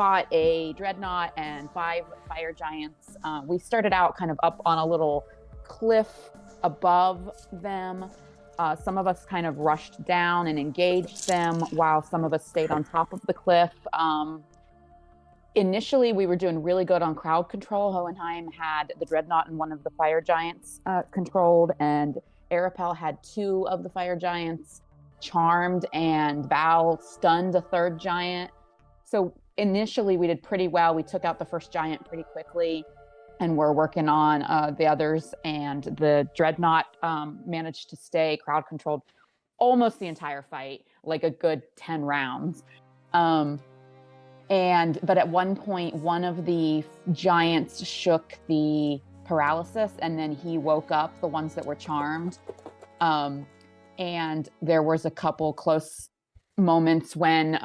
fought a dreadnought and 5 fire giants. We started out kind of up on a little cliff above them. Some of us kind of rushed down and engaged them while some of us stayed on top of the cliff. Initially, we were doing really good on crowd control. Hohenheim had the dreadnought and one of the fire giants controlled, and Arapel had 2 of the fire giants charmed, and Val stunned a 3rd giant. So initially, we did pretty well. We took out the first giant pretty quickly, and we're working on the others. And the dreadnought managed to stay crowd controlled almost the entire fight, like a good 10 rounds. But at one point, one of the giants shook the paralysis, and then he woke up, the ones that were charmed. And there was a couple close moments when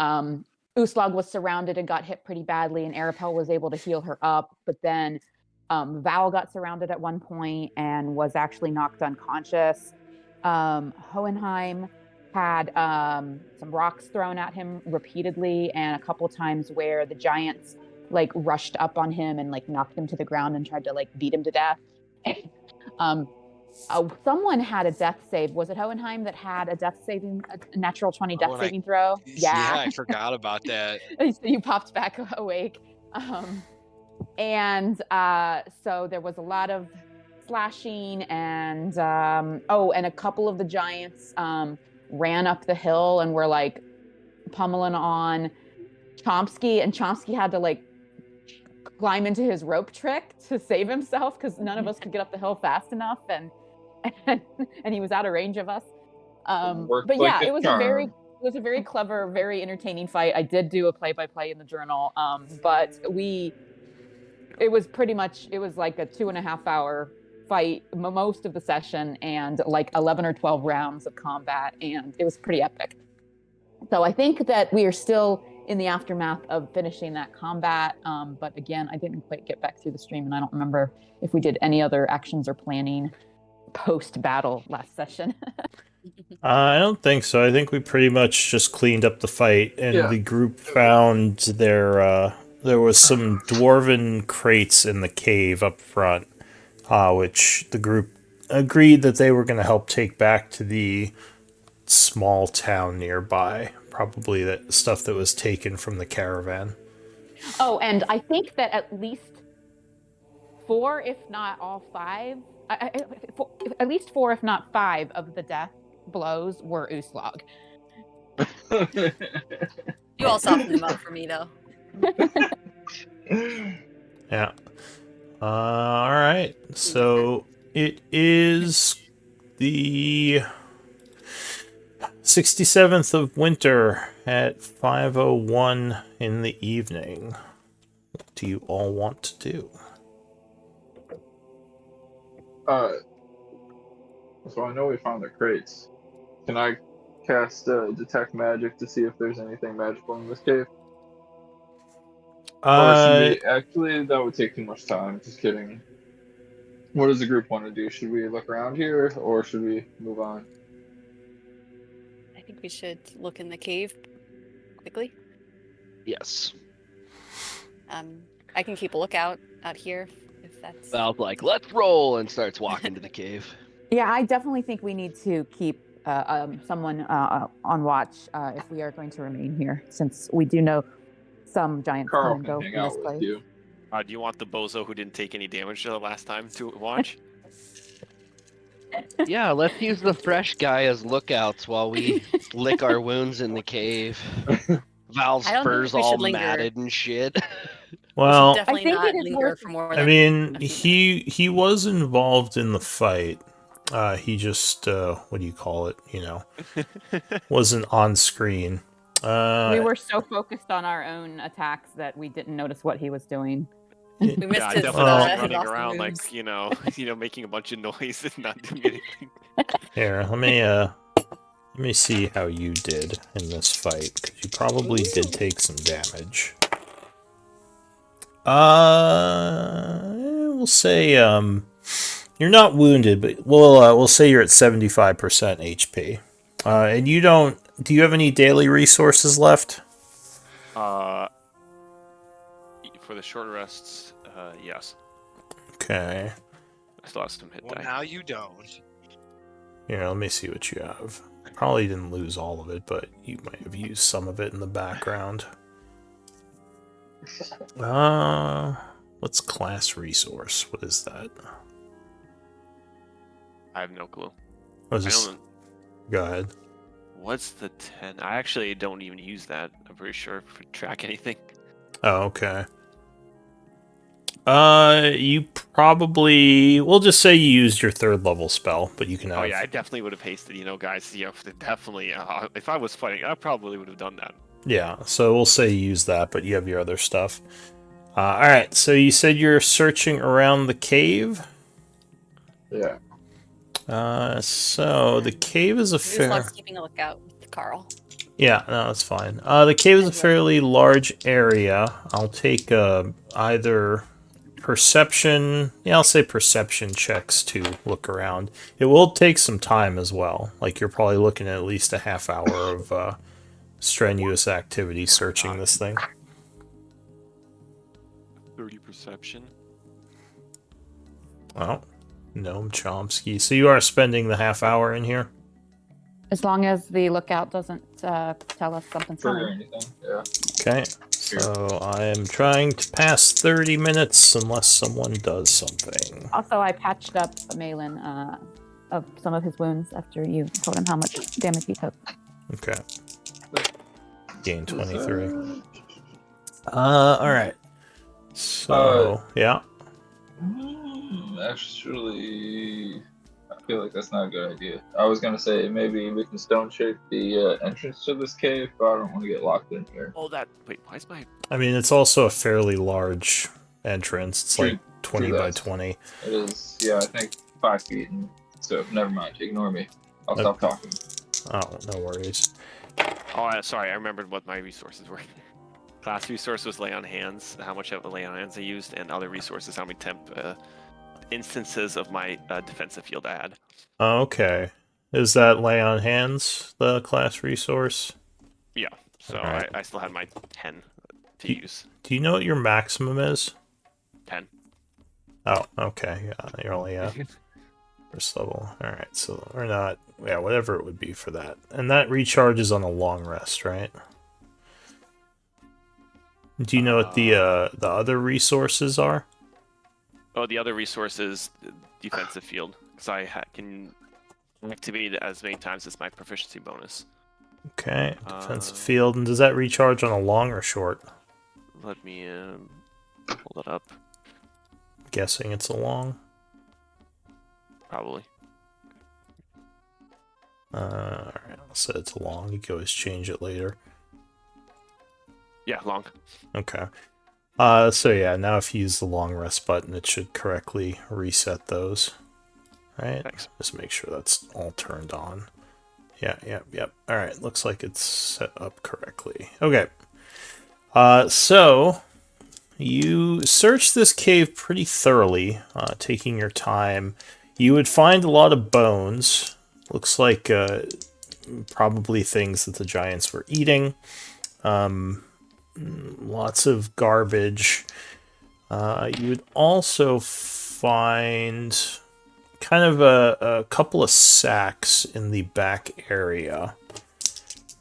Uslag was surrounded and got hit pretty badly, and Arapel was able to heal her up. But then Val got surrounded at one point and was actually knocked unconscious. Hohenheim had some rocks thrown at him repeatedly, and a couple times where the giants like rushed up on him and like knocked him to the ground and tried to like beat him to death. Someone had a death save. Was it Hohenheim that had a natural 20 death saving throw? Yeah, I forgot about that. So you popped back awake. So there was a lot of slashing, and and a couple of the giants ran up the hill and were like pummeling on Chomsky, and Chomsky had to like climb into his rope trick to save himself because none of us could get up the hill fast enough, and he was out of range of us. But yeah, it was a very clever, very entertaining fight. I did do a play-by-play in the journal, but it was like a 2.5 hour fight most of the session, and like 11 or 12 rounds of combat, and it was pretty epic. So I think that we are still in the aftermath of finishing that combat, but again, I didn't quite get back through the stream, and I don't remember if we did any other actions or planning post-battle last session. I don't think so. I think we pretty much just cleaned up the fight, and the group found there was some dwarven crates in the cave up front, which the group agreed that they were going to help take back to the small town nearby. Probably that stuff that was taken from the caravan. Oh, and I think that at least 4, if not all 5, at least 4, if not 5 of the death blows were Uslag. You all softened them up for me, though. Yeah. All right. So it is the 67th of winter at 5:01 in the evening. What do you all want to do? So I know we found the crates. Can I cast detect magic to see if there's anything magical in this cave? Actually, that would take too much time. Just kidding. What does the group want to do? Should we look around here, or should we move on? I think we should look in the cave quickly. Yes. I can keep a lookout out here if that's... Val's like, let's roll, and starts walking to the cave. Yeah, I definitely think we need to keep someone on watch if we are going to remain here, since we do know some giants come and go from this place. Do you want the bozo who didn't take any damage the last time to watch? Yeah, let's use the fresh guy as lookouts while we lick our wounds in the cave. Val's fur's all matted and shit. Well, I think not linger for more than I mean, he was involved in the fight. He just, what do you call it? Wasn't on screen. We were so focused on our own attacks that we didn't notice what he was doing. We missed I his definitely was running awesome around moves. like, making a bunch of noise and not doing anything. Here, let me see how you did in this fight, because you probably did take some damage. We'll say you're not wounded, but we'll say you're at 75% HP. And you don't. Do you have any daily resources left? For the short rests, yes. Okay. I still have some hit Well, die. now you don't. Here, let me see what you have. Probably didn't lose all of it, but you might have used some of it in the background. What's class resource? What is that? I have no clue. Oh, I just don't. go ahead. What's the 10? I actually don't even use that. I'm pretty sure for track anything. Oh, okay. You probably... We'll just say you used your 3rd level spell, but you can have... Oh yeah, I definitely would have hasted. Guys. Definitely. If I was fighting, I probably would have done that. Yeah, so we'll say you use that, but you have your other stuff. Alright, so you said you're searching around the cave? Yeah. So the cave is a Just fair... loves keeping a lookout with Carl. Yeah, no, that's fine. The cave is a fairly large area. I'll take either perception... Yeah, I'll say perception checks to look around. It will take some time as well. Like, you're probably looking at least a half hour of strenuous activity searching this thing. 30 perception. Oh, Noam Chomsky. So you are spending the half hour in here? As long as the lookout doesn't tell us something's Trigger coming. anything. Yeah. Okay, so I am trying to pass 30 minutes unless someone does something. Also, I patched up Malin of some of his wounds after you told him how much damage he took. Okay. Gain 23. Alright. So, yeah. Actually, I feel like that's not a good idea. I was gonna say maybe we can stone shape the entrance to this cave, but I don't want to get locked in here. Oh, that. Wait, why is my. I mean, it's also a fairly large entrance. It's like 20 by that. 20. It is, yeah, I think 5 feet. And so never mind. Ignore me. I'll stop talking. Oh, no worries. Oh, sorry. I remembered what my resources were. Class resource was lay on hands. How much of the lay on hands I used, and other resources. How many instances of my defensive field I had. Okay. Is that lay on hands, the class resource? Yeah. So Alright. I still had my 10 to use. Do you know what your maximum is? 10. Oh, okay. Yeah, you're only first level. Alright, so we're not... Yeah, whatever it would be for that. And that recharges on a long rest, right? Do you know what the other resources are? Oh, the other resource is defensive field, because I can activate it as many times as my proficiency bonus. Okay, defensive field. And does that recharge on a long or short? Let me pull it up. I'm guessing it's a long. Probably. Alright, I'll say it's a long. You can always change it later. Yeah, long. Okay. So yeah, now if you use the long rest button, it should correctly reset those. Right? Thanks. Just make sure that's all turned on. Yeah, yep. Alright, looks like it's set up correctly. Okay. So you search this cave pretty thoroughly, taking your time. You would find a lot of bones. Looks like probably things that the giants were eating. Lots of garbage. You would also find kind of a couple of sacks in the back area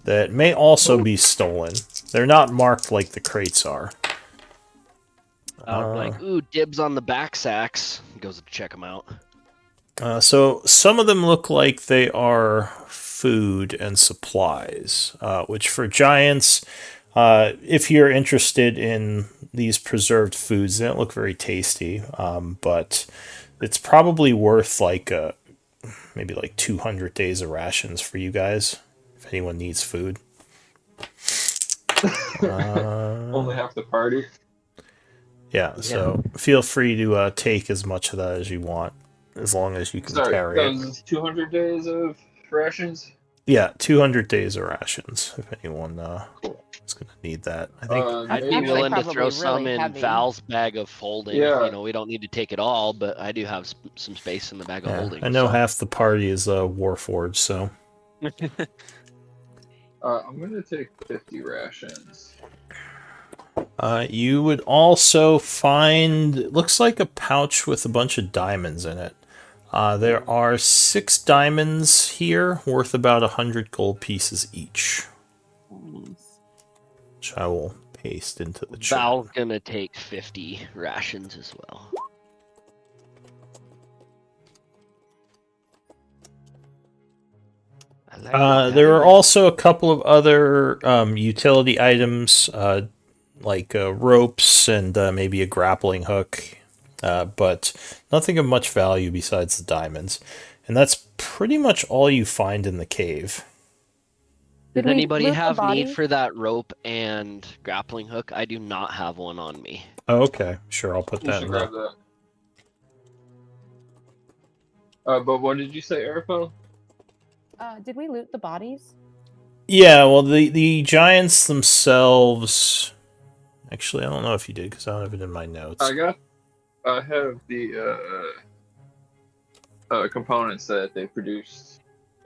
that may also be stolen. They're not marked like the crates are. Like, ooh, dibs on the back sacks. He goes to check them out. So some of them look like they are food and supplies, which for giants, if you're interested in these preserved foods, they don't look very tasty, but it's probably worth like maybe like 200 days of rations for you guys, if anyone needs food. Only half the party. Yeah, so feel free to take as much of that as you want, as long as you can carry it. That was 200 days of rations? Yeah, 200 days of rations, if anyone is going to need that. I think I'd be Actually, willing to probably throw some really in heavy. Val's bag of holding. Yeah. You know, we don't need to take it all, but I do have some space in the bag of holding. I know so. half the party is Warforged, so... I'm going to take 50 rations. You would also find, it looks like a pouch with a bunch of diamonds in it. There are 6 diamonds here, worth about 100 gold pieces each, Nice. which I will paste into the chat. Val's gonna take 50 rations as well. There are also a couple of other utility items, like ropes and maybe a grappling hook, but nothing of much value besides the diamonds. And that's pretty much all you find in the cave. Does we anybody loot the have need bodies? for that rope and grappling hook? I do not have one on me. Oh, okay, sure, I'll put You that should in grab the... that. But what did you say, Airfo? Did we loot the bodies? Yeah, well, the giants themselves... Actually, I don't know if you did, because I don't have it in my notes. I have the components that they produced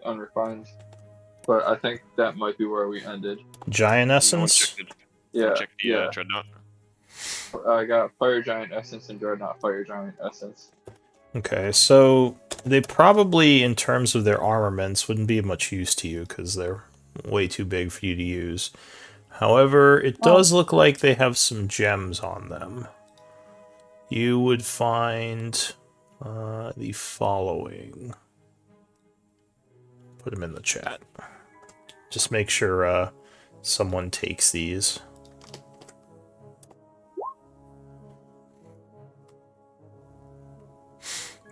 unrefined, but I think that might be where we ended. Giant No one essence? checked Yeah, check the yeah. dreadnought. I got Fire Giant Essence and Dreadnought Fire Giant Essence. Okay, so they probably, in terms of their armaments, wouldn't be of much use to you, because they're way too big for you to use. However, it does look like they have some gems on them. You would find the following. Put them in the chat. Just make sure someone takes these.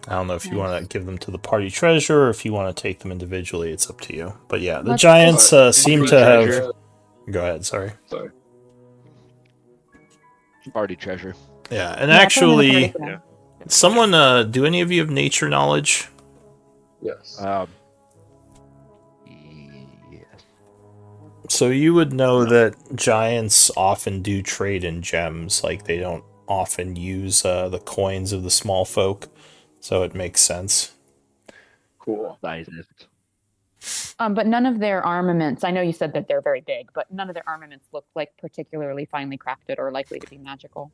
I don't know if you want to give them to the party treasure or if you want to take them individually. It's up to you. But yeah, the giants seem to have... Go ahead, sorry. Sorry. Party treasure. Yeah, and actually, Yeah. someone, do any of you have nature knowledge? Yes. Yes. So you would know that giants often do trade in gems, like they don't often use the coins of the small folk, so it makes sense. Cool. Sizes. But none of their armaments, I know you said that they're very big, but none of their armaments look like particularly finely crafted or likely to be magical.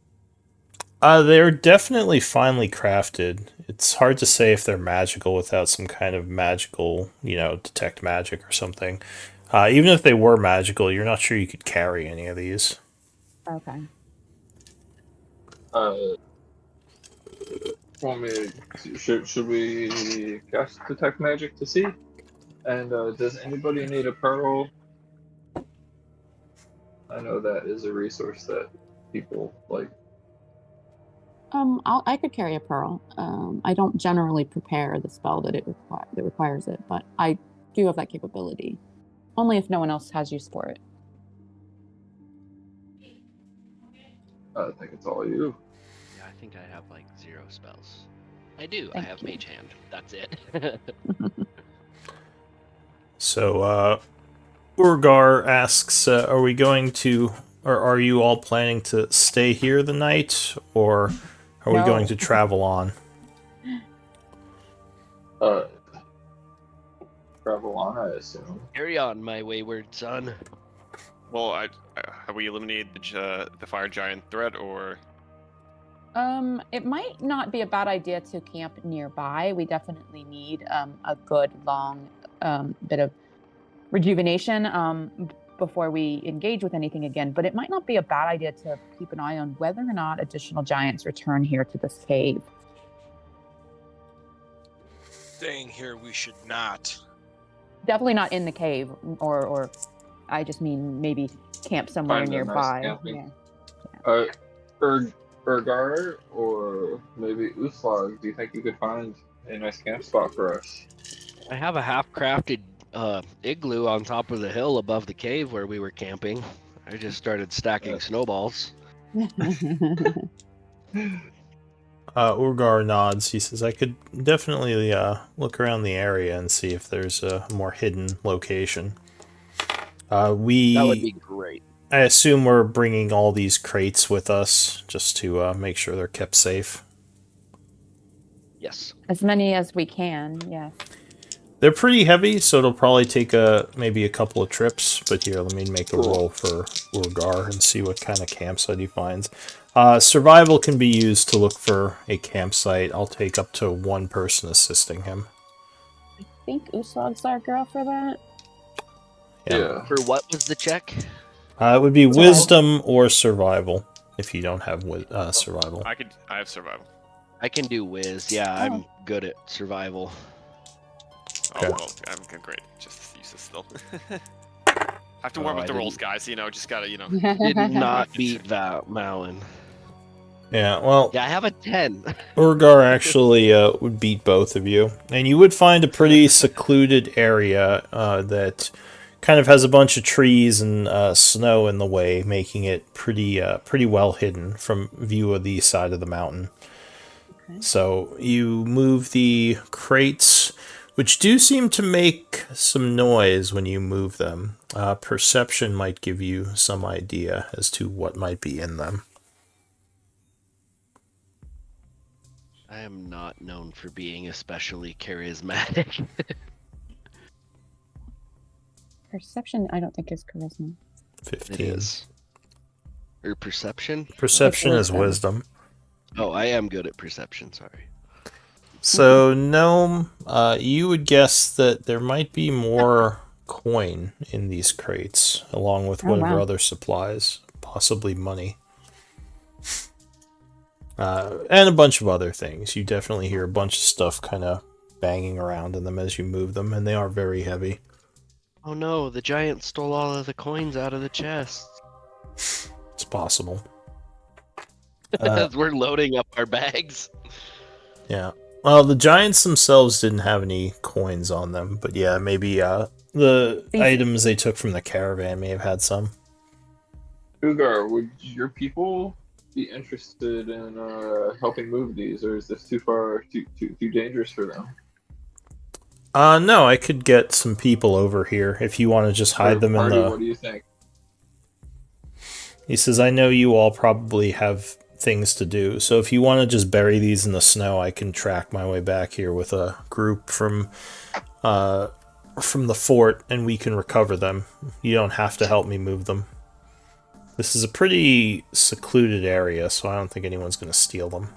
They're definitely finely crafted. It's hard to say if they're magical without some kind of magical, detect magic or something. Even if they were magical, you're not sure you could carry any of these. Okay. Want me? Should we cast detect magic to see? And does anybody need a pearl? I know that is a resource that people like. I could carry a pearl. I don't generally prepare the spell that that requires it, but I do have that capability. Only if no one else has use for it. I think it's all you. Yeah, I think I have like 0 spells. I do. Thank I have you. Mage Hand. That's it. So, Urgar asks, are we going to, or are you all planning to stay here the night, or are we No. going to travel on? Travel on, I assume. Carry on, my wayward son. Well, have we eliminated the fire giant threat, or? It might not be a bad idea to camp nearby. We definitely need a good long bit of rejuvenation before we engage with anything again. But it might not be a bad idea to keep an eye on whether or not additional giants return here to this cave. Staying here, we should not. Definitely not in the cave, or I just mean maybe camp somewhere Find a nice nearby. camping. Yeah. Urgar or maybe Uslag, do you think you could find a nice camp spot for us? I have a half-crafted igloo on top of the hill above the cave where we were camping. I just started stacking snowballs. Urgar nods. He says, I could definitely look around the area and see if there's a more hidden location. That would be great. I assume we're bringing all these crates with us just to make sure they're kept safe. Yes. As many as we can, yes. They're pretty heavy, so it'll probably take maybe a couple of trips. But here, let me make a roll for Urgar and see what kind of campsite he finds. Survival can be used to look for a campsite. I'll take up to one person assisting him. I think Uslog's our girl for that. Yeah. For what was the check? It would be wisdom or survival if you don't have survival. I have survival. I can do whiz. Yeah, I'm good at survival. Okay. Oh, well, I'm great. Just use this still. Have to warm up the rolls, guys. Just gotta, Did not beat that Malin. Yeah, well... Yeah, I have a 10. Urgar actually would beat both of you. And you would find a pretty secluded area that kind of has a bunch of trees and snow in the way, making it pretty well hidden from view of the side of the mountain. Okay. So you move the crates, which do seem to make some noise when you move them. Perception might give you some idea as to what might be in them. I am not known for being especially charismatic. Perception, I don't think is charisma. 15. It is. Or perception? Perception is wisdom. Oh, I am good at perception, sorry. So, Gnome, you would guess that there might be more coin in these crates, along with whatever other supplies, possibly money. And a bunch of other things. You definitely hear a bunch of stuff kind of banging around in them as you move them, and they are very heavy. Oh no, the giant stole all of the coins out of the chest. It's possible. As we're loading up our bags. Yeah. Well, the giants themselves didn't have any coins on them, but yeah, maybe the items they took from the caravan may have had some. Ugar, would your people be interested in helping move these, or is this too dangerous for them? No, I could get some people over here if you want to just hide them in the... What do you think? He says, I know you all probably have things to do, so if you want to just bury these in the snow, I can track my way back here with a group from the fort, and we can recover them. You don't have to help me move them. This is a pretty secluded area, so I don't think anyone's going to steal them.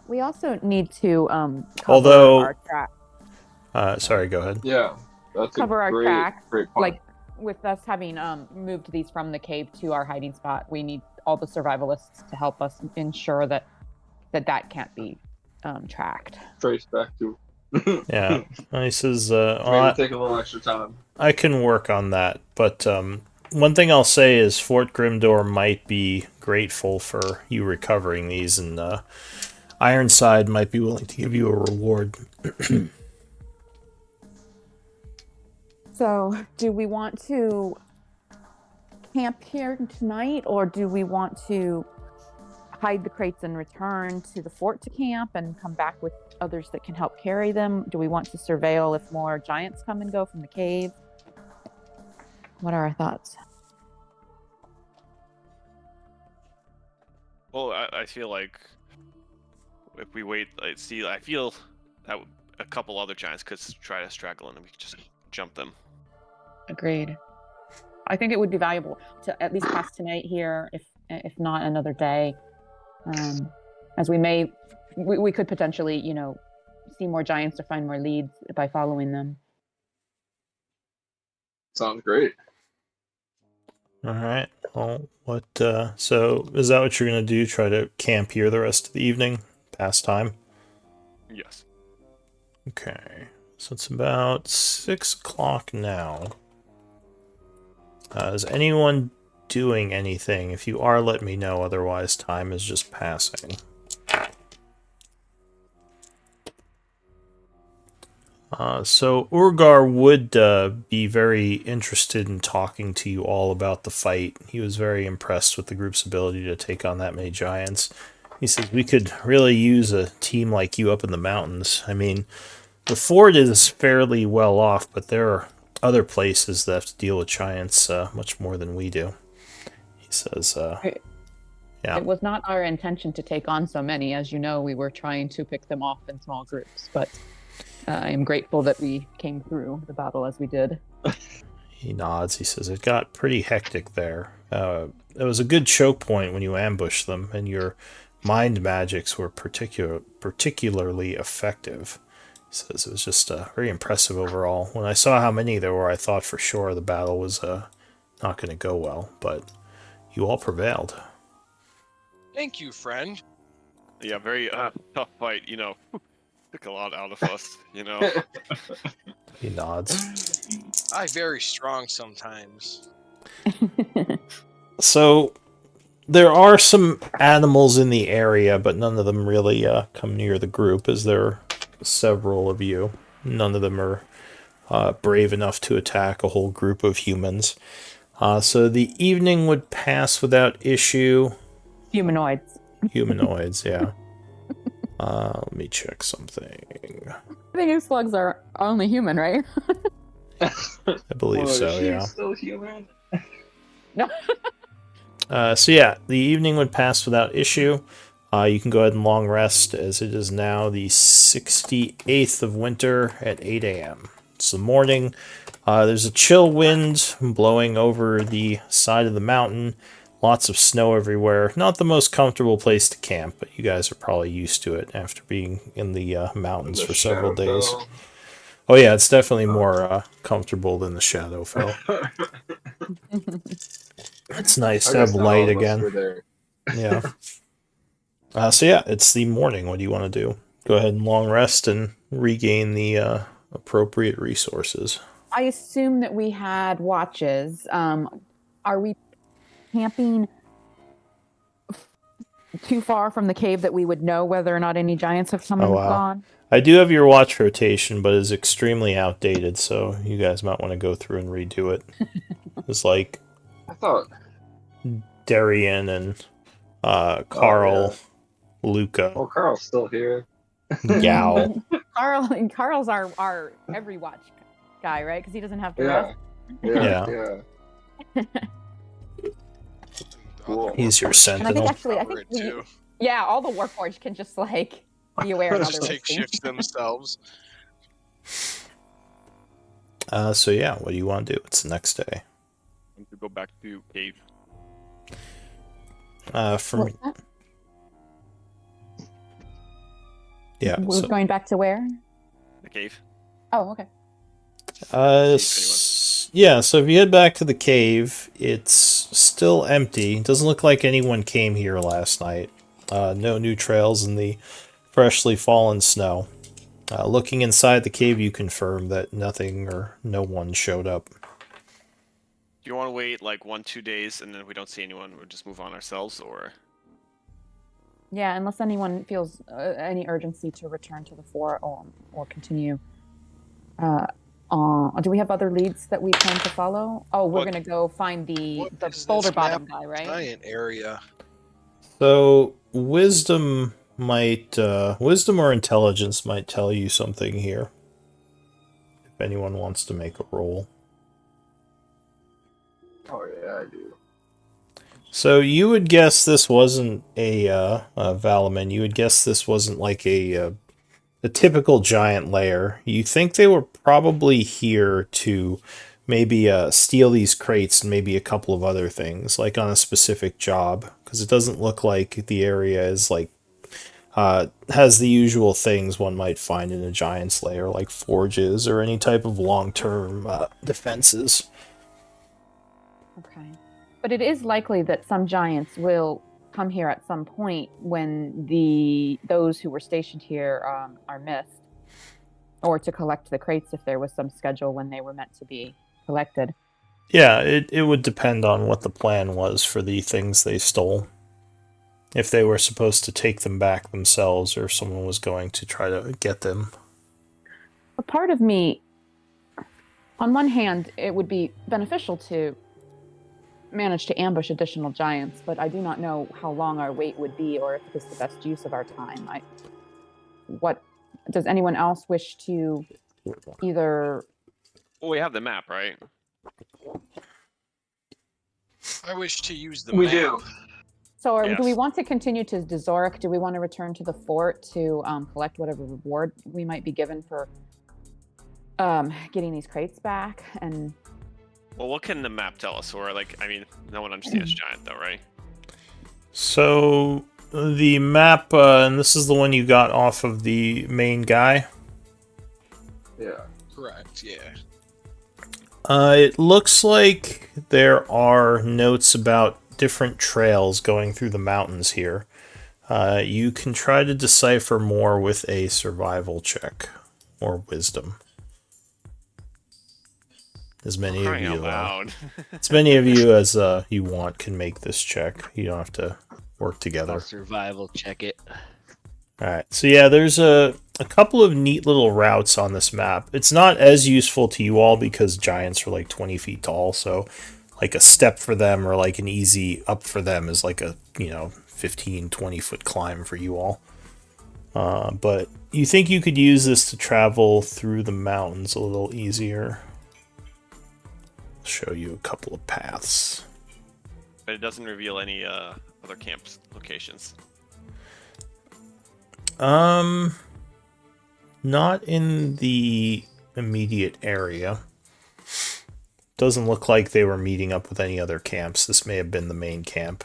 We also need to Although, our track. Sorry, go ahead. Yeah, that's cover a our great, tracks. great point. Like, with us having moved these from the cave to our hiding spot, we need all the survivalists to help us ensure that can't be tracked. Trace back to... Yeah, he says, maybe take a little extra time. I can work on that, but one thing I'll say is Fort Grimdor might be grateful for you recovering these, and Ironside might be willing to give you a reward. So, do we want to camp here tonight, or do we want to hide the crates and return to the fort to camp and come back with others that can help carry them? Do we want to surveil if more giants come and go from the cave? What are our thoughts? Well, I feel like if we wait, I feel that a couple other giants could try to straggle in and we could just jump them. Agreed. I think it would be valuable to at least pass tonight here, if not another day, as we could potentially, see more giants or find more leads by following them. Sounds great. All right. Well, so is that what you're going to do? Try to camp here the rest of the evening? Pass time? Yes. Okay. So it's about 6 o'clock now. Is anyone doing anything? If you are, let me know. Otherwise, time is just passing. So Urgar would be very interested in talking to you all about the fight. He was very impressed with the group's ability to take on that many giants. He says, we could really use a team like you up in the mountains. I mean, the fort is fairly well off, but there are other places that have to deal with giants much more than we do. He says, yeah. It was not our intention to take on so many. As you know, we were trying to pick them off in small groups, but I am grateful that we came through the battle as we did. He nods. He says, it got pretty hectic there. It was a good choke point when you ambushed them, and your mind magics were particularly effective. He says it was just very impressive overall. When I saw how many there were, I thought for sure the battle was not going to go well, but you all prevailed. Thank you, friend. Yeah, very tough fight. Took a lot out of us. He nods. I very strong sometimes. So, there are some animals in the area, but none of them really come near the group, as there are several of you. None of them are brave enough to attack a whole group of humans. So the evening would pass without issue. Humanoids. Humanoids, yeah. Let me check something. I think slugs are only human, right? I believe so, yeah. Still human? No. So yeah, the evening would pass without issue. You can go ahead and long rest, as it is now the 68th of winter at 8 a.m. It's the morning. There's a chill wind blowing over the side of the mountain. Lots of snow everywhere. Not the most comfortable place to camp, but you guys are probably used to it after being in the mountains for several days. Oh yeah, it's definitely more comfortable than the Shadowfell. It's nice to have light again. Yeah. So yeah, it's the morning. What do you want to do? Go ahead and long rest and regain the appropriate resources. I assume that we had watches. Are we camping too far from the cave that we would know whether or not any giants have come and gone? I do have your watch rotation, but it's extremely outdated, so you guys might want to go through and redo it. It's like I thought Darian and Carl, Luca. Well, Carl's still here. Yao. Carl's our every watch guy, right? Because he doesn't have to rest. Yeah. Cool. He's your And I think sentinel. all the Warforged can just be aware of Just other take shifts themselves. So yeah, what do you want to do? It's the next day. To go back to cave. From yeah, We're going back to where? The cave. Oh, okay. Yeah, so if you head back to the cave, it's still empty. It doesn't look like anyone came here last night. No new trails in the freshly fallen snow. Looking inside the cave, you confirm that nothing or no one showed up. Do you want to wait 1-2 days, and then if we don't see anyone, we'll just move on ourselves, or? Yeah, unless anyone feels any urgency to return to the fort or continue. Do we have other leads that we plan to follow? Oh, we're going to go find the boulder bottom guy, right? Giant area. So wisdom or intelligence might tell you something here. If anyone wants to make a roll. Oh yeah, I do. So you would guess this wasn't a Valaman. You would guess this wasn't like a typical giant lair. You think they were probably here to maybe steal these crates and maybe a couple of other things, like on a specific job, because it doesn't look like the area is has the usual things one might find in a giant's lair, like forges or any type of long-term defenses. Okay. But it is likely that some giants will come here at some point when those who were stationed here are missed, or to collect the crates if there was some schedule when they were meant to be collected. Yeah, it would depend on what the plan was for the things they stole. If they were supposed to take them back themselves, or someone was going to try to get them. A part of me, on one hand, it would be beneficial to manage to ambush additional giants, but I do not know how long our wait would be or if it's the best use of our time. What does anyone else wish to either? Well, we have the map, right? I wish to use the We map. do. So Yes. do we want to continue to Dazoric? Do we want to return to the fort to collect whatever reward we might be given for getting these crates back. And Well, what can the map tell us? Or no one understands giant though, right? So the map, and this is the one you got off of the main guy. Yeah. Correct, yeah. It looks like there are notes about different trails going through the mountains here. You can try to decipher more with a survival check or wisdom. As many of you, as many of you as you want can make this check. You don't have to work together. I'll survival check it. All right. So yeah, there's a couple of neat little routes on this map. It's not as useful to you all because giants are like 20 feet tall. So like a step for them or like an easy up for them is like a 15, 20 foot climb for you all. But you think you could use this to travel through the mountains a little easier. I'll show you a couple of paths. But it doesn't reveal any other camp locations. Not in the immediate area. Doesn't look like they were meeting up with any other camps. This may have been the main camp.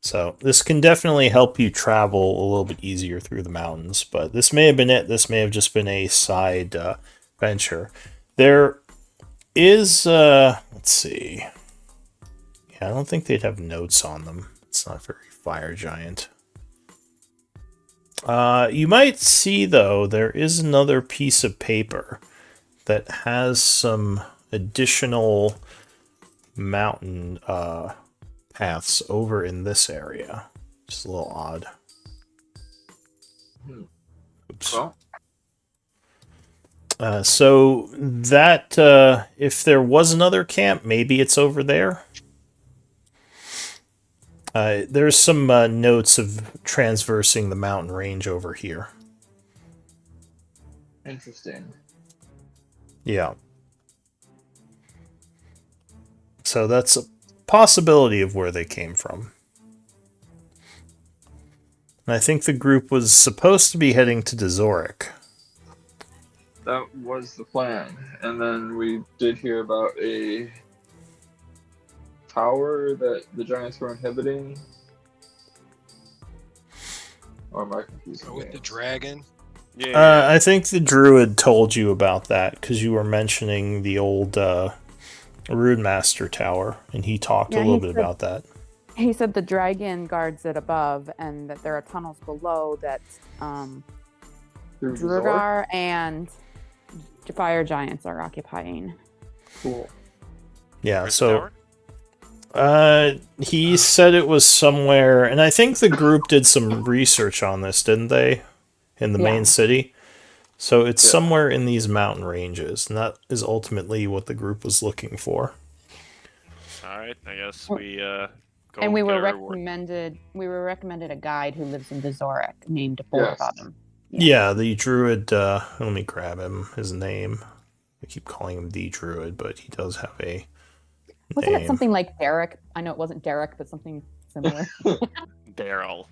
So this can definitely help you travel a little bit easier through the mountains, but this may have been it. This may have just been a side venture. There is, let's see. Yeah, I don't think they'd have notes on them. It's not very fire giant. You might see, though, there is another piece of paper that has some additional mountain paths over in this area. Just a little odd. Oops. Well, so that, if there was another camp, maybe it's over there. There's some notes of transversing the mountain range over here. interesting. Yeah. So that's a possibility of where they came from. And I think the group was supposed to be heading to Dezoric. That was the plan. And then we did hear about a tower that the giants were inhibiting. Or am I confused? With the dragon. Yeah. I think the druid told you about that because you were mentioning the old Rune Master Tower, and he talked a little bit about that. He said the dragon guards it above, and that there are tunnels below that Drugar and fire giants are occupying. Cool. Yeah, Where's the so tower? he said it was somewhere, and I think the group did some research on this, didn't they? In the main city. So it's somewhere in these mountain ranges, and that is ultimately what the group was looking for. All right, I guess we go. And we get were our reward. recommended a guide who lives in Dezoric named Bottom. Yeah, the druid, let me grab him, his name. I keep calling him the druid, but he does have a Wasn't name. it something like Derek? I know it wasn't Derek, but something similar. Daryl.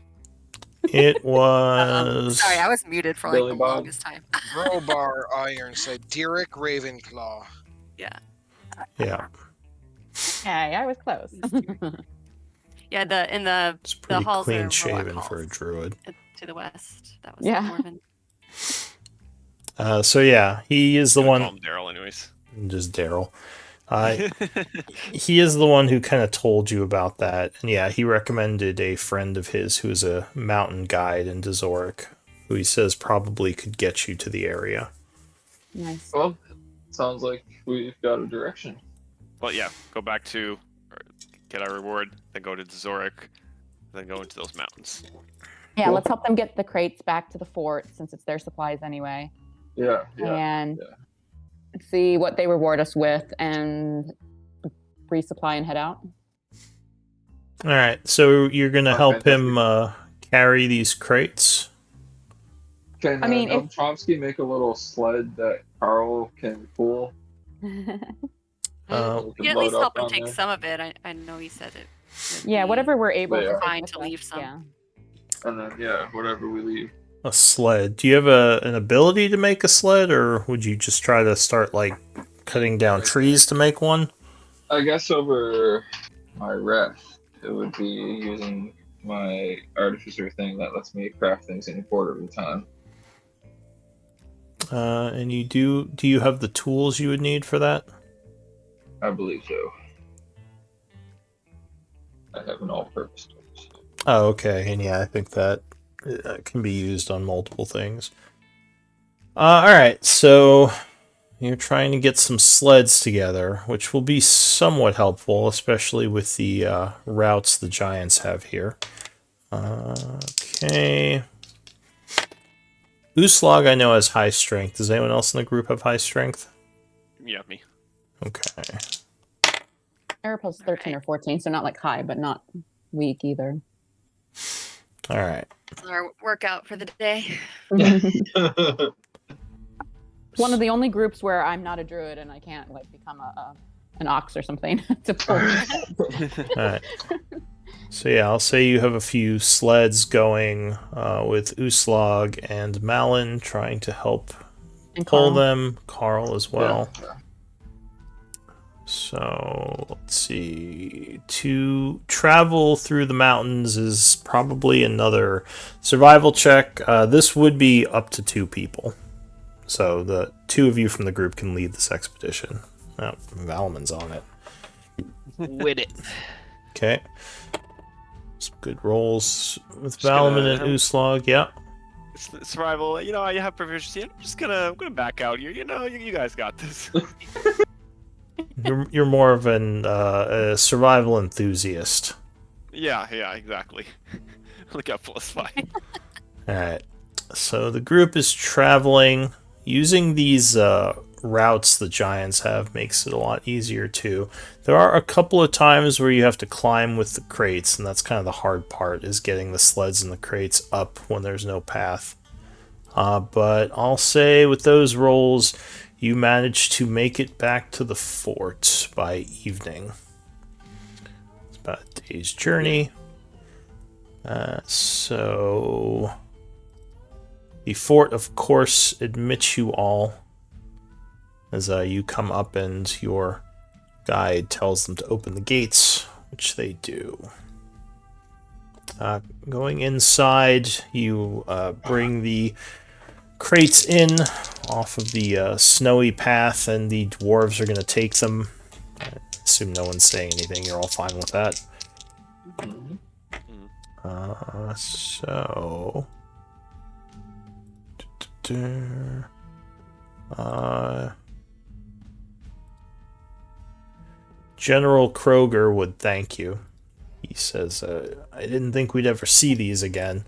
It was... Sorry, I was muted for like Billy the Bob. longest time. Crowbar Iron said Derek Ravenclaw. Yeah. Yeah, Hey, I was close. Yeah, the it's pretty halls clean are shaven Warlock for a halls. druid. To the west. That was Yeah. Morven. So yeah, he is the Gonna one... call him Daryl, anyways. Just Daryl. He is the one who kind of told you about that. And yeah, he recommended a friend of his who's a mountain guide in Dezoric, who he says probably could get you to the area. Nice. Well, sounds like we've got a direction. Well, yeah, go back to get our reward, then go to Zoric, then go into those mountains. Yeah, Cool. let's help them get the crates back to the fort since it's their supplies anyway. Yeah. And see what they reward us with and resupply and head out. All right, so you're going to help fantastic. him carry these crates? Can I mean, Noam Chomsky make a little sled that Carl can pull? Uh, We You can can at load least up help him on take there? some of it. I know he said it. Yeah, whatever we're able They to are. take Fine with to us, leave some. Yeah. And then, whatever we leave. A sled. Do you have an ability to make a sled, or would you just try to start like cutting down trees to make one? I guess over my rest, it would be using my artificer thing that lets me craft things in a quarter of the time. And do you have the tools you would need for that? I believe so. I have an all-purpose tools. Oh, okay. And yeah, I think that can be used on multiple things. All right, so you're trying to get some sleds together, which will be somewhat helpful, especially with the routes the giants have here. Okay. Uslag I know has high strength. Does anyone else in the group have high strength? Yeah, me. Okay. Arapa's 13 or 14, so not like high, but not weak either. All right. Our workout for the day. One of the only groups where I'm not a druid and I can't like become an ox or something to pull. All right. So yeah, I'll say you have a few sleds going with Uslag and Malin trying to help And pull Carl. them. Carl as well. Yeah. So let's see. To travel through the mountains is probably another survival check. This would be up to 2 people. So the 2 of you from the group can lead this expedition. Oh, Valman's on it. With it. Okay. Some good rolls with Just gonna- Valman and Uslag. Yeah. Survival, you have proficiency. I'm gonna back out here. You guys got this. You're more of a survival enthusiast. yeah, exactly. Look out, +5. Alright. So the group is traveling. Using these routes the giants have makes it a lot easier too. There are a couple of times where you have to climb with the crates, and that's kind of the hard part, is getting the sleds and the crates up when there's no path. But I'll say with those rolls, you manage to make it back to the fort by evening. It's about a day's journey. So the fort, of course, admits you all as you come up and your guide tells them to open the gates, which they do. Going inside, you bring the crates in off of the snowy path, and the dwarves are going to take them. I assume no one's saying anything. You're all fine with that. So... General Kroger would thank you. He says, I didn't think we'd ever see these again.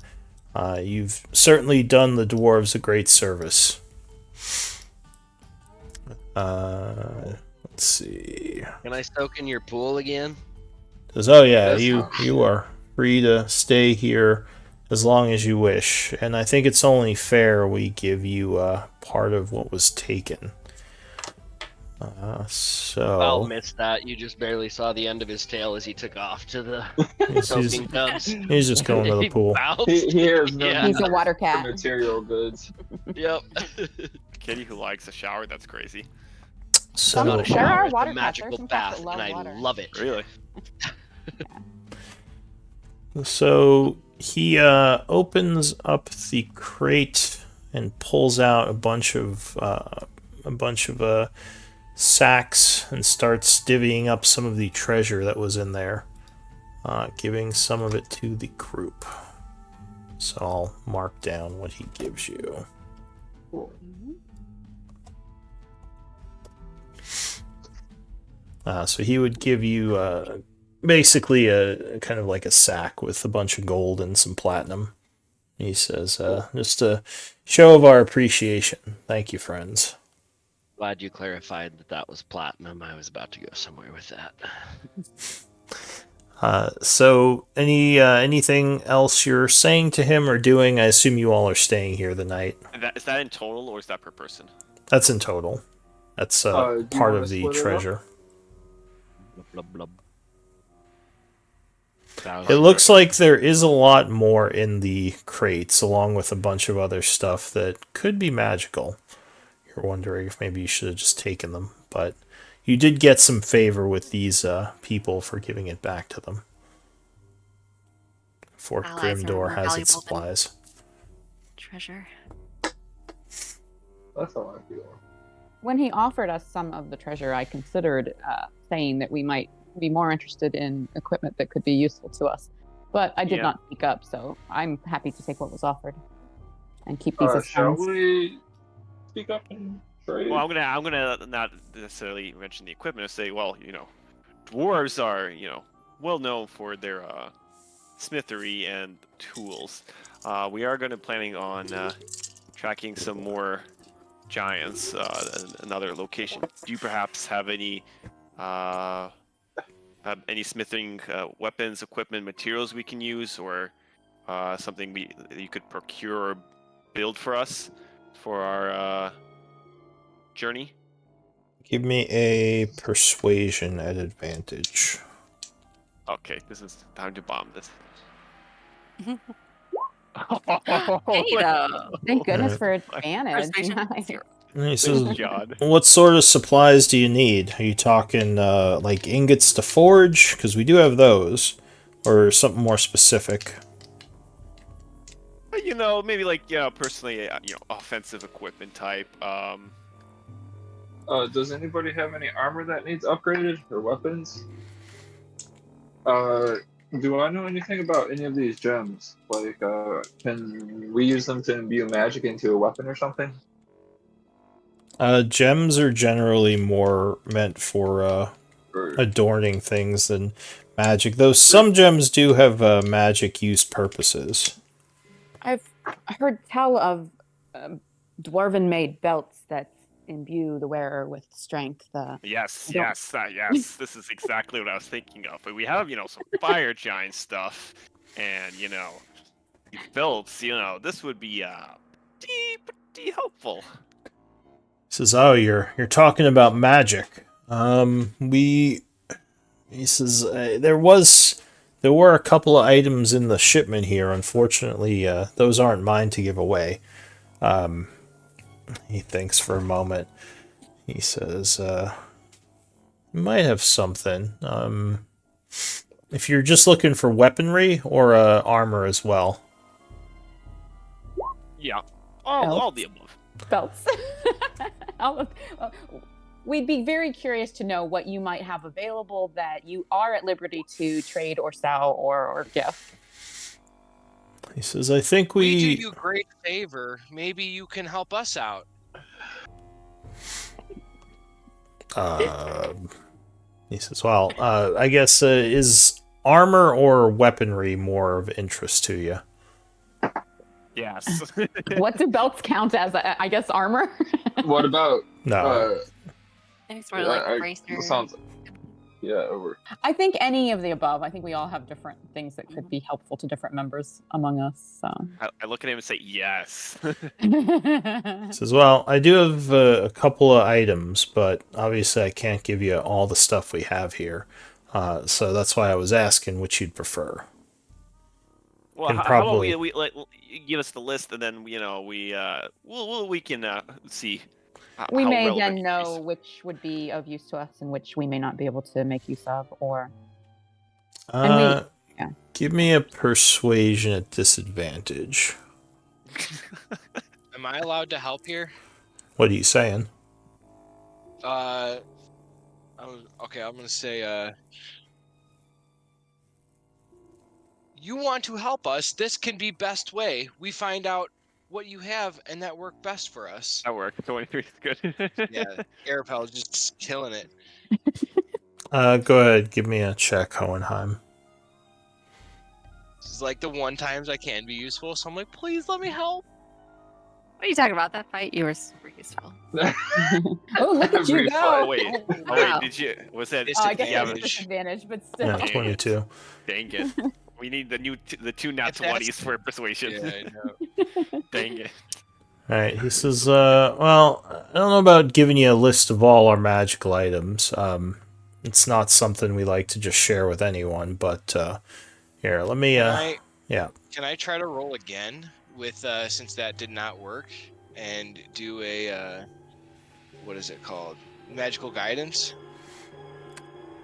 You've certainly done the dwarves a great service. Let's see. Can I soak in your pool again? Says, oh yeah, you are free to stay here as long as you wish, and I think it's only fair we give you part of what was taken. So I'll miss that. You just barely saw the end of his tail as he took off to the soaking tubs. he's just going to the He pool. bounced. He has no Yeah. He's a water for cat. material goods. Yep. Kitty who likes a shower. That's crazy. So Not a There are shower, it's water a cats. There are magical some cats bath, that love and I water. love it. Really? So he opens up the crate and pulls out a bunch of sacks and starts divvying up some of the treasure that was in there, giving some of it to the group. So I'll mark down what he gives you. So he would give you basically a kind of like a sack with a bunch of gold and some platinum. He says, just a show of our appreciation. Thank you, friends. Glad you clarified that was platinum. I was about to go somewhere with that. So anything else you're saying to him or doing? I assume you all are staying here the night. Is that in total or is that per person? That's in total. That's Do you part wanna of the split it up? treasure. Blub, blub, blub. It looks like there is a lot more in the crates, along with a bunch of other stuff that could be magical. You're wondering if maybe you should have just taken them, but you did get some favor with these people for giving it back to them. Fort Allies are Grimdor more has its valuable than supplies. treasure. That's how I feel. When he offered us some of the treasure, I considered saying that we might be more interested in equipment that could be useful to us. But I did not speak up, so I'm happy to take what was offered and keep these as Shall friends. we speak up and trade? Well, I'm gonna not necessarily mention the equipment and say, well, dwarves are, well known for their smithery and tools. We are planning on tracking some more giants in another location. Do you perhaps have any smithing weapons, equipment, materials we can use, or something you could procure or build for us for our journey? Give me a persuasion at advantage. Okay, this is time to bomb this. Hey, though. Thank goodness for Persuasion, advantage. zero. And he says, God. what sort of supplies do you need? Are you talking like ingots to forge? Because we do have those. Or something more specific? Maybe personally, offensive equipment type. Does anybody have any armor that needs upgraded or weapons? Do I know anything about any of these gems? Like, can we use them to imbue magic into a weapon or something? Gems are generally more meant for adorning things than magic. Though some gems do have magic use purposes. I've heard tell of dwarven-made belts that imbue the wearer with strength. Yes. This is exactly what I was thinking of. But we have, some fire giant stuff, and these belts. This would be pretty helpful. He says, "Oh, you're talking about magic. He says there were a couple of items in the shipment here. Unfortunately, those aren't mine to give away." He thinks for a moment. He says, "You might have something. If you're just looking for weaponry or armor as well." Yeah, all the above. Belts. We'd be very curious to know what you might have available that you are at liberty to trade or sell or gift. He says, "I think We do you a great favor. Maybe you can help us out." He says, "Well, I guess is armor or weaponry more of interest to you?" Yes. What do belts count as? I guess armor. What about? No. I think it's more like a bracer. Sounds. Yeah, over. I think any of the above. I think we all have different things that could be helpful to different members among us. So I look at him and say yes. He says, "Well, I do have a couple of items, but obviously I can't give you all the stuff we have here. So that's why I was asking which you'd prefer." Well, how about we give us the list, and then we can see. We how may relevant then know which would be of use to us and which we may not be able to make use of, or. Give me a persuasion at disadvantage. Am I allowed to help here? What are you saying? Okay, I'm gonna say, you want to help us, this can be best way. We find out what you have and that work best for us. That worked. 23 is good. Yeah, Arapel just killing it. Go ahead, give me a check, Hohenheim. This is like the one times I can be useful, so I'm like, please let me help. What are you talking about? That fight? You were super useful. Oh, look at you go! Wait, Wow. did you? Was that? Oh, I guess yeah, it's disadvantage, but still. Yeah, 22. Dang it. We need the two nat 20s for persuasion. Yeah, I know. Dang it. Alright, he says, well, I don't know about giving you a list of all our magical items. It's not something we like to just share with anyone, but Here, let me. Yeah. Can I try to roll again with since that did not work and do a what is it called? Magical guidance?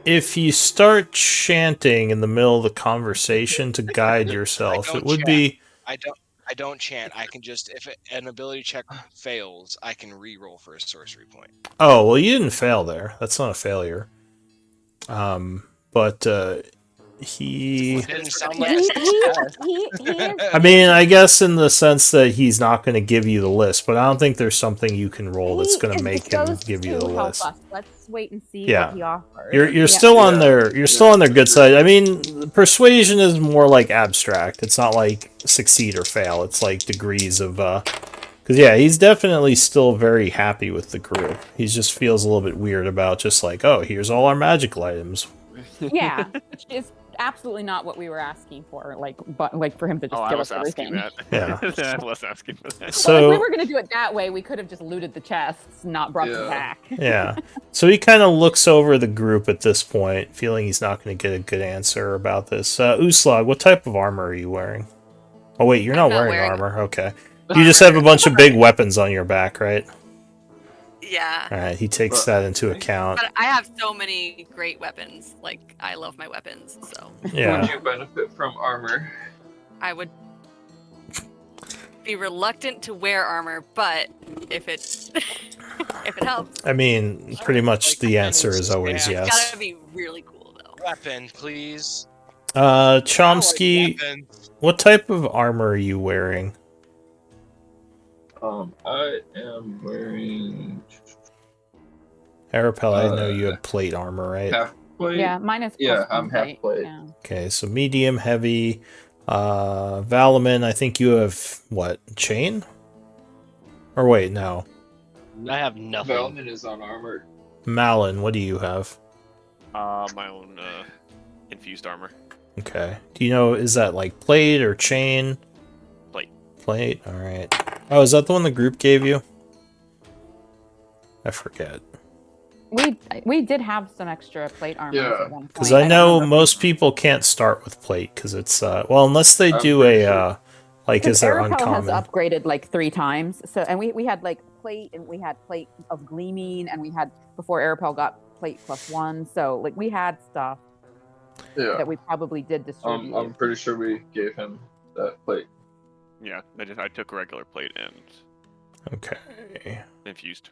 If you start chanting in the middle of the conversation to guide yourself, it would be. I don't chant. I can just if an ability check fails, I can re-roll for a sorcery point. Oh, well, you didn't fail there. That's not a failure. But he. It didn't sound like a success. I mean, I guess in the sense that he's not going to give you the list, but I don't think there's something you can roll that's going to make him give you the list. Let's wait and see Yeah. what he offers. You're still on their still on their good side. I mean, persuasion is more like abstract. It's not like succeed or fail. It's like degrees of because yeah, he's definitely still very happy with the group. He just feels a little bit weird about just like, oh, here's all our magical items. Yeah, which is absolutely not what we were asking for. But for him to just give us everything. That. Yeah. I was asking for that. So well, if we were going to do it that way, we could have just looted the chests, not brought them back. Yeah. So he kind of looks over the group at this point, feeling he's not going to get a good answer about this. Uslag, what type of armor are you wearing? Oh wait, you're not wearing armor. Okay. You just have a bunch of big weapons on your back, right? Yeah. All right. He takes that into account. But I have so many great weapons. Like, I love my weapons, so. Yeah. Would you benefit from armor? I would be reluctant to wear armor, but if it if it helps. I mean, pretty much the answer is always Yeah. yes. It's gotta be really cool, though. Weapon, please. Chomsky, Weapon. what type of armor are you wearing? I am wearing Arapel, I know you have plate armor, right? half plate. Yeah, mine is. Yeah, I'm half plate. Yeah. Okay, so medium, heavy. Valaman, I think you have, what, chain? Or wait, no. I have nothing. Velman is on armor. Malin, what do you have? My own infused armor. Okay. Do you know, is that like plate or chain? Plate. Plate, alright. Oh, is that the one the group gave you? I forget. We did have some extra plate armor Yeah. at one point. Because I don't know remember. most people can't start with plate, because it's, well, unless they do a, like, is there Arapel uncommon? has upgraded like 3 times. So, and we had like plate, and we had plate of gleaming, and we had, before Arapel got plate +1. So, like, we had stuff Yeah. that we probably did distribute. I'm pretty sure we gave him that plate. Yeah, I took a regular plate and Okay. infused.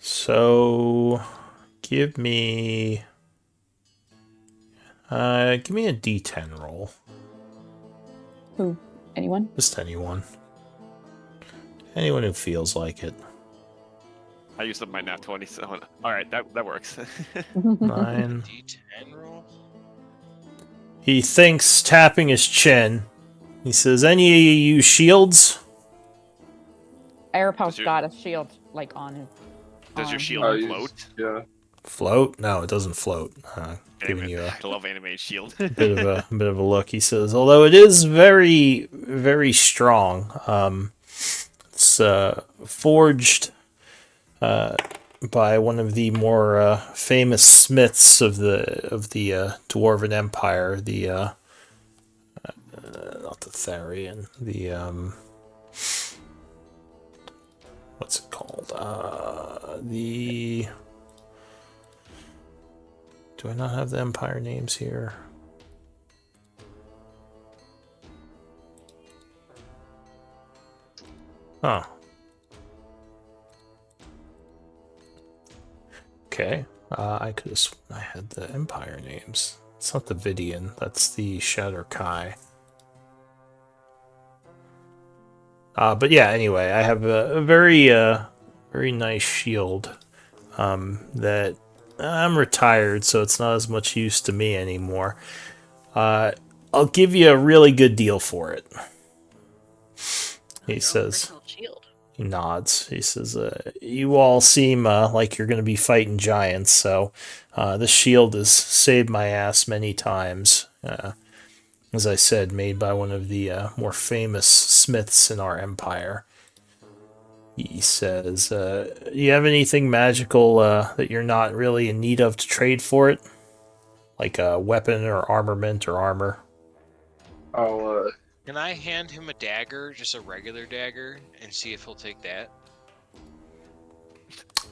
So, give me a D10 roll. Who? Anyone? Just anyone. Anyone who feels like it. I used up my nat 20, so all right, that works. 9. D10 roll. He thinks, tapping his chin. He says, "Any of you use shields?" Arapel's your- got a shield like on his. Does your arm. shield I float? Yeah. Float? No, it doesn't float. Damn Giving it. you a I love animated shield. bit of a look. He says, although it is very, very strong. It's forged by one of the more famous smiths of the Dwarven Empire. The not the Therian. The what's it called? The Do I not have the Empire names here? Oh. Okay. I could have sworn I had the Empire names. It's not the Vidian, that's the Shatter Kai. But yeah, anyway, I have a very, very nice shield that I'm retired, so it's not as much use to me anymore. I'll give you a really good deal for it. He says. Shield. He nods. He says, you all seem like you're going to be fighting giants, so this shield has saved my ass many times. As I said, made by one of the more famous smiths in our empire. He says, you have anything magical that you're not really in need of to trade for it? like a weapon or armament or armor. I'll Can I hand him a dagger, just a regular dagger, and see if he'll take that?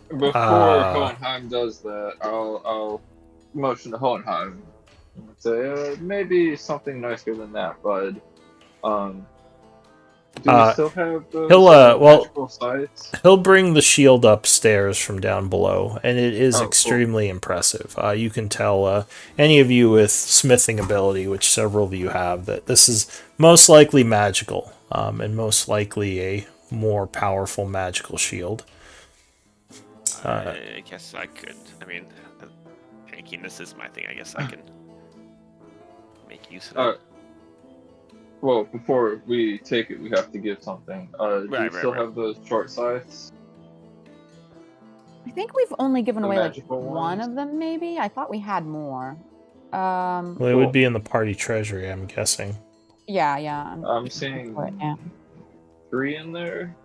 before Hohenheim does that, I'll motion to Hohenheim and say maybe something nicer than that, bud. Do we still have those magical sights? He'll bring the shield upstairs from down below, and it is Oh, extremely impressive. You can tell, any of you with smithing ability, which several of you have, that this is most likely magical, and most likely a more powerful magical shield. I guess I could. I mean, tankiness is my thing. I guess I can make use of it. Well, before we take it, we have to give something. Do you still have those short sights? I think we've only given The away like magical one ones? of them, maybe. I thought we had more. Well, it would be in the party treasury, I'm guessing. Yeah. I'm seeing 3 in there.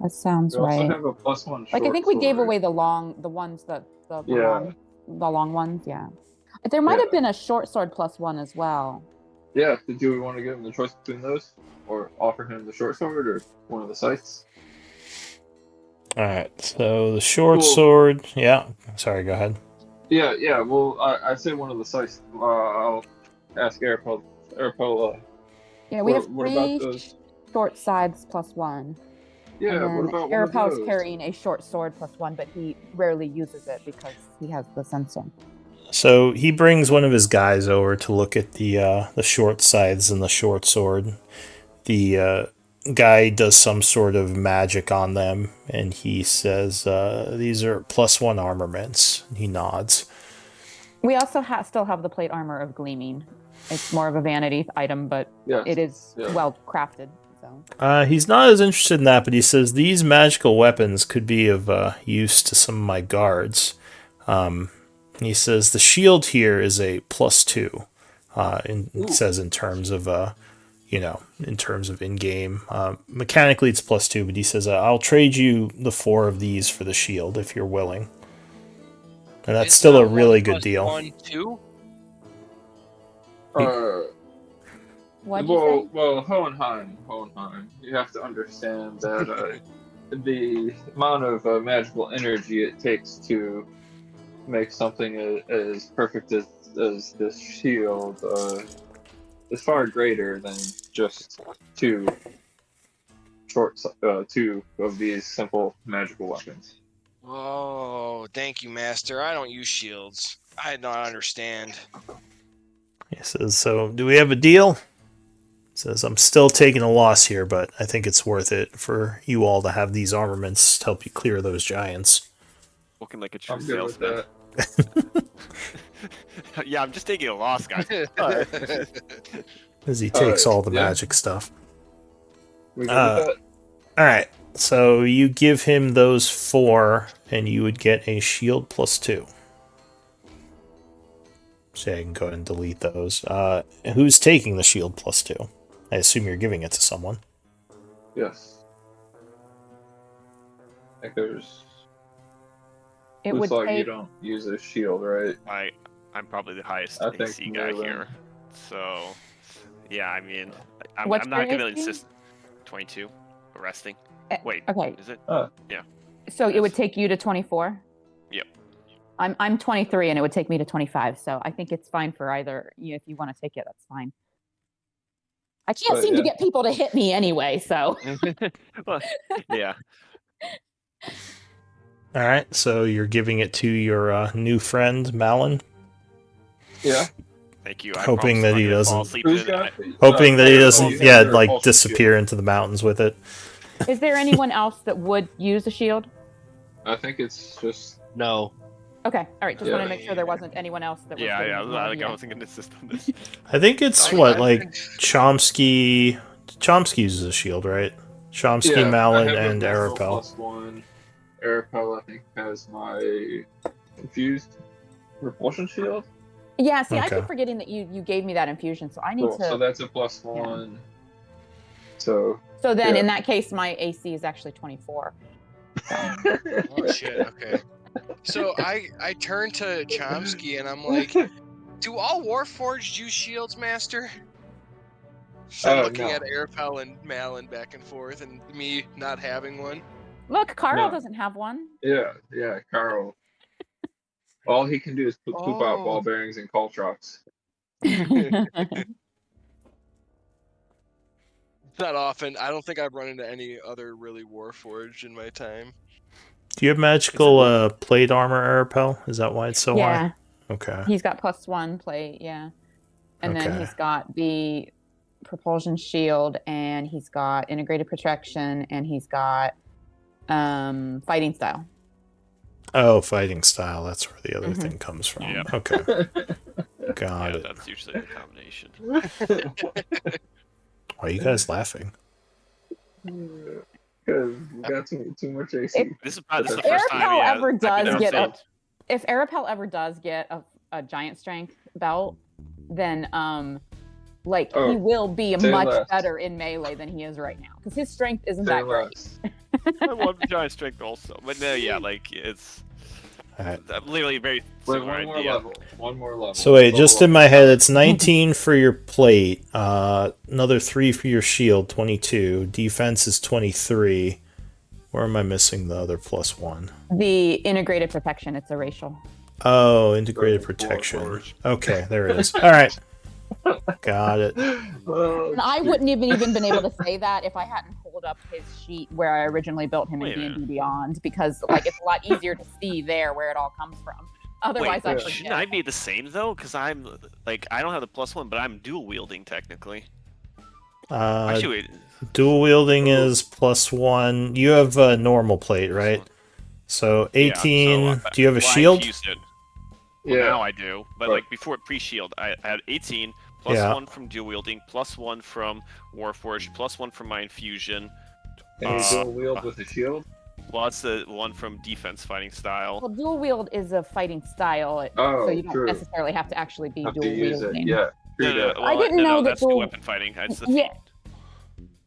That sounds We also right. have a +1 Like I think we gave sword. away the long ones the Yeah. long ones. Yeah. There might have been a short sword +1 as well. Yeah. Do we want to give him the choice between those, or offer him the short sword, or one of the sights? All right. So the short sword. Yeah. Sorry. Go ahead. Yeah. Well, I say one of the sights. I'll ask Arapel. Yeah, we have what about 3 those? short sides +1. Yeah. And What about one of Arapel's those? carrying a short sword +1, but he rarely uses it because he has the sensor. So he brings one of his guys over to look at the short sides and the short sword. The guy does some sort of magic on them, and he says, "These are +1 armaments." He nods. We also still have the plate armor of gleaming. It's more of a vanity item, but it is well crafted. So he's not as interested in that, but he says these magical weapons could be of use to some of my guards. He says the shield here is a +2. It says in terms of in terms of in-game. Mechanically, it's +2, but he says I'll trade you the 4 of these for the shield if you're willing. And that's still a really good deal. 1, 2? Well, Hohenheim, you have to understand that the amount of magical energy it takes to make something as perfect as this shield is far greater than just 2 of these simple magical weapons. Oh, thank you, Master. I don't use shields. I don't understand. He says, so do we have a deal? He says, I'm still taking a loss here, but I think it's worth it for you all to have these armaments to help you clear those giants. Looking like a true I'm good with salesman. that. Yeah, I'm just taking a loss, guys. As he takes all the magic stuff. We good with that? Alright, so you give him those 4, and you would get a shield +2. So I can go ahead and delete those. Who's taking the shield +2? I assume you're giving it to someone. Yes. I think there's... it looks would like take... you don't use a shield, right? I'm probably the highest I think AC guy more than- here. So, yeah, I mean, I'm What's not your going to AC? insist. 22. Resting. Wait, okay. is it? Yeah. So it would take you to 24? Yep. I'm 23 and it would take me to 25, so I think it's fine for either. If you want to take it, that's fine. I can't seem to get people to hit me anyway, so. Well, yeah. All right, so you're giving it to your new friend, Malin? Yeah. Thank you. Hoping that he doesn't... Hoping that he doesn't, disappear into the mountains with it. Is there anyone else that would use a shield? I think it's just... No. Okay, all right. Just want to make sure there wasn't anyone else that was. I wasn't going to insist on this. I think it's Chomsky. Chomsky uses a shield, right? Chomsky, Malin, and Arapel. +1. Arapel, I think, has my infused repulsion shield. Yeah, see, I keep forgetting that you gave me that infusion, so I need to. So that's a +1. So then in that case, my AC is actually 24. Oh shit, okay. So I turn to Chomsky and I'm like, do all Warforged use shields, Master? So I'm looking No. at Arapel and Malin back and forth, and me not having one. Look, Carl No. doesn't have one. Yeah, Carl. All he can do is poop out Oh. ball bearings and Caltrox. Not often. I don't think I've run into any other really Warforged in my time. Do you have magical plate armor, Arapel? Is that why it's so Yeah. high? Okay. He's got +1 plate, yeah. And then Okay. he's got the propulsion shield, and he's got integrated protection, and he's got fighting style. Oh, fighting style. That's where the other Mhm. thing comes from. Yeah. Okay. Got Yeah, it. that's usually the combination. Why are you guys laughing? Because we got too much AC. This is probably If the first time. Arapel Yeah, ever I've does been get outside. if Arapel ever does get a giant strength belt, then he will be say much less. better in melee than he is right now, because his strength isn't Say that great. less. I love giant strength also, but no, yeah, like it's Alright. literally very Wait, similar one more idea. level. One more level. So wait, Level just up. in my head, it's 19 for your plate, another 3 for your shield, 22. Defense is 23. Where am I missing the other +1? The integrated protection, it's a racial. Oh, integrated Four protection. forward. Okay, there it is. All right. Got it. Well, And I wouldn't even been able to say that if I hadn't pulled up his sheet where I originally built him in Wait a D&D Beyond, because it's a lot easier to see there where it all comes from. Otherwise, I Wait, forget. shouldn't I be the same though? Because I'm like I don't have the +1, but I'm dual wielding technically. Actually, wait, Dual wielding is +1. You have a normal plate, right? So 18. Yeah, Do you have a well, I shield? infused it. Well, yeah. now I do, but Right. like before pre-shield, I had 18 plus Yeah. 1 from dual wielding, +1 from Warforged, +1 from my infusion. Can you dual wield with a shield? Well, it's the one from defense fighting style. Well, dual wield is a fighting style, Oh, so you don't true. necessarily have to actually be Have dual to use it. wielding. Yeah. True that. I didn't no, know that that's the dual- weapon fighting. It's the Yeah.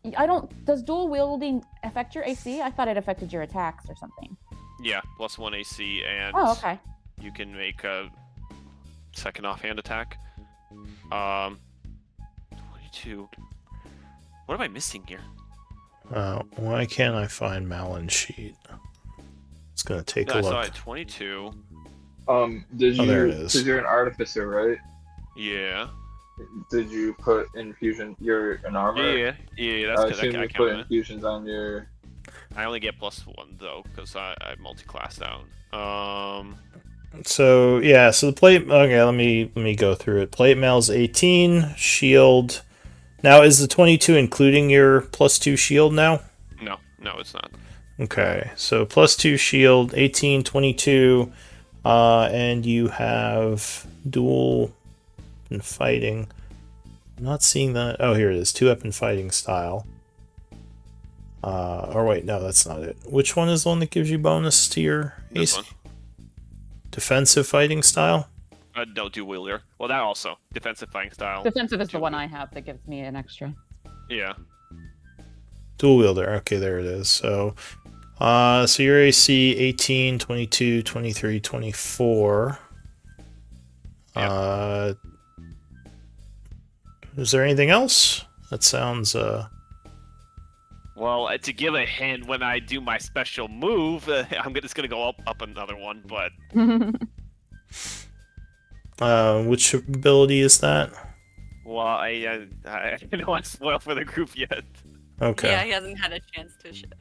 feat. I don't. Does dual wielding affect your AC? I thought it affected your attacks or something. Yeah, +1 AC, and Oh, okay. you can make a second offhand attack. 22. What am I missing here? Why can't I find Malin's sheet? It's gonna take No, a I saw look. it 22. Did Oh, you? there it is. Because you're an artificer, right? Yeah. Did you put infusion? You're an armor. Yeah, that's I good. assume I you count put it. infusions on your. I only get +1 though, because I multi-classed out. So yeah, so the plate. Okay, let me go through it. Plate mail's 18. Shield. Now is the 22 including your +2 shield now? No, it's not. Okay, so +2 shield, 18, 22, and you have dual and fighting. I'm not seeing that. Oh, here it is. 2-up and fighting style. Or wait, no, that's not it. Which one is the one that gives you bonus to your This AC? one. Defensive fighting style? No, dual wielder. Well, that also defensive fighting style. Defensive is the Dual one wield. I have that gives me an extra. Yeah. Dual wielder. Okay, there it is. So your AC 18, 22, 23, 24. Is there anything else? That sounds Well, to give a hint, when I do my special move, it's gonna go up another one. But which ability is that? well, I don't want to spoil for the group yet. Okay. Yeah, he hasn't had a chance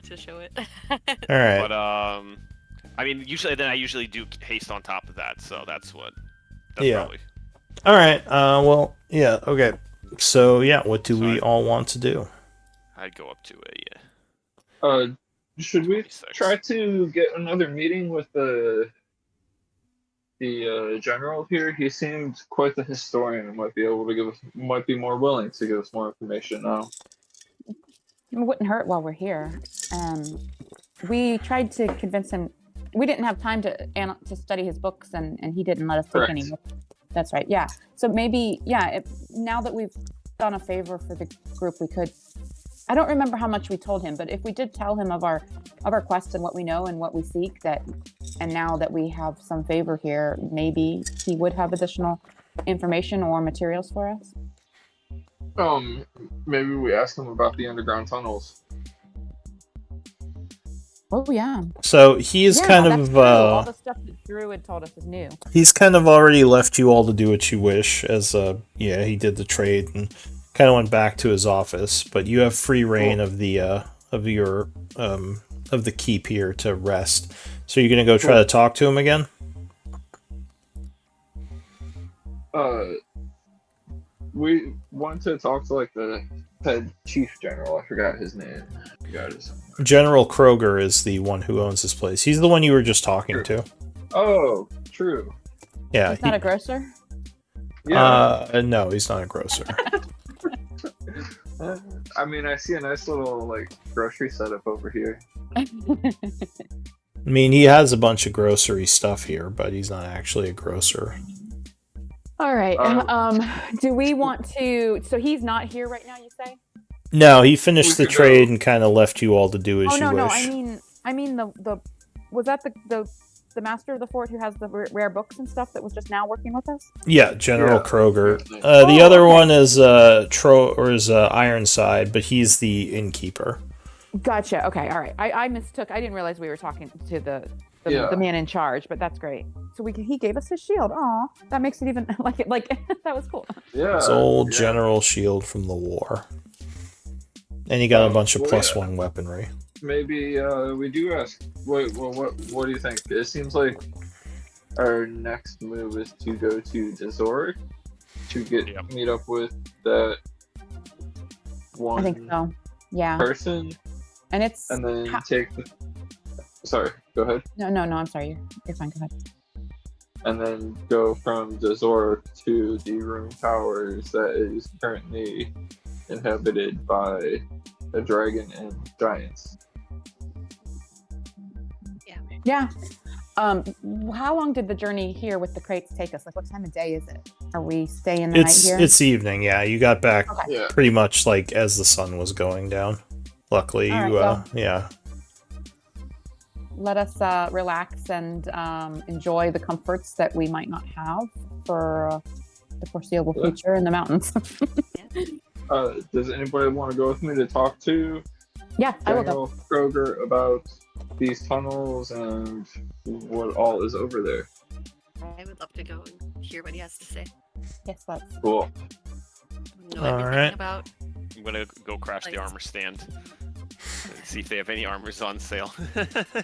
to show it. All right. But I mean, I usually do haste on top of that, so that's Yeah. probably. All right. Well, yeah. Okay. So yeah, what do we all want to do? I'd go up to a Should we 26. try to get another meeting with the general here? He seemed quite the historian and might be more willing to give us more information now. It wouldn't hurt while we're here. We tried to convince him. We didn't have time to study his books, and he didn't let us take any. That's right. Yeah. So maybe, now that we've done a favor for the group, we could. I don't remember how much we told him, but if we did tell him of our quest and what we know and what we seek, that and now that we have some favor here, maybe he would have additional information or materials for us. Maybe we ask him about the underground tunnels. Oh yeah. So he's kind that's of true. All the stuff that Drew had told us is new. he's kind of already left you all to do what you wish, as he did the trade and kind of went back to his office. But you have free reign of the of the keep here to rest. So you're gonna go try to talk to him again? We want to talk to like the head chief general. I forgot his name. General Kroger is the one who owns this place. He's the one you were just talking to. Oh, true. Yeah. He's not a grocer? Yeah. No, he's not a grocer. I mean, I see a nice little like grocery setup over here. I mean, he has a bunch of grocery stuff here, but he's not actually a grocer. All right. Do we want to? So he's not here right now, you say? No, he finished the trade and kind of left you all to do as you wish. No. I mean the was that the master of the fort who has the rare books and stuff that was just now working with us? Yeah, General Kroger. The other one is Ironside, but he's the innkeeper. Gotcha. Okay. All right. I mistook. I didn't realize we were talking to the man in charge, but that's great. So he gave us his shield. Aw, that makes it even like that was cool. Yeah. His old general shield from the war. And he got a bunch of +1 weaponry. Maybe we do ask. What do you think? It seems like our next move is to go to Dazoric to meet up with that one. I think so. Yeah. Person. And then take the. Sorry. Go ahead. No. I'm sorry. You're fine. Go ahead. And then go from Dazoric to the Rune Towers that is currently inhabited by a dragon and giants. Yeah. How long did the journey here with the crates take us? Like, what time of day is it? Are we staying the night here? It's evening. Yeah, you got back pretty much like as the sun was going down. Luckily, let us relax and enjoy the comforts that we might not have for the foreseeable future in the mountains. Does anybody want to go with me to talk to General Kroger about these tunnels and what all is over there? I would love to go and hear what he has to say. Yes, let's. Cool. Know everything about. I'm gonna go crash the armor stand and see if they have any armors on sale.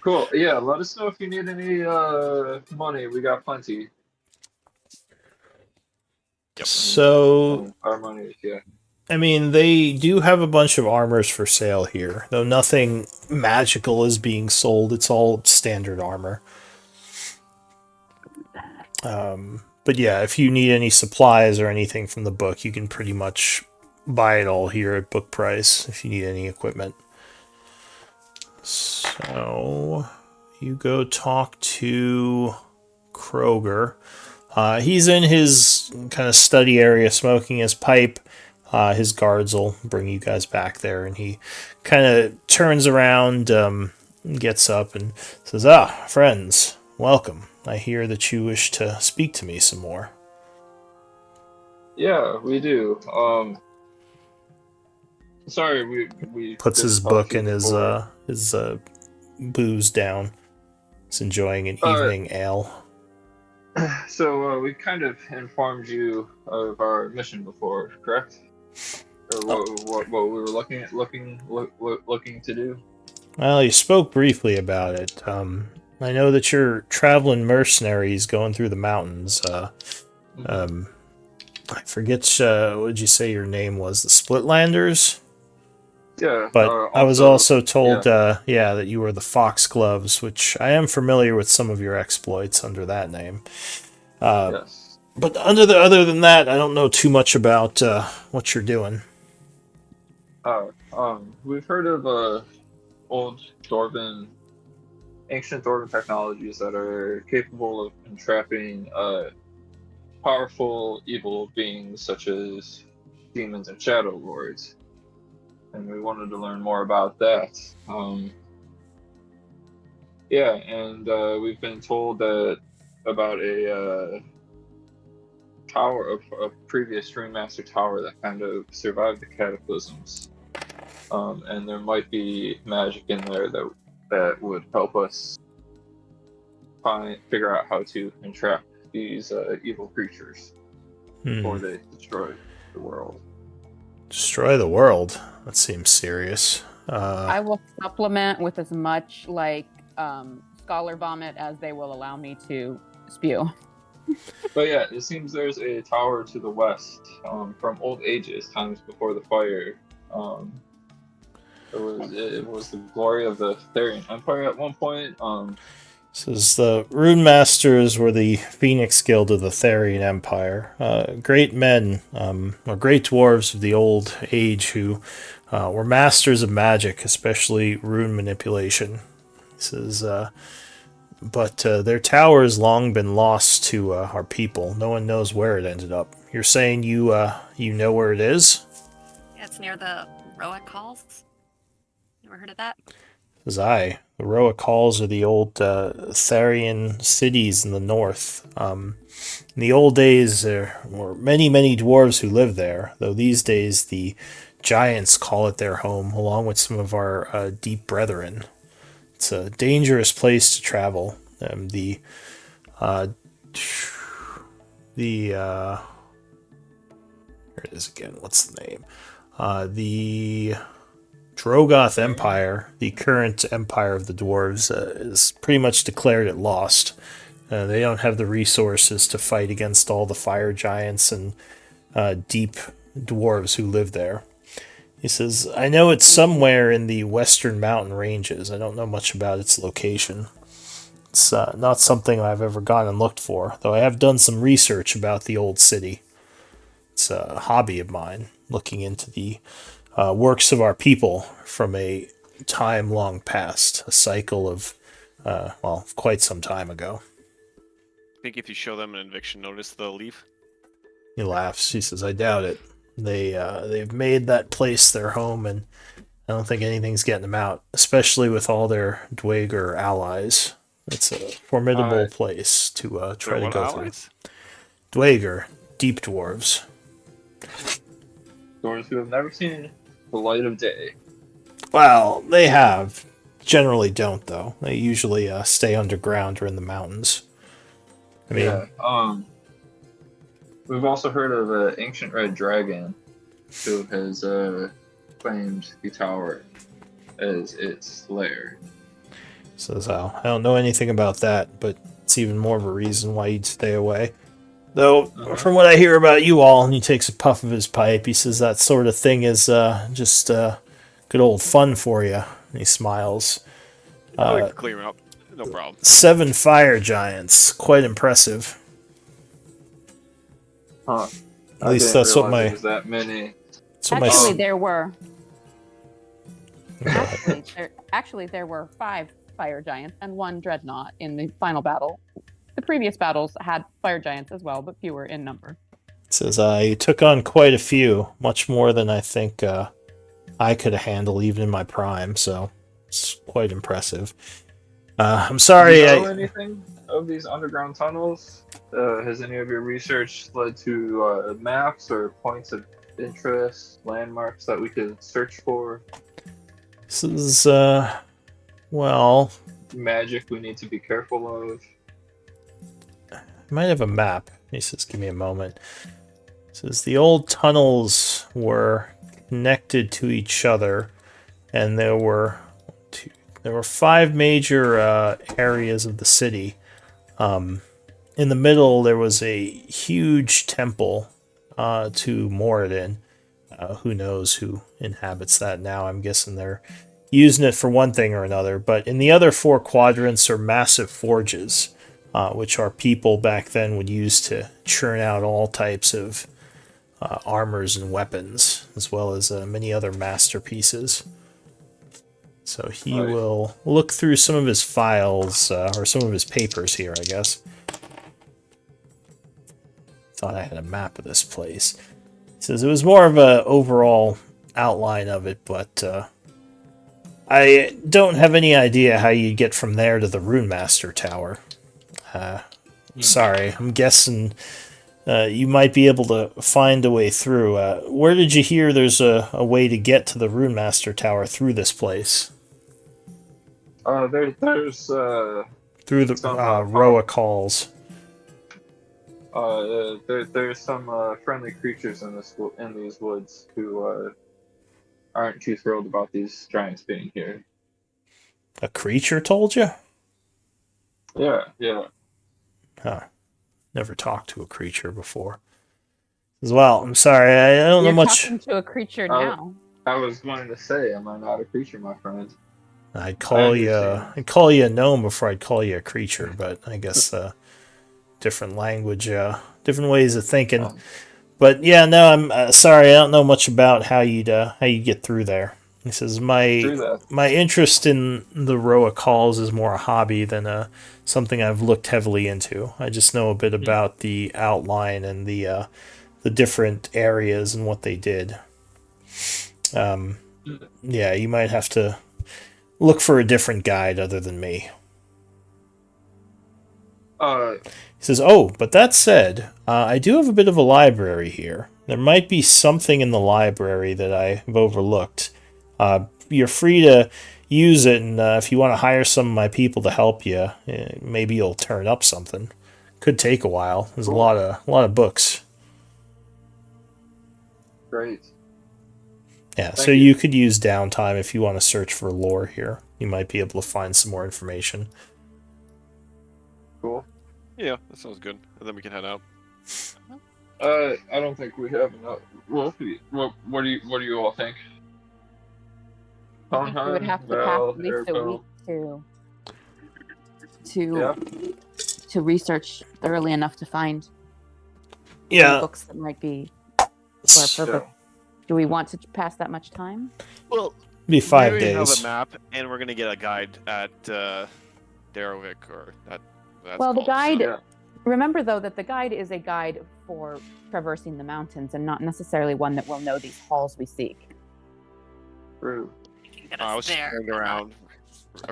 Cool. Yeah, let us know if you need any money. We got plenty. Yep. So our money, I mean, they do have a bunch of armors for sale here, though nothing magical is being sold. It's all standard armor. But yeah, if you need any supplies or anything from the book, you can pretty much buy it all here at book price if you need any equipment. So you go talk to Kroger. He's in his kind of study area smoking his pipe. His guards will bring you guys back there, and he kind of turns around, gets up, and says, friends, welcome. I hear that you wish to speak to me some more. Yeah, we do. Sorry, we puts his book and his booze down. He's enjoying an evening ale. So we kind of informed you of our mission before, correct? Or what we were looking to do. Well, you spoke briefly about it. I know that you're traveling mercenaries going through the mountains. I forget what did you say your name was? The Splitlanders? Yeah. But I was also told, that you were the Foxgloves, which I am familiar with some of your exploits under that name. Yes. But other than that, I don't know too much about what you're doing. We've heard of ancient Dwarven technologies that are capable of entrapping powerful evil beings such as demons and shadow lords, and we wanted to learn more about that. Yeah, and we've been told that about a tower, a previous Dream Master tower that kind of survived the cataclysms. And there might be magic in there that would help us figure out how to entrap these evil creatures before they destroy the world. Destroy the world? That seems serious. I will supplement with as much scholar vomit as they will allow me to spew. But yeah, it seems there's a tower to the west from old ages, times before the fire. It was the glory of the Therian Empire at one point. Says the Rune Masters were the Phoenix Guild of the Therian Empire. Great men, or great dwarves of the old age who were masters of magic, especially rune manipulation. He says, but their tower has long been lost to our people. No one knows where it ended up. You're saying you know where it is? Yeah, it's near the Roic Halls. Ever heard of that? Says I. The Roic Halls are the old Therian cities in the north. In the old days, there were many, many dwarves who lived there, though these days the giants call it their home, along with some of our deep brethren. It's a dangerous place to travel. Here it is again. What's the name? The Drogoth Empire, the current empire of the dwarves, is pretty much declared it lost. They don't have the resources to fight against all the fire giants and deep dwarves who live there. He says, I know it's somewhere in the western mountain ranges. I don't know much about its location. It's not something I've ever gone and looked for, though I have done some research about the old city. It's a hobby of mine, looking into the works of our people from a time long past, a cycle of, quite some time ago. I think if you show them an eviction notice, they'll leave. He laughs. He says, I doubt it. They've made that place their home, and I don't think anything's getting them out, especially with all their Dweger allies. It's a formidable place to try to go allies? through. Dweger, deep dwarves. Dwarves who have never seen the light of day. Well, they have. Generally don't, though. They usually stay underground or in the mountains. I mean, yeah. We've also heard of an ancient red dragon who has claimed the tower as its lair. Says Al. I don't know anything about that, but it's even more of a reason why you'd stay away. Though, from what I hear about you all, and he takes a puff of his pipe, he says that sort of thing is just good old fun for you. And he smiles. Clear up. No problem. 7 fire giants. Quite impressive. Huh. At least that's what my... There's that many. Actually, there were. Actually, there were 5 fire giants and 1 dreadnought in the final battle. The previous battles had fire giants as well, but fewer in number. It says, you took on quite a few, much more than I think I could have handled even in my prime, so it's quite impressive. I'm sorry. Do you know anything of these underground tunnels? Has any of your research led to maps or points of interest, landmarks that we could search for? This is, well... magic we need to be careful of? I might have a map. He says, give me a moment. It says, the old tunnels were connected to each other, and there were 5 major areas of the city. In the middle, there was a huge temple to Moradin. Who knows who inhabits that now? I'm guessing they're using it for one thing or another. But in the other 4 quadrants are massive forges, which our people back then would use to churn out all types of armors and weapons, as well as many other masterpieces. So he will look through some of his files, or some of his papers here, I guess. Thought I had a map of this place. He says it was more of an overall outline of it, but I don't have any idea how you get from there to the Runemaster Tower. Sorry, I'm guessing you might be able to find a way through. Where did you hear there's a way to get to the Runemaster Tower through this place? There's Through the some Roa calls. there's some friendly creatures in these woods who aren't too thrilled about these giants being here. A creature told you? Yeah. Huh. Never talked to a creature before. As well, I'm sorry, I don't know You're much. talking to a creature Oh. now. I was going to say, am I not a creature, my friend? I'd call you a gnome before I'd call you a creature, but I guess different language, different ways of thinking. But yeah, no, I'm sorry, I don't know much about how you'd get through there. He says my interest in the Roa calls is more a hobby than something I've looked heavily into. I just know a bit about the outline and the different areas and what they did. Yeah, you might have to look for a different guide other than me. He says, oh, but that said, I do have a bit of a library here. There might be something in the library that I've overlooked. You're free to use it, and if you want to hire some of my people to help you, maybe you'll turn up something. Could take a while. There's cool. a lot of books. Great. Yeah, so you could use downtime if you want to search for lore here. You might be able to find some more information. Cool. Yeah, that sounds good. And then we can head out. I don't think we have enough. Well, what do you all think? I think we would have to pass at least a week to research thoroughly enough to find any books that might be for our purpose. Do we want to pass that much time? Well, be 5 we days. have a map, and we're gonna get a guide at Darovic or that. Well, the guide. Remember, though, that the guide is a guide for traversing the mountains, and not necessarily one that will know these halls we seek. True. I was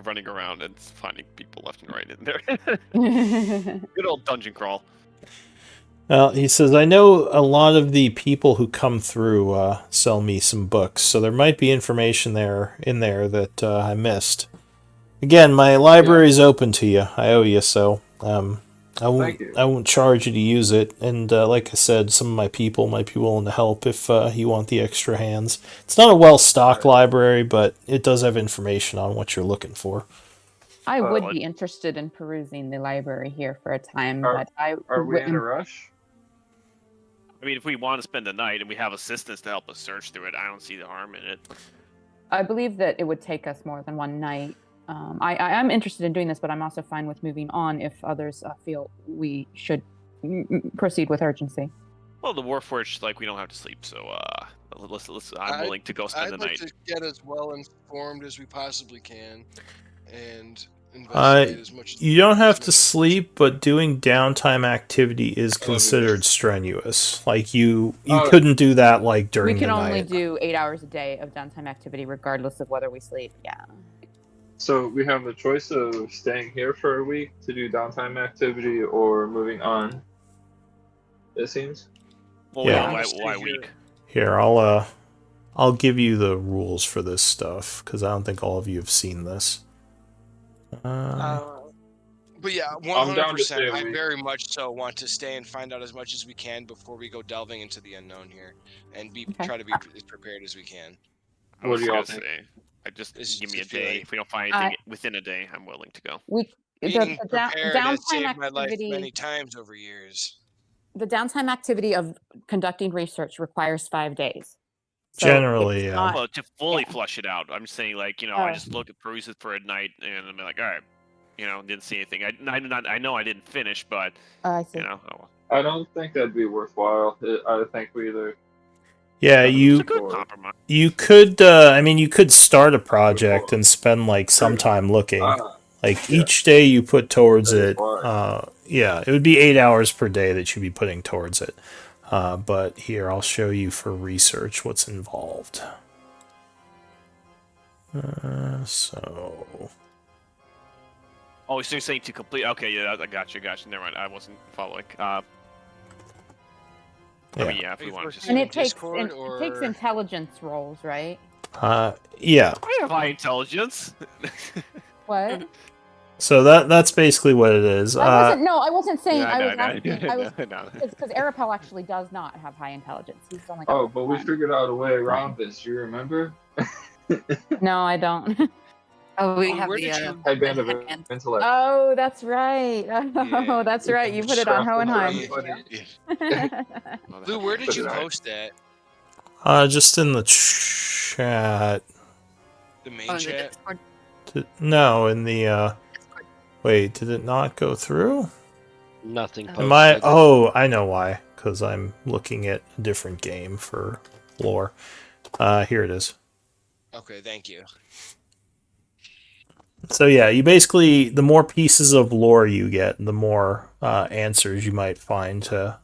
running around and finding people left and right in there. Good old dungeon crawl. Well, he says, I know a lot of the people who come through sell me some books, so there might be information in there that I missed. Again, my library's open to you. I owe you, so I won't charge you to use it. And like I said, some of my people might be willing to help if you want the extra hands. It's not a well-stocked library, but it does have information on what you're looking for. I would be interested in perusing the library here for a time, but are we in a rush? I mean, if we want to spend the night and we have assistants to help us search through it, I don't see the harm in it. I believe that it would take us more than one night. I'm interested in doing this, but I'm also fine with moving on if others feel we should proceed with urgency. Well, the Warforged, we don't have to sleep, so I'm willing to go spend the night. I'd like to get as well informed as we possibly can, and investigate as much as you don't have to sleep, but doing downtime activity is considered strenuous. You couldn't do that during the night. We can only do 8 hours a day of downtime activity, regardless of whether we sleep. Yeah. So we have the choice of staying here for a week to do downtime activity or moving on. It seems. Well, yeah. Why week? Here, I'll give you the rules for this stuff because I don't think all of you have seen this. But yeah, 100%. I very much so want to stay and find out as much as we can before we go delving into the unknown here, and try to be as prepared as we can. What do y'all think? Just give me a day. If we don't find anything within a day, I'm willing to go. Being prepared has saved my life many times over years. The downtime activity of conducting research requires 5 days. So generally, yeah. Well, to fully flush it out, I'm saying I just look at peruse it for a night and I'm like, all right, didn't see anything. I know I didn't finish, but I see. I don't think that'd be worthwhile. I think we either. Yeah, you could you could start a project and spend some time looking. Each day you put towards it. It would be 8 hours per day that you'd be putting towards it. But here, I'll show you for research what's involved. So... Oh, so you're saying to complete? Okay, yeah, I got you. Never mind, I wasn't following. I mean, yeah, if we want to just. And it takes Discord it takes intelligence rolls, right? Yeah. I have high intelligence. What? So that's basically what it is. I wasn't saying. Yeah, I was no, asking. I was no. because Arapel actually does not have high intelligence. He's only got. Oh, but we one. figured out a way around this. You remember? No, I don't. Oh, we Oh, have where the did you- Headband of headband. intellect. Oh, that's right. Oh, that's right. You put it on Strap it on Hohenheim. everybody. Lou, where did you Put it on. post that? Just in the chat. The main Oh, in the chat? Discord. No, in the wait, did it not go through? Nothing. Am I? posted. Oh, I know why. Because I'm looking at a different game for lore. Here it is. Okay, thank you. So yeah, you basically, the more pieces of lore you get, the more answers you might find to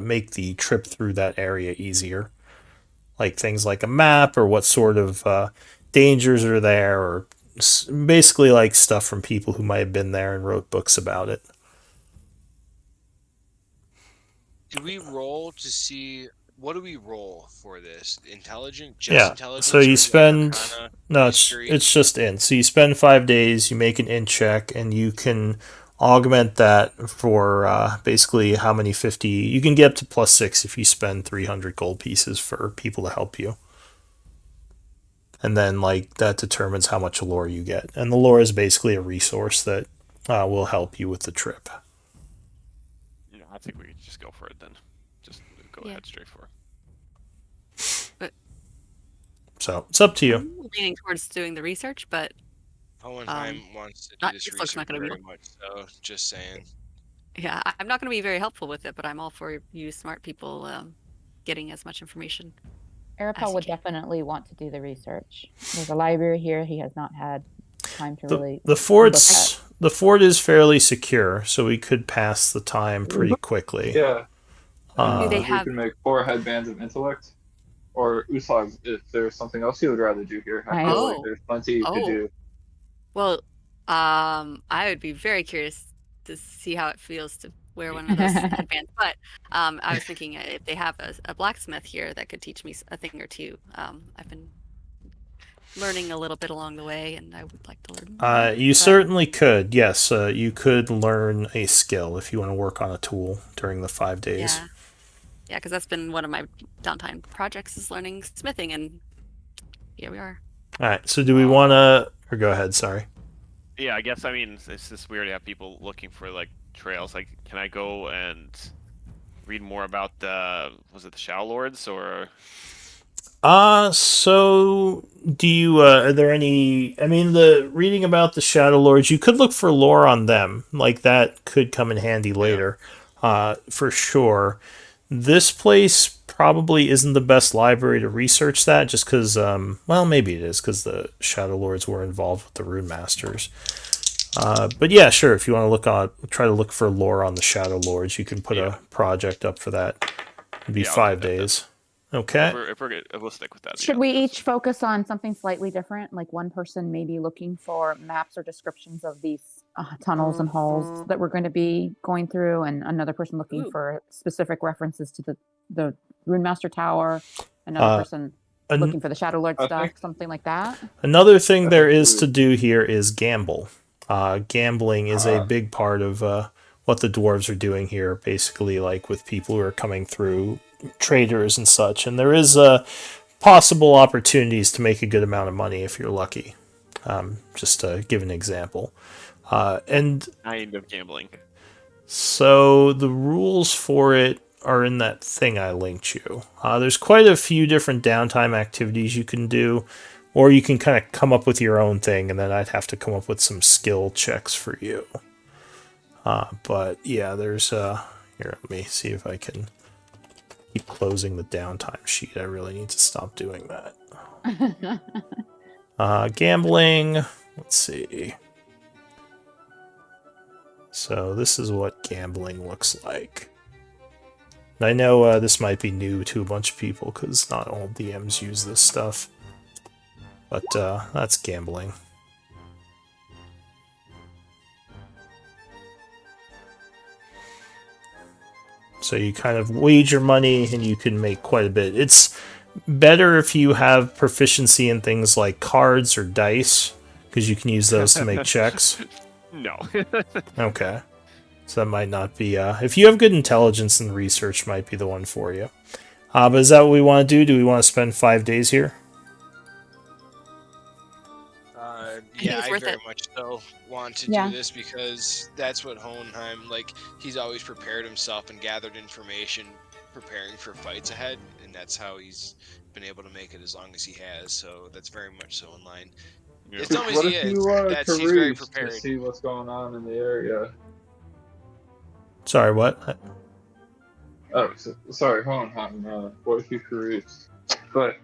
make the trip through that area easier. Like things like a map, or what sort of dangers are there, or basically like stuff from people who might have been there and wrote books about it. Do we roll to see... What do we roll for this? Intelligent? Just Yeah, intelligence? so or you is it spend... Arcana, No, history? it's just int. So you spend 5 days, you make an int check, and you can augment that for basically how many 50... You can get up to +6 if you spend 300 gold pieces for people to help you. And then, like, that determines how much lore you get. And the lore is basically a resource that will help you with the trip. Yeah, I think we could just go for it then. Just go Yeah. ahead straight for it. So, it's up to you. I'm leaning towards doing the research, but Hohenheim wants to do not- this this looks research not gonna be- very much, so just saying. yeah, I'm not going to be very helpful with it. But I'm all for you smart people getting as much information. Arapel would definitely want to do the research. There's a library here. He has not had time to really. The fort is fairly secure, so we could pass the time pretty quickly. Yeah. Do they We have- can make 4 headbands of intellect. Or Uslag, if there's something else you would rather do here. I feel like Oh. there's plenty you could Oh. do. Well, I would be very curious to see how it feels to wear one of those headbands. But I was thinking if they have a blacksmith here that could teach me a thing or two. I've been learning a little bit along the way, and I would like to learn more. You certainly could. Yes, you could learn a skill if you want to work on a tool during the 5 days. Yeah, because that's been one of my downtime projects is learning smithing, and here we are. All right. So do we want to? Or go ahead. Sorry. Yeah, I guess, I mean, it's just weird to have people looking for, like, trails. Like, can I go and read more about was it the Shadow Lords, or... So do you, are there any, I mean, the reading about the Shadow Lords, you could look for lore on them. Like, that could come in handy later, for sure. This place probably isn't the best library to research that, just because, well, maybe it is, because the Shadow Lords were involved with the Rune Masters. But yeah, sure, if you want to try to look for lore on the Shadow Lords, you can put a project up for that. It'd be 5 days. Okay. If we'll stick with that. Should we each focus on something slightly different? Like one person maybe looking for maps or descriptions of these tunnels and halls that we're going to be going through, and another person looking for specific references to the Rune Master Tower, another person looking for the Shadow Lord stuff, something like that. Another thing there is to do here is gamble. Gambling is a big part of what the dwarves are doing here, basically, like with people who are coming through, traders and such, and there is possible opportunities to make a good amount of money if you're lucky. Just to give an example. And kind of gambling. So the rules for it are in that thing I linked you. There's quite a few different downtime activities you can do, or you can kind of come up with your own thing, and then I'd have to come up with some skill checks for you. But yeah, there's here, let me see if I can keep closing the downtime sheet. I really need to stop doing that. Gambling, let's see. So this is what gambling looks like. And I know this might be new to a bunch of people because not all DMs use this stuff. But that's gambling. So you kind of wager money and you can make quite a bit. It's better if you have proficiency in things like cards or dice, because you can use those to make checks. No. Okay. So that might not be... if you have good intelligence, and research might be the one for you. But is that what we want to do? Do we want to spend 5 days here? Yeah, I very much so want to do this because that's what Hohenheim, like, he's always prepared himself and gathered information preparing for fights ahead, and that's how he's been able to make it as long as he has, so that's very much so in line. Yeah. As dumb as he is, he's very prepared. To see what's going on in the area. Sorry, what? Oh, sorry, Hohenheim. What if you peruse? But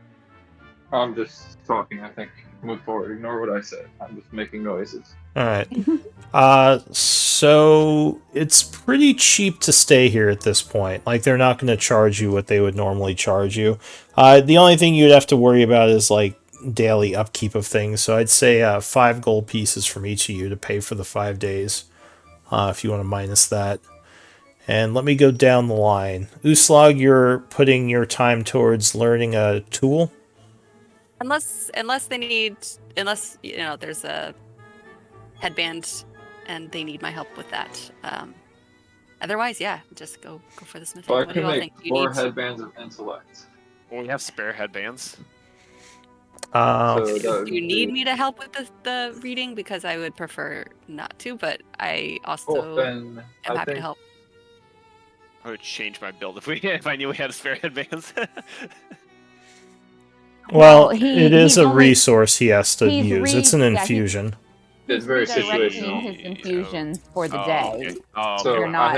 I'm just talking, I think. Move forward. Ignore what I said. I'm just making noises. Alright. So it's pretty cheap to stay here at this point. Like, they're not going to charge you what they would normally charge you. The only thing you'd have to worry about is, like, daily upkeep of things. So I'd say 5 gold pieces from each of you to pay for the 5 days. If you want to minus that. And let me go down the line. Uslag, you're putting your time towards learning a tool? Unless you know, there's a headband and they need my help with that. Otherwise, yeah, just go for the smithing. Well, I can make 4 headbands of intellect. Well, we have spare headbands. Do you need me to help with the reading? Because I would prefer not to, but I also am happy to help. I would change my build if I knew we had spare headbands. Well, it is a resource he has to use. It's an infusion. It's very situational. His infusions for the day. Okay. Oh, so you're not,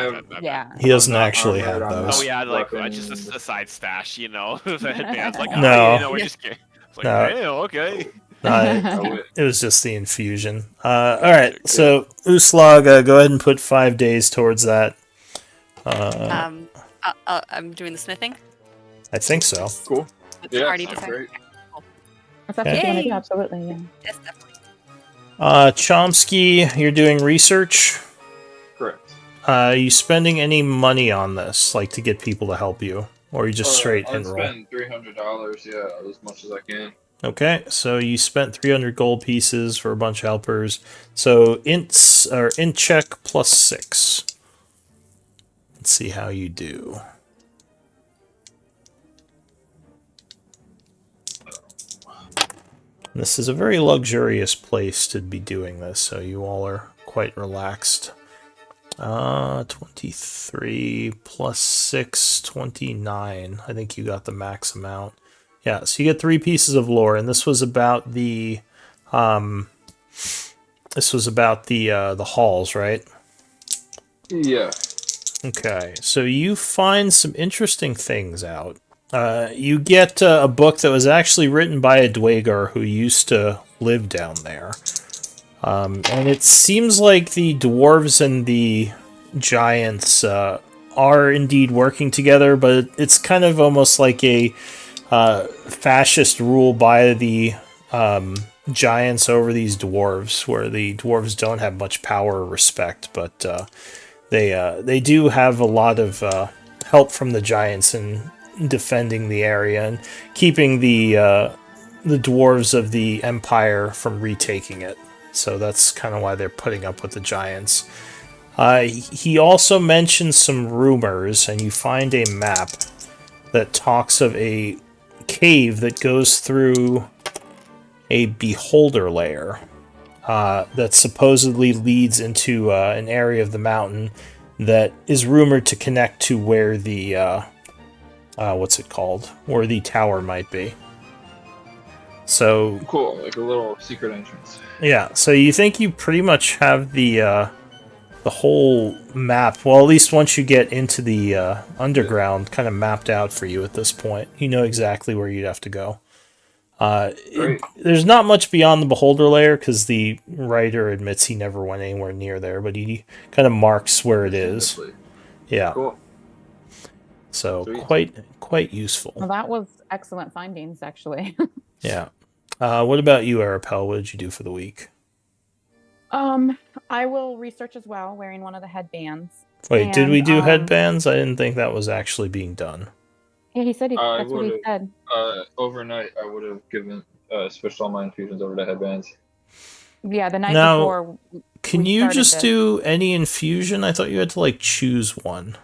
he doesn't actually have those. Oh yeah, like just a side stash, you know, the headbands. Like, no, you know, we're just kidding. It's like, no, okay. No, it was just the infusion. All right, so Uslag, go ahead and put 5 days towards that. I'm doing the smithing. I think so. Cool. Yeah, already that's great. That's actually absolutely, yeah. Yes, definitely. Chomsky, you're doing research. Correct. Are you spending any money on this, like to get people to help you, or are you just straight I enroll? spend $300, yeah, as much as I can. Okay, so you spent 300 gold pieces for a bunch of helpers. So int check +6. Let's see how you do. This is a very luxurious place to be doing this, so you all are quite relaxed. 23 +6, 29. I think you got the max amount. Yeah, so you get 3 pieces of lore, and this was about the halls, right? Yeah. Okay, so you find some interesting things out. You get a book that was actually written by a Dwagar who used to live down there. And it seems like the dwarves and the giants are indeed working together, but it's kind of almost like a fascist rule by the giants over these dwarves, where the dwarves don't have much power or respect, but they do have a lot of help from the giants in defending the area and keeping the dwarves of the empire from retaking it. So that's kind of why they're putting up with the giants. He also mentions some rumors, and you find a map that talks of a cave that goes through a beholder lair that supposedly leads into an area of the mountain that is rumored to connect to where the what's it called? Where the tower might be. So cool, like a little secret entrance. Yeah, so you think you pretty much have the whole map, well, at least once you get into the underground, kind of mapped out for you at this point. You know exactly where you'd have to go. There's not much beyond the beholder layer, because the writer admits he never went anywhere near there, but he kind of marks where it is. Yeah. Cool. So quite useful. Well, that was excellent findings, actually. Yeah. What about you, Arapel? What did you do for the week? I will research as well, wearing one of the headbands. Wait, did we do headbands? I didn't think that was actually being done. Yeah, he said that's what he said. Overnight, I would have switched all my infusions over to headbands. Yeah, the night now, before. Can you just do any infusion? I thought you had to like choose one.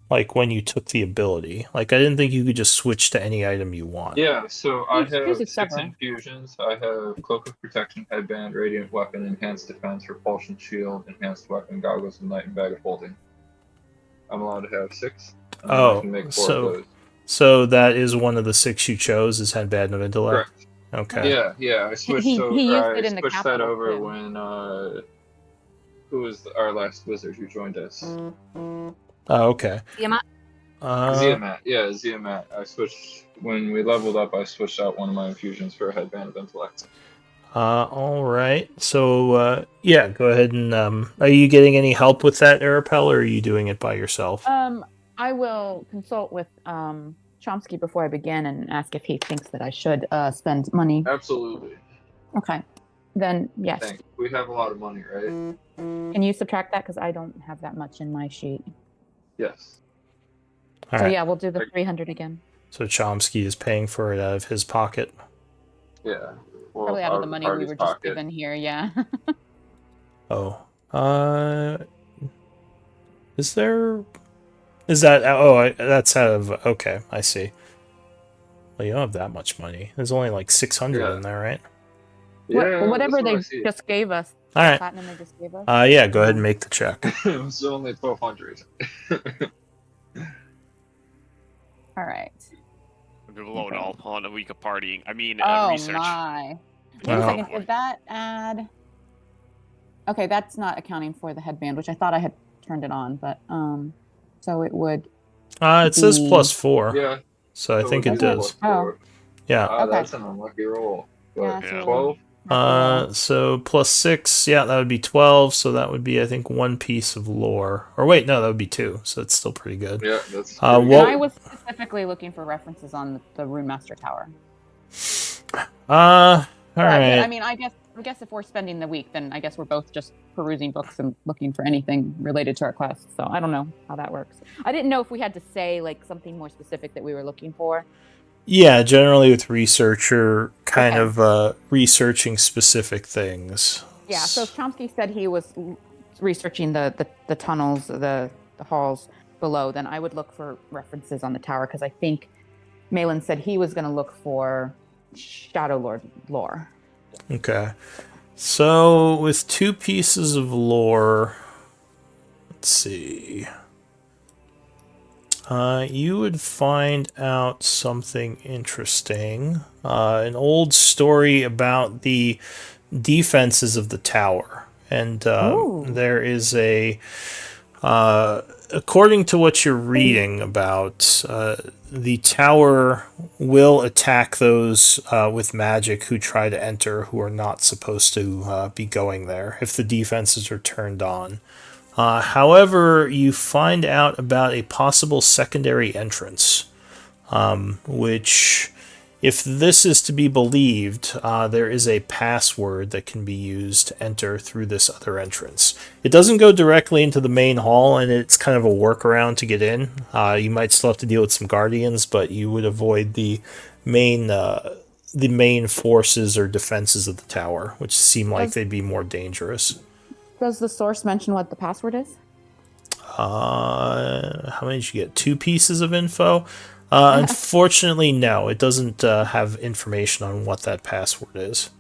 Like when you took the ability. Like I didn't think you could just switch to any item you want. Yeah, so I have 6 infusions. I have Cloak of Protection, Headband, Radiant Weapon, Enhanced Defense, Repulsion Shield, Enhanced Weapon, Goggles of Night, and Bag of Holding. I'm allowed to have 6. And I can make 4 of those. So that is one of the 6 you chose is Headband of Intellect? Correct. Okay. Yeah, I switched he used it in the switched that over too. when who was our last wizard who joined us? Oh, okay. Ziamat. Yeah, Ziamat. I switched when we leveled up. I switched out one of my infusions for a Headband of Intellect. All right. So yeah, go ahead and are you getting any help with that, Arapel, or are you doing it by yourself? I will consult with Chomsky before I begin and ask if he thinks that I should spend money. Absolutely. Okay. Then yes. Thanks. We have a lot of money, right? Can you subtract that because I don't have that much in my sheet? Yes. All so right. Yeah, we'll do the 300 again. So Chomsky is paying for it out of his pocket. Yeah. Well, probably out of the money we were just given here. Yeah. Oh. Is there? Is that? Oh, that's out of. Okay, I see. Well, you don't have that much money. There's only like 600 in there, right? Yeah. Whatever they just gave us. All right. Platinum they just gave us. Yeah. Go ahead and make the check. It was only 1,200. All right. Blown all on a week of partying. I mean, research. Oh my! Wait a second. Did that add? Okay, that's not accounting for the headband, which I thought I had turned it on, but so it would. It says +4. Yeah. So I think it does. Oh. Yeah. Okay. That's an unlucky roll. Yeah. 12. So +6, yeah, that would be 12. So that would be, I think, 1 piece of lore. Or wait, no, that would be 2. So it's still pretty good. Yeah, that's. I was specifically looking for references on the Rune Master Tower. All right. I mean, I guess if we're spending the week, then I guess we're both just perusing books and looking for anything related to our quest. So I don't know how that works. I didn't know if we had to say like something more specific that we were looking for. Yeah, generally with researcher, kind of researching specific things. Yeah, so if Chomsky said he was researching the tunnels, the halls below, then I would look for references on the tower, because I think Malin said he was going to look for Shadow Lord lore. Okay. So with 2 pieces of lore, let's see. You would find out something interesting. An old story about the defenses of the tower. And there is a... according to what you're reading about, the tower will attack those with magic who try to enter who are not supposed to be going there if the defenses are turned on. However, you find out about a possible secondary entrance, which, if this is to be believed, there is a password that can be used to enter through this other entrance. It doesn't go directly into the main hall, and it's kind of a workaround to get in. You might still have to deal with some guardians, but you would avoid the main forces or defenses of the tower, which seem like they'd be more dangerous. Does the source mention what the password is? How many did you get? 2 pieces of info? Unfortunately, no. It doesn't have information on what that password is.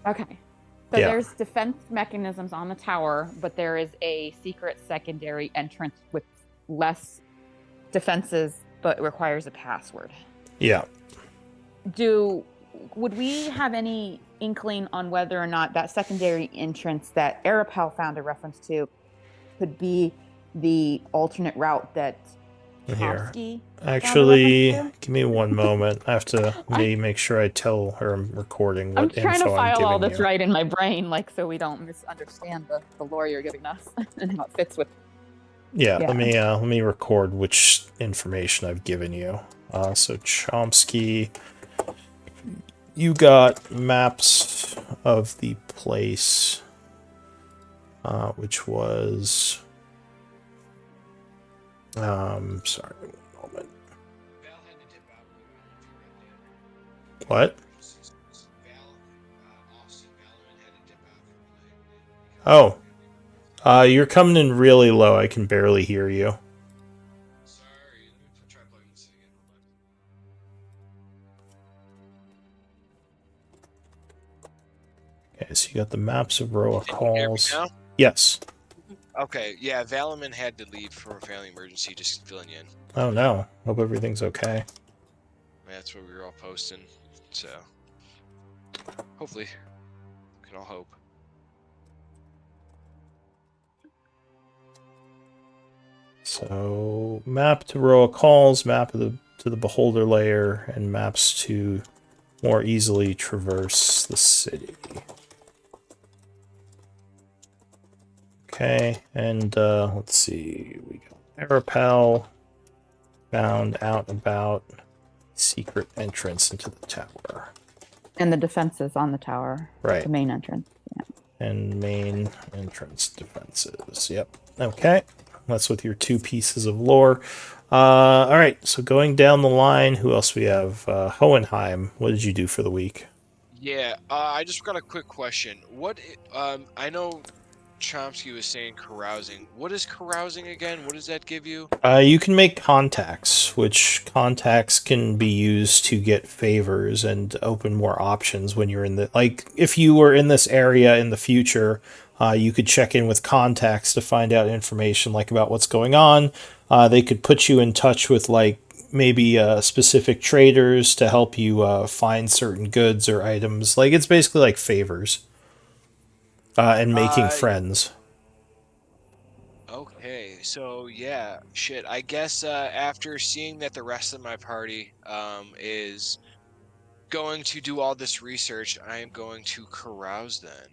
Okay. So there's defense mechanisms on the tower, but there is a secret secondary entrance with less defenses, but requires a password. Yeah. Would we have any inkling on whether or not that secondary entrance that Arapel found a reference to could be the alternate route that Chomsky Actually, give me one moment. I have to make sure I tell her I'm recording what info I'm giving you. I'm trying to file all this right in my brain, so we don't misunderstand the lore you're giving us and how it fits with. Yeah. Let me record which information I've given you. So Chomsky you got maps of the place, which was... sorry, one moment. What? Oh. You're coming in really low. I can barely hear you. Sorry, let me try plugging this again. Okay, so you got the maps of Roa Can you hear me calls. now? Yes. Okay, yeah, Valaman had to leave for a family emergency, just filling you in. Oh no. Hope everything's okay. That's what we were all posting, so hopefully we can all hope. So map to Roa calls, map to the beholder layer, and maps to more easily traverse the city. Okay, and let's see, we got Arapel found out about secret entrance into the tower. And the defenses on the tower. Right. The main entrance. Yeah. And main entrance defenses. Yep. Okay. That's with your 2 pieces of lore. All right. So going down the line, who else we have? Hohenheim. What did you do for the week? Yeah, I just got a quick question. I know Chomsky was saying carousing. What is carousing again? What does that give you? You can make contacts, which contacts can be used to get favors and open more options when you're in the... Like, if you were in this area in the future, you could check in with contacts to find out information, like, about what's going on. They could put you in touch with, like, maybe specific traders to help you find certain goods or items. Like, it's basically like favors. And making friends. Okay, so yeah, shit. I guess after seeing that the rest of my party is going to do all this research, I am going to carouse then.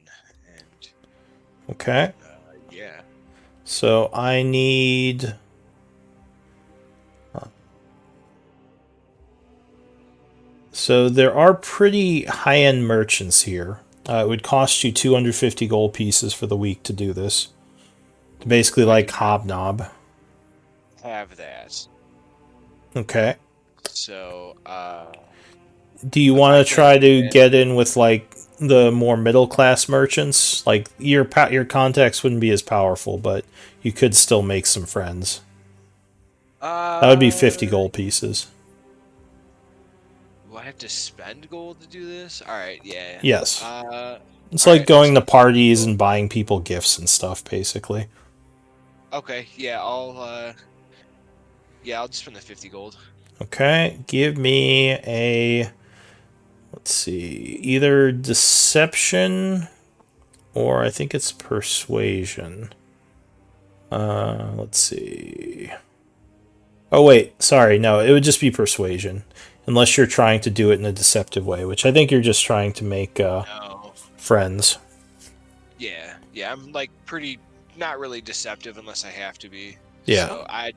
And okay. Yeah. So I need... So there are pretty high-end merchants here. It would cost you 250 gold pieces for the week to do this. Basically like Hobnob. Have that. Okay. So, do you want to try to get in with, like, the more middle-class merchants? Like, your contacts wouldn't be as powerful, but you could still make some friends. That would be 50 gold pieces. Do I have to spend gold to do this? Alright, yeah. Yes. It's like going to parties and buying people gifts and stuff, basically. Okay, yeah, I'll just spend the 50 gold. Okay, give me a... Let's see, either deception or I think it's persuasion. Let's see. Oh, wait, sorry, no, it would just be persuasion. Unless you're trying to do it in a deceptive way, which I think you're just trying to make friends. Yeah, I'm like not really deceptive unless I have to be. Yeah. So I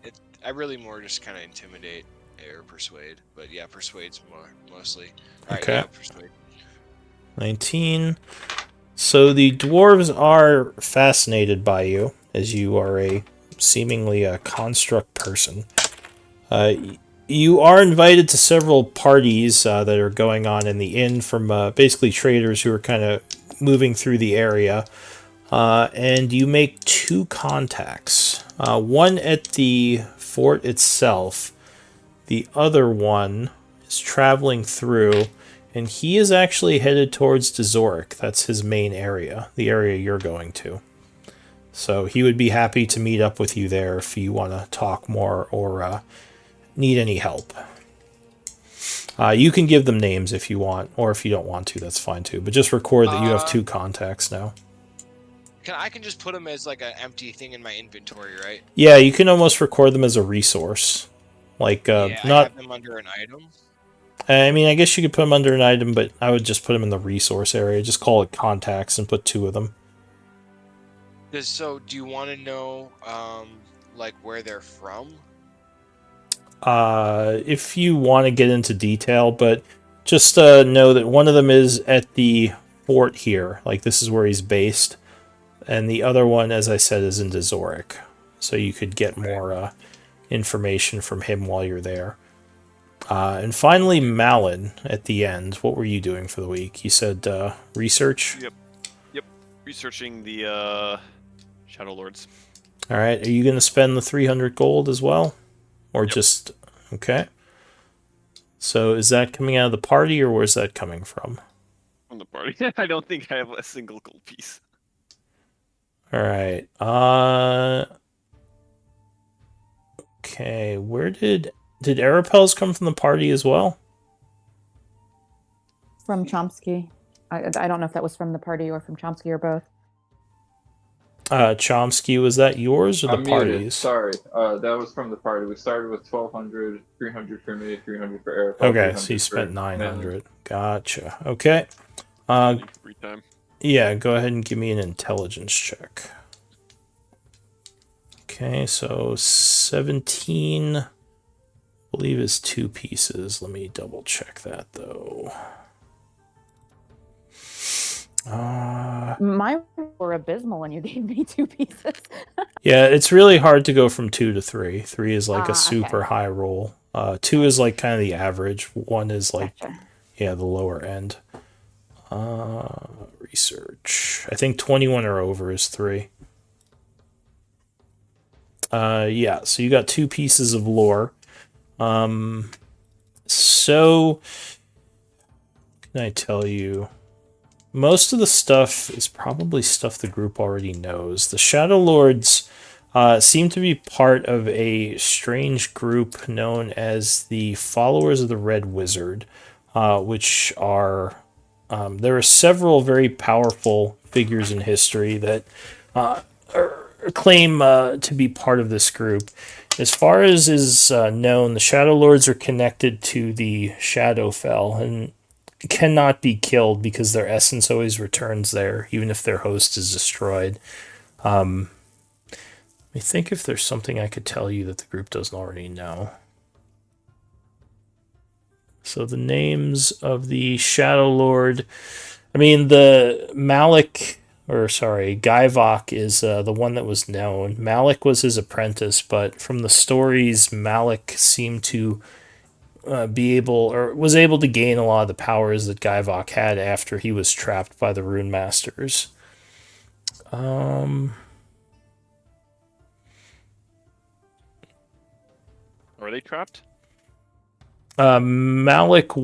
really more just kind of intimidate or persuade, but yeah, persuade's mostly. All right, okay. Yeah, persuade. 19. So the dwarves are fascinated by you, as you are a seemingly a construct person. You are invited to several parties that are going on in the inn from basically traders who are kind of moving through the area. And you make 2 contacts. One at the fort itself. The other one is traveling through, and he is actually headed towards Dezoric. That's his main area, the area you're going to. So he would be happy to meet up with you there if you want to talk more or need any help. You can give them names if you want, or if you don't want to, that's fine too. But just record that you have 2 contacts now. I can just put them as like an empty thing in my inventory, right? Yeah, you can almost record them as a resource. Like, I not... have them under an item? I mean, I guess you could put them under an item, but I would just put them in the resource area. Just call it contacts and put 2 of them. So, do you want to know, like, where they're from? If you want to get into detail, but Just know that one of them is at the fort here. Like, this is where he's based. And the other one, as I said, is in Dazoric. So you could get more information from him while you're there. And finally, Malin at the end. What were you doing for the week? You said research? Yep. Researching the Shadow Lords. All right. Are you going to spend the 300 gold as well? Or just... Okay. So is that coming out of the party, or where's that coming from? From the party. I don't think I have a single gold piece. All right. Okay. Where did Arapels come from the party as well? From Chomsky. I don't know if that was from the party or from Chomsky or both. Chomsky, was that yours or the I'm party's? muted. Sorry, that was from the party. We started with 1,200, 300 for me, 300 for Arapels. Okay, so you spent 900. Gotcha. Okay. Free time. Yeah, go ahead and give me an intelligence check. Okay, so 17, I believe is 2 pieces. Let me double check that though. Mine were abysmal when you gave me 2 pieces. Yeah, it's really hard to go from 2 to 3. 3 is like a super okay. high roll. 2 is like kind of the average. 1 is like, Gotcha. yeah, the lower end. Research. I think 21 or over is 3. Yeah, so you got 2 pieces of lore. So, can I tell you? Most of the stuff is probably stuff the group already knows. The Shadow Lords seem to be part of a strange group known as the Followers of the Red Wizard, which are... there are several very powerful figures in history that claim to be part of this group. As far as is known, the Shadow Lords are connected to the Shadowfell and cannot be killed because their essence always returns there, even if their host is destroyed. Let me think if there's something I could tell you that the group doesn't already know. So the names of the Shadow Lord... I mean, the Gaivok is the one that was known. Malik was his apprentice, but from the stories, Malik seemed to was able to gain a lot of the powers that Gaivok had after he was trapped by the Rune Masters. Are they trapped? Gaivok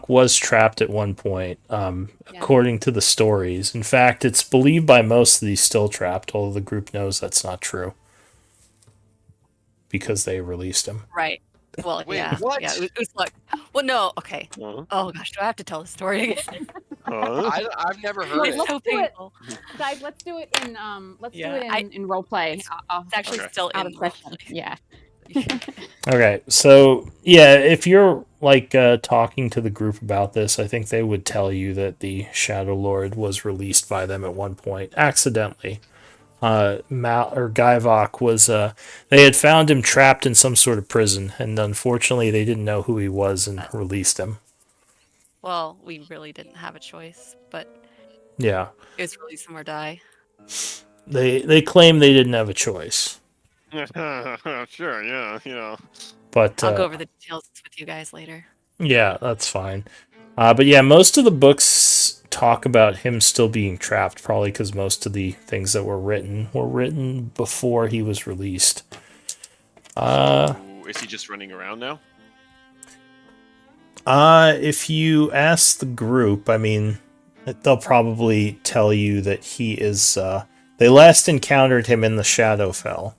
was trapped at one point, according to the stories. In fact, it's believed by most that he's still trapped, although the group knows that's not true. Because they released him. Right. Well, Wait, yeah. what? Yeah, it was like, well, no, okay. Uh-huh. Oh gosh, do I have to tell the story again? I've never heard It's it. so painful. Guys, let's do it in Yeah, in role play. It's actually still out in of session. Yeah. Okay, so yeah, if you're like talking to the group about this, I think they would tell you that the Shadow Lord was released by them at one point accidentally. Gaivok was they had found him trapped in some sort of prison, and unfortunately they didn't know who he was and released him. Well, we really didn't have a choice, but Yeah, it was release them or die. they claim they didn't have a choice, Sure, yeah. but I'll go over the details with you guys later. yeah, that's fine. But yeah, most of the books talk about him still being trapped, probably because most of the things that were written before he was released. So is he just running around now? If you ask the group, I mean, they'll probably tell you that he is... they last encountered him in the Shadowfell,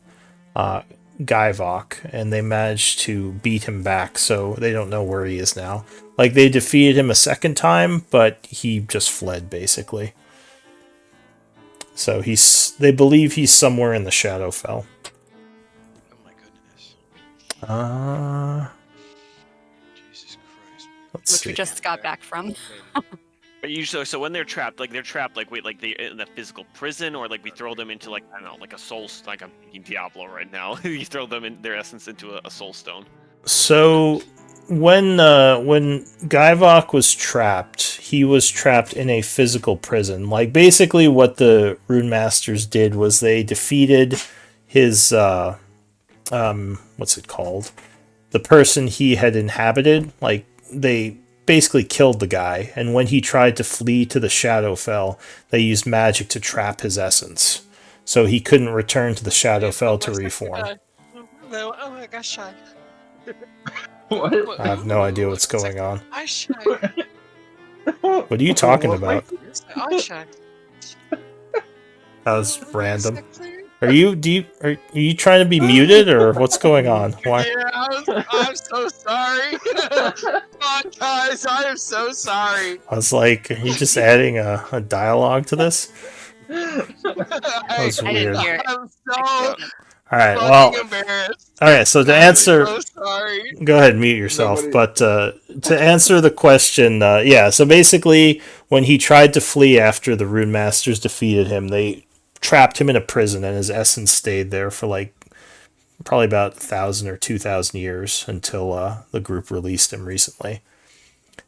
Gaivok, and they managed to beat him back, so they don't know where he is now. Like, they defeated him a second time, but he just fled, basically. So they believe he's somewhere in the Shadowfell. Oh my goodness. Jesus Christ. Let's Which see. we just got back from. But usually, so when they're trapped, like they in a physical prison, or like we throw them into like, I don't know, like a soul, like I'm thinking Diablo right now. You throw them in their essence into a soul stone. So when Guyvok was trapped, he was trapped in a physical prison. Like basically, what the Rune Masters did was they defeated his what's it called? The person he had inhabited. Like they basically killed the guy, and when he tried to flee to the Shadowfell, they used magic to trap his essence, so he couldn't return to the Shadowfell to reform. Oh my gosh, What? I have no idea what's going on. I shy. What are you talking What, about? I shy. That was random. Are you trying to be muted or what's going on? Why? Yeah, I'm so sorry. Oh, guys, I am so sorry. I was like, are you just adding a dialogue to this? That was I weird. didn't hear it. I'm so All right, fucking well, embarrassed. all right. So to I'm answer, so sorry. go ahead, mute yourself. Nobody- But to answer the question, yeah. So basically, when he tried to flee after the Rune Masters defeated him, they trapped him in a prison, and his essence stayed there for like probably about 1,000 or 2,000 years until the group released him recently.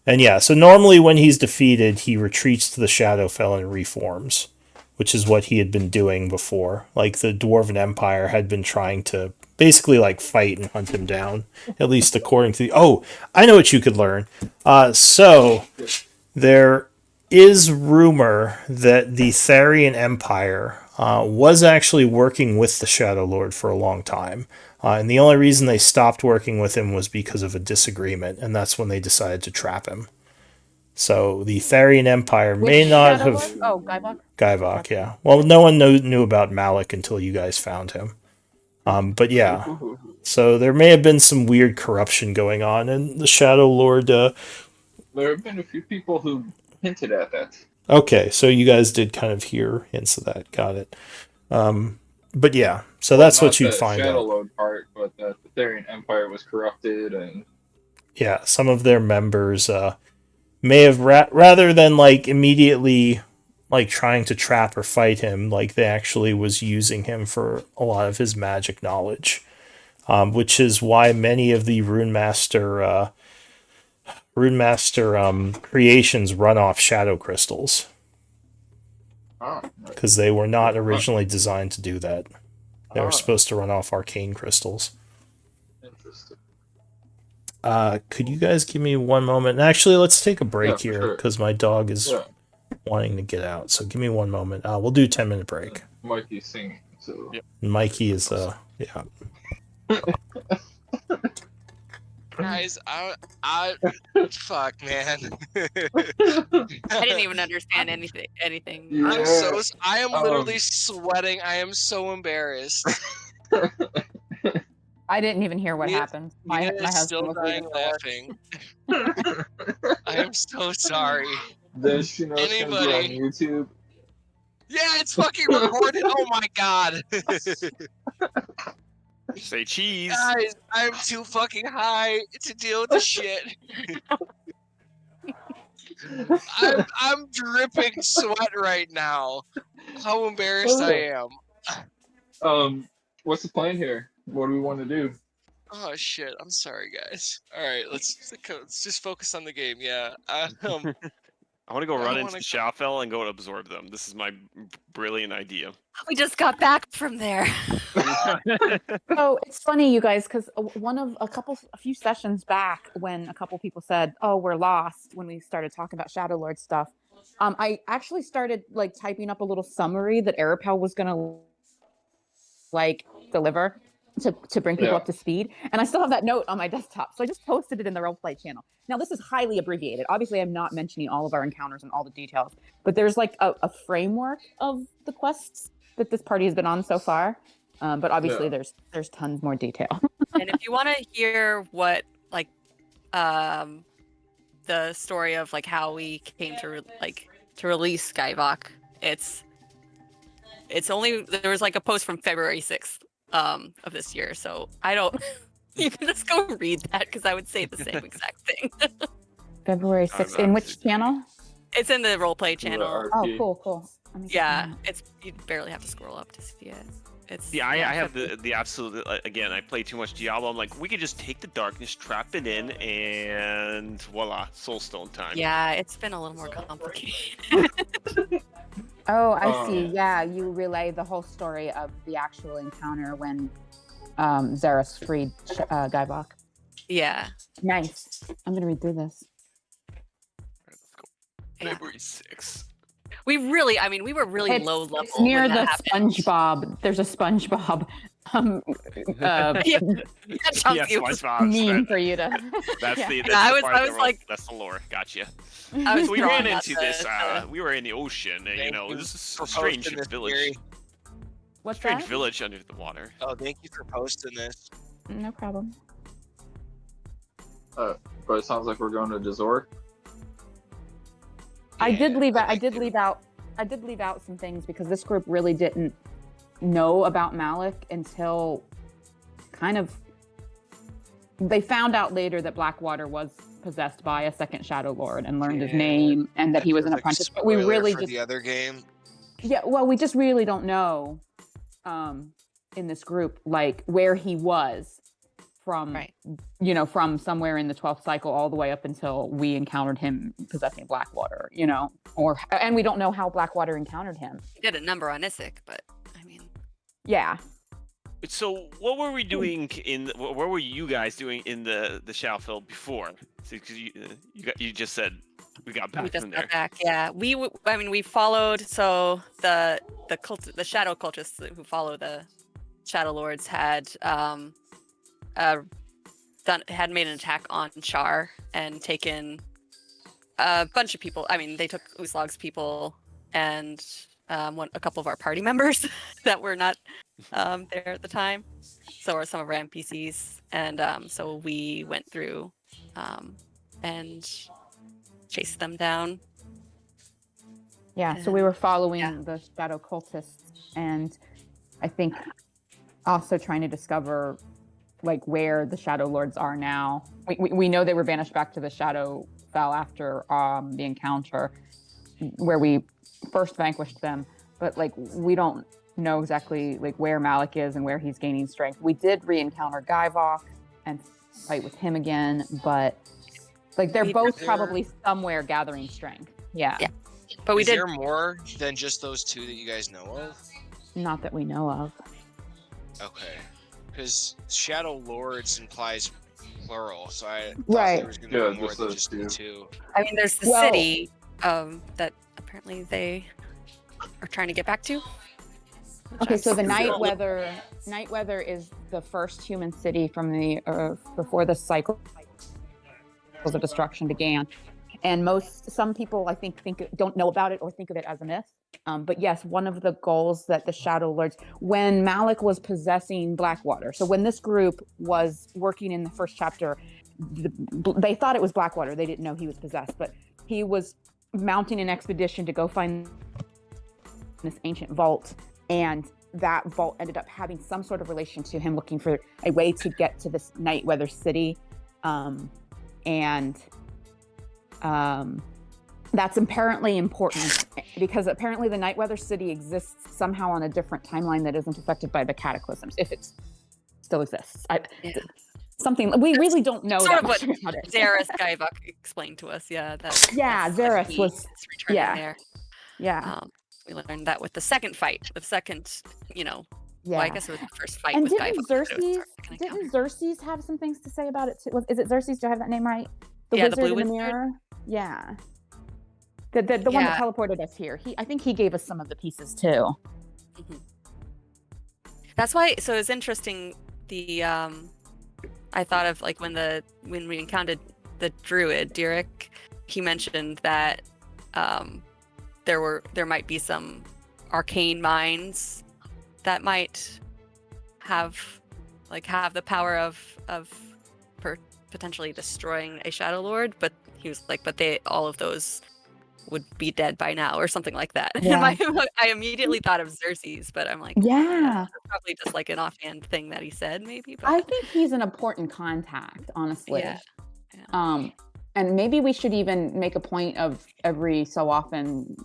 And yeah, so normally when he's defeated, he retreats to the Shadowfell and reforms, which is what he had been doing before. Like the Dwarven Empire had been trying to basically like fight and hunt him down, at least according to the. Oh, I know what you could learn. So there is rumor that the Tharian Empire was actually working with the Shadow Lord for a long time. And the only reason they stopped working with him was because of a disagreement, and that's when they decided to trap him. So the Tharian Empire may not Shadow have... Lord? Oh, Guyvok? Guyvok, yeah. Well, no one knew about Malik until you guys found him. But yeah, so there may have been some weird corruption going on, and the Shadow Lord... There have been a few people who hinted at that. Okay, so you guys did kind of hear hints of that. Got it. But yeah, so that's what you'd find Shadow out. Lord part, but the Tharian Empire was corrupted, and Yeah, some of their members may have, rather than like immediately like trying to trap or fight him, like they actually was using him for a lot of his magic knowledge, which is why many of the Rune Master creations run off shadow crystals, because they were not originally designed to do that. They were supposed to run off arcane crystals. interesting. Could you guys give me one moment? And actually, let's take a break Yeah, here sure. because my dog is wanting to get out. So give me one moment. We'll do 10-minute break. Mikey's singing, so Yep. Mikey is yeah. Guys, I fuck, man. I didn't even understand anything. Yeah. I am literally sweating. I am so embarrassed. I didn't even hear what Mia- happened. Mia My is husband still was dying leaving for work. laughing. I am so sorry. Does she know it's gonna be on Anybody? YouTube? Yeah, it's fucking recorded. Oh my god. Say cheese. Guys, I'm too fucking high to deal with this shit. I'm dripping sweat right now. How embarrassed I am. What's the plan here? What do we want to do? Oh shit! I'm sorry, guys. All right, let's just focus on the game. Yeah. I want to go I run wanna into the Shadowfell and go and absorb them. This is my brilliant idea. We just got back from there. So it's funny, you guys, because a few sessions back, when a couple people said, "Oh, we're lost," when we started talking about Shadow Lord stuff, I actually started like typing up a little summary that Arapel was gonna like deliver to bring people up to speed, and I still have that note on my desktop, so I just posted it in the roleplay channel. Now this is highly abbreviated. Obviously, I'm not mentioning all of our encounters and all the details, but there's like a framework of the quests that this party has been on so far. But obviously, there's tons more detail. And if you want to hear what like the story of like how we came to release Skyvok, it's only, there was like a post from February 6th of this year, so I don't you can just go read that, because I would say the same exact thing. February 6th. In which channel? It's in the roleplay channel. Oh, cool. Let me see. Yeah, you barely have to scroll up to see it. It's I have the absolute again. I play too much Diablo. I'm like, we could just take the darkness, trap it in, and voila, Soulstone time. Yeah, it's been a little more complicated. Oh, I see. Yeah, you relay the whole story of the actual encounter when Xeris freed Guybach. Yeah. Nice. I'm gonna read through this. Let's go. February 6th. We were really low level. It's near when the that happened. SpongeBob. There's a SpongeBob SpongeBob. meme for you to. That's Yeah. the. That's I the was- part I of was the world- like- that's the lore. Gotcha. I was We drawing ran out into the- this. the- We were in the ocean. You Thank know, you this is for a strange posting this village. theory. What's Strange that? village under the water. Oh, thank you for posting this. No problem. But it sounds like we're going to Dazork. I did leave out. I I did leave out. I did leave out some things because this group really didn't know about Malik until kind of. They found out later that Blackwater was possessed by a second Shadow Lord and learned his Yeah. name and that he was an Like, apprentice. But we spoiler really for just the other game. Yeah, well, we just really don't know in this group like where he was from Right. From somewhere in the 12th cycle all the way up until we encountered him possessing Blackwater, and we don't know how Blackwater encountered him. He did a number on Isaac, but I mean, Yeah. So, what were we doing what were you guys doing in the Shadowfield before? Because you just said we got back we just from there. got back. Yeah, we followed. So the shadow cultists who follow the Shadow Lords had made an attack on Char and taken a bunch of people. I mean, they took Uslog's people and a couple of our party members that were not there at the time. So are some of our NPCs, and so we went through and chased them down. Yeah, so we were following Yeah. the Shadow Cultists and I think also trying to discover like where the Shadow Lords are now. We know they were banished back to the Shadow Fell after the encounter where we first vanquished them, but like we don't know exactly like where Malik is and where he's gaining strength. We did re-encounter Guybach and fight with him again, but like they're both probably somewhere gathering strength. Yeah. Yeah. But Is there more than just those two that you guys know of? Not that we know of. Okay. Because Shadow Lords implies plural, so I thought Right. there was going to be more just than those just the two. I mean, there's the Well- city that apparently they are trying to get back to. Okay, so the Night Nightweather is the first human city from the before the cycle of destruction began, and some people I think don't know about it or think of it as a myth. But yes, one of the goals that the Shadow Lords, when Malik was possessing Blackwater, so when this group was working in the first chapter, they thought it was Blackwater. They didn't know he was possessed, but he was mounting an expedition to go find this ancient vault, and that vault ended up having some sort of relation to him looking for a way to get to this Nightweather city, and that's apparently important because apparently the Nightweather city exists somehow on a different timeline that isn't affected by the cataclysms, if it still exists. Something we really don't know Sort that of much what about it. Xeris Guybach explained to us. Yeah, that's Xeris he was- is returning yeah. there. Yeah, We learned that with the second fight. The second, yeah. well, I guess it was the first fight And with didn't Guybach. It was our second encounter. Didn't Xerxes have some things to say about it too? Is it Xerxes? Do I have that name right? The Yeah, the wizard blue in the wizard? mirror. Yeah. The one that Yeah. teleported us here. I think he gave us some of the pieces too. Mhm. That's why. So it's interesting. I thought of like when we encountered the druid Derek, he mentioned that there might be some arcane minds that might have the power of potentially destroying a Shadow Lord, but he was like, but all of those would be dead by now or something like that. Yeah. I immediately thought of Xerxes, but I'm like, Yeah. that's probably just like an offhand thing that he said, maybe. But I think he's an important contact, honestly. Yeah. And maybe we should even make a point of every so often,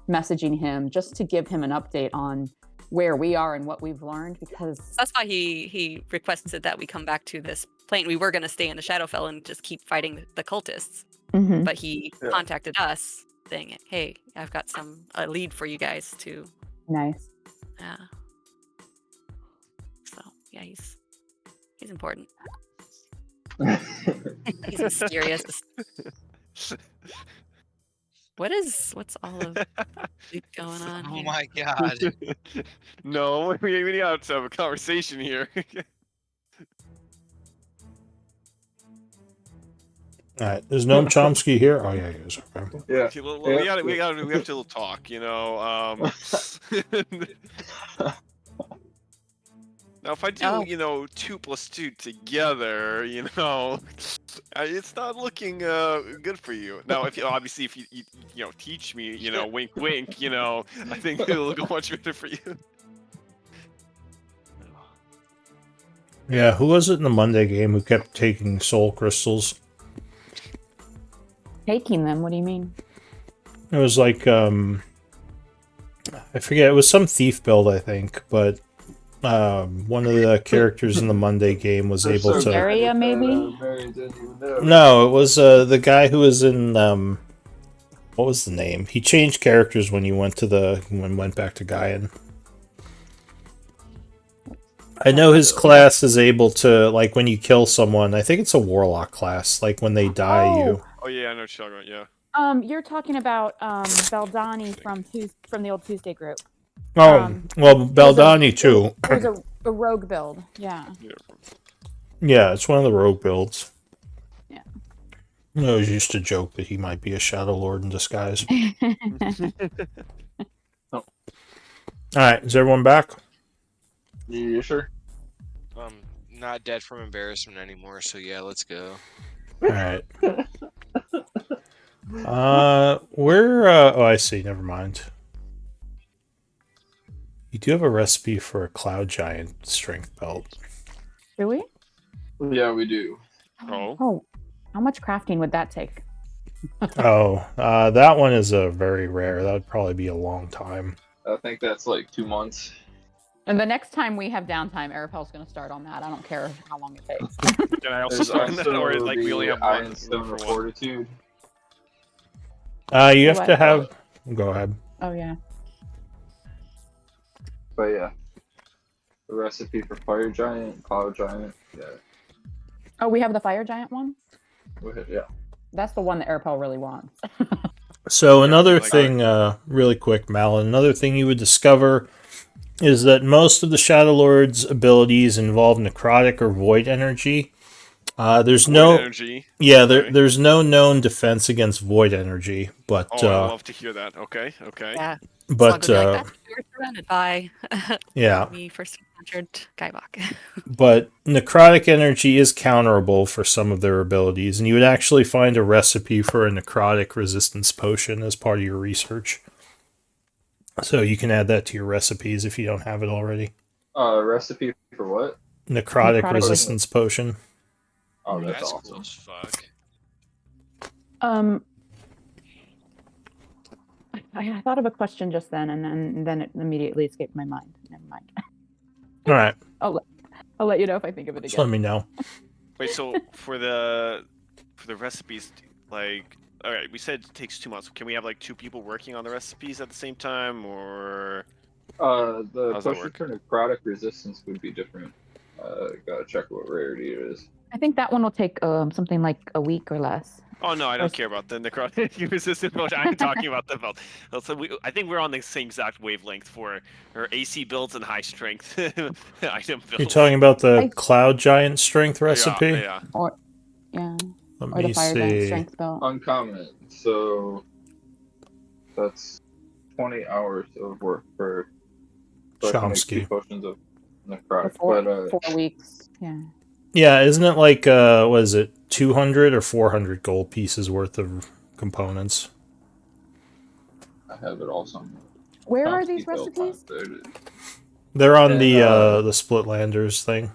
messaging him just to give him an update on where we are and what we've learned, because that's why he requested that we come back to this plane. We were going to stay in the Shadowfell and just keep fighting the cultists, but he contacted us saying, "Hey, I've got a lead for you guys to." Nice. Yeah. So yeah, he's important. He's mysterious. What's all of going on here? Oh my god. No, we need to have a conversation here. All right, there's no Chomsky here. Oh yeah, he is. Okay. Yeah. Well, we have to talk. Now, if I do, 2 + 2 together, it's not looking good for you. Now, if you teach me, wink, wink, I think it'll go much better for you. Yeah, who was it in the Monday game who kept taking soul crystals? Taking them? What do you mean? It was like, I forget, it was some thief build, I think, but one of the characters in the Monday game was able to... Area, maybe? No, it was the guy who was in, what was the name? He changed characters when you went back to Gaian. I know his class is able to, like, when you kill someone, I think it's a warlock class, like when they die, you... Oh yeah, I know what you're talking about, yeah. You're talking about Beldani from the old Tuesday group. well, Beldani too. It was a rogue build, yeah. Yeah, it's one of the rogue builds. Yeah. I always used to joke that he might be a Shadow Lord in disguise. Alright, is everyone back? Yeah, sure. Not dead from embarrassment anymore, so yeah, let's go. Alright. Oh, I see, never mind. You do have a recipe for a Cloud Giant strength belt. Do we? Yeah, we do. Oh, how much crafting would that take? That one is a very rare. That would probably be a long time. I think that's like 2 months. And the next time we have downtime, Arapel's going to start on that. I don't care how long it takes. Can I also start on that, or like we only have one Iron Stone of Fortitude? You have to have... Go ahead. Oh, yeah. But yeah. The recipe for Fire Giant, Cloud Giant, yeah. Oh, we have the Fire Giant one? Yeah. That's the one that Arapel really wants. So another thing, really quick, Malin, another thing you would discover is that most of the Shadow Lord's abilities involve necrotic or void energy. There's no energy. Yeah, there's no known defense against void energy, but I love to hear that. Okay. Yeah. But that's what we were surrounded by. Yeah. We first encountered Gaibok. But necrotic energy is counterable for some of their abilities, and you would actually find a recipe for a necrotic resistance potion as part of your research. So you can add that to your recipes if you don't have it already. Recipe for what? Necrotic resistance potion. Oh, that's awesome. Cool as fuck. I thought of a question just then, and then it immediately escaped my mind. Never mind. All right. I'll let you know if I think of it again. Just let me know. Wait, so for the recipes, like, all right, we said it takes 2 months. Can we have like 2 people working on the recipes at the same time, or? The potion for necrotic resistance would be different. Gotta check what rarity it is. I think that one will take something like a week or less. Oh no, I don't care about the necrotic resistant potion. I'm talking about the belt. So I think we're on the same exact wavelength for our AC builds and high strength item builds. You're talking about the Cloud Giant strength recipe? Yeah. Or the Fire Giant strength belt. Uncommon. So that's 20 hours of work for Chomsky. 2 potions of necrotic. For 4 weeks. Yeah. Yeah, isn't it like, what is it, 200 or 400 gold pieces worth of components? I have it all somewhere. Where are these recipes? They're on the Splitlanders thing.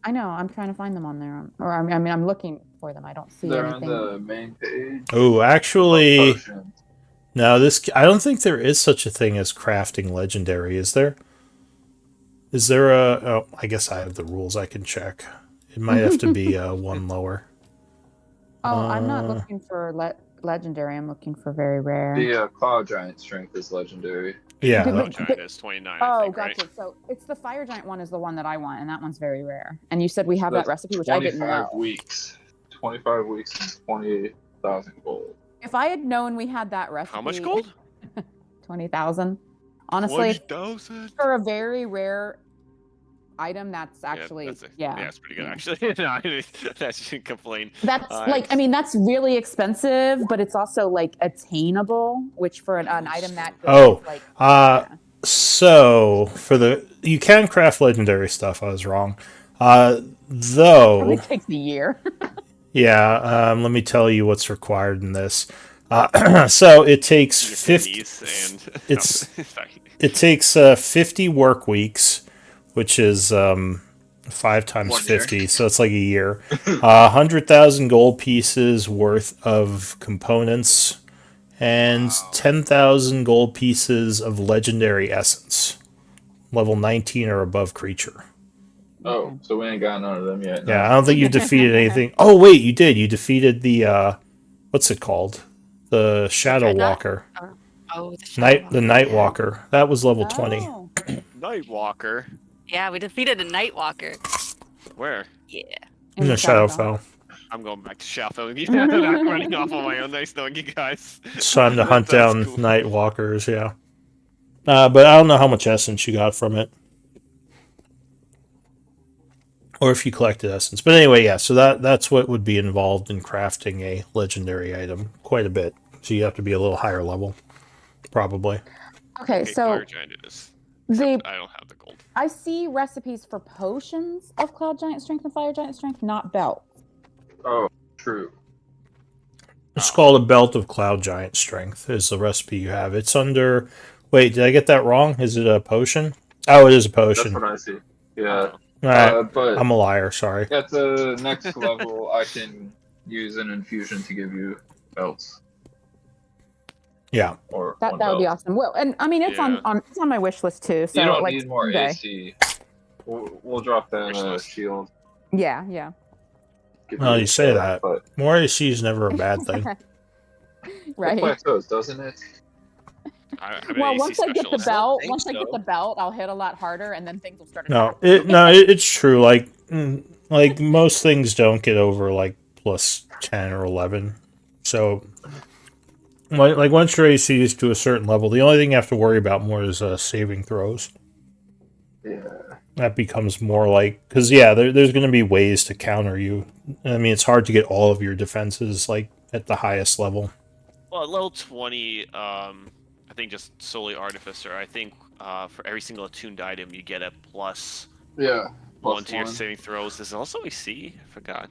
I know, I'm trying to find them on there. I'm looking for them. I don't see anything. They're on the main page. Oh, actually, no, I don't think there is such a thing as crafting legendary, is there? Is there a... Oh, I guess I have the rules. I can check. It might have to be one lower. Oh, I'm not looking for legendary. I'm looking for very rare. The Cloud Giant strength is legendary. Yeah. Cloud Giant is 29, I think, gotcha. right? So it's the Fire Giant one is the one that I want, and that one's very rare. And you said we have that recipe, which I didn't know. 25 weeks. 25 weeks and 28,000 gold. If I had known we had that recipe... How much gold? 20,000. Honestly, 20,000? for a very rare item, that's actually... Yeah, it's pretty good, actually. No, I shouldn't complain. That's that's really expensive, but it's also like attainable, which for an item that good so for you can craft legendary stuff. I was wrong. Though probably takes a year. Yeah, let me tell you what's required in this. So it takes 50. It takes 50 work weeks, which is 5 times 50, so it's like a year. 100,000 gold pieces worth of components, and 10,000 gold pieces of legendary essence, level 19 or above creature. Oh, so we ain't got none of them yet. Yeah, I don't think you defeated anything. Oh, wait, you did. You defeated the, what's it called? The Shadow Walker. The Night Walker. That was level 20. Night Walker? Yeah, we defeated a Night Walker. Where? Yeah. In the Shadowfell. I'm going back to Shadowfell. I'm running off on my own. Nice knowing you guys. It's time to hunt down cool. Night Walkers, yeah. But I don't know how much essence you got from it. Or if you collected essence. But anyway, yeah, so that's what would be involved in crafting a legendary item. Quite a bit. So you have to be a little higher level. Probably. Okay, so... Fire Giant it is. I don't have the gold. I see recipes for potions of Cloud Giant Strength and Fire Giant Strength, not belts. Oh, true. It's called a Belt of Cloud Giant Strength is the recipe you have. It's under... Wait, did I get that wrong? Is it a potion? Oh, it is a potion. That's what I see. Yeah. But I'm a liar, sorry. At the next level, I can use an infusion to give you belts. Yeah. Or that would be awesome. Well, and I mean it's on my wish list too. So you don't like need more AC. We'll drop that shield. Yeah. Well, you say that, but more AC is never a bad thing. Right. It plateaus, doesn't it? Well, once I get the belt, I'll hit a lot harder, and then things will start. It's true. Like most things don't get over like plus 10 or 11. So, like once your AC is to a certain level, the only thing you have to worry about more is saving throws. Yeah. That becomes more like because there's going to be ways to counter you. I mean, it's hard to get all of your defenses like at the highest level. Well, at level 20, I think just solely Artificer. I think for every single attuned item, you get a plus. Yeah. One to your saving throws. There's also AC. I forgot.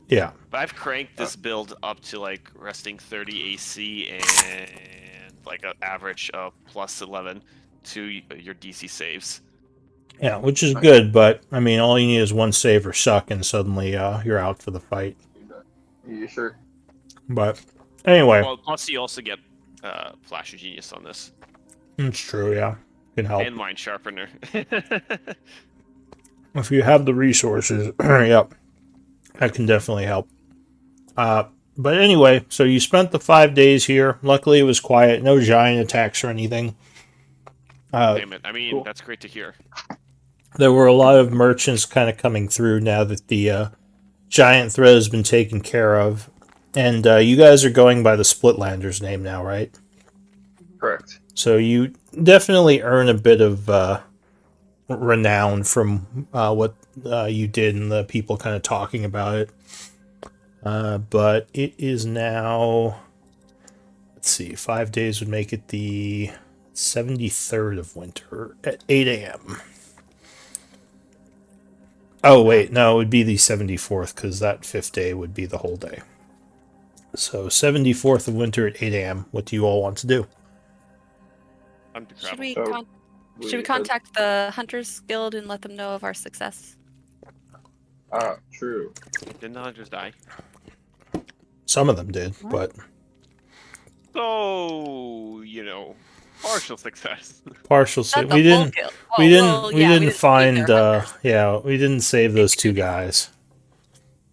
Yeah. But I've cranked this build up to like resting 30 AC and like an average of plus 11 to your DC saves. Yeah, which is good, but I mean, all you need is one save or suck, and suddenly you're out for the fight. You sure? But anyway. Well, plus you also get Flash of Genius on this. It's true, yeah. Can help. And Mind Sharpener. If you have the resources, yep, that can definitely help. But anyway, so you spent the 5 days here. Luckily, it was quiet. No giant attacks or anything. Damn it. I mean, cool. That's great to hear. There were a lot of merchants kind of coming through now that the giant threat has been taken care of. And you guys are going by the Splitlanders name now, right? Correct. So you definitely earn a bit of renown from what you did and the people kind of talking about it. But it is now, let's see, 5 days would make it the 73rd of winter at 8 a.m. Oh, wait, no, it would be the 74th because that 5th day would be the whole day. So 74th of winter at 8 a.m. What do you all want to do? Should we contact the Hunters Guild and let them know of our success? True. Didn't the hunters die? Some of them did, but... So, you know... Partial success. Partial. Not the We full didn't. kill. We Oh, didn't. well, We yeah, didn't save find. their hunters. Yeah, we didn't save those two guys.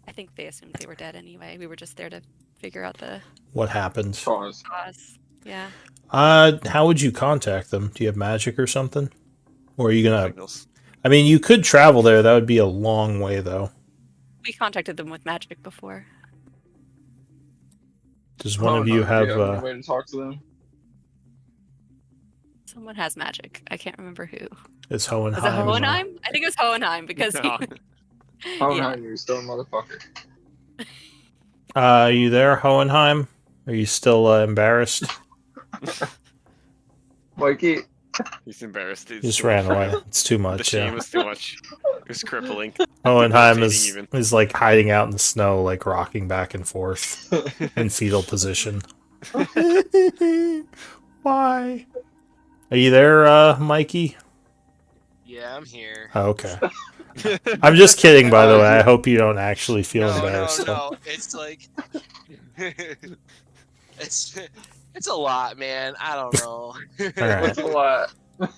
I think they assumed they were dead anyway. We were just there to figure out the What happened? Pause. cause. Yeah. How would you contact them? Do you have magic or something? Or are you gonna? Signals. I mean, you could travel there. That would be a long way, though. We contacted them with magic before. Does one of you Do have? you have any way to talk to them? Someone has magic. I can't remember who. It's Hohenheim. Was it Hohenheim? I think it was Hohenheim because No. Hohenheim, you stone motherfucker. Are you there, Hohenheim? Are you still embarrassed? Mikey. He's embarrassed. He's Just too ran much. away. It's too The much. shame Yeah. was too much. It was crippling. Hohenheim Irritating is like hiding out in the snow, like rocking back and forth in fetal position. Why? Are you there, Mikey? Yeah, I'm here. Oh, okay. I'm just kidding, by the way. I hope you don't actually feel embarrassed. No. It's like it's a lot, man. I don't know. Alright. It's a lot.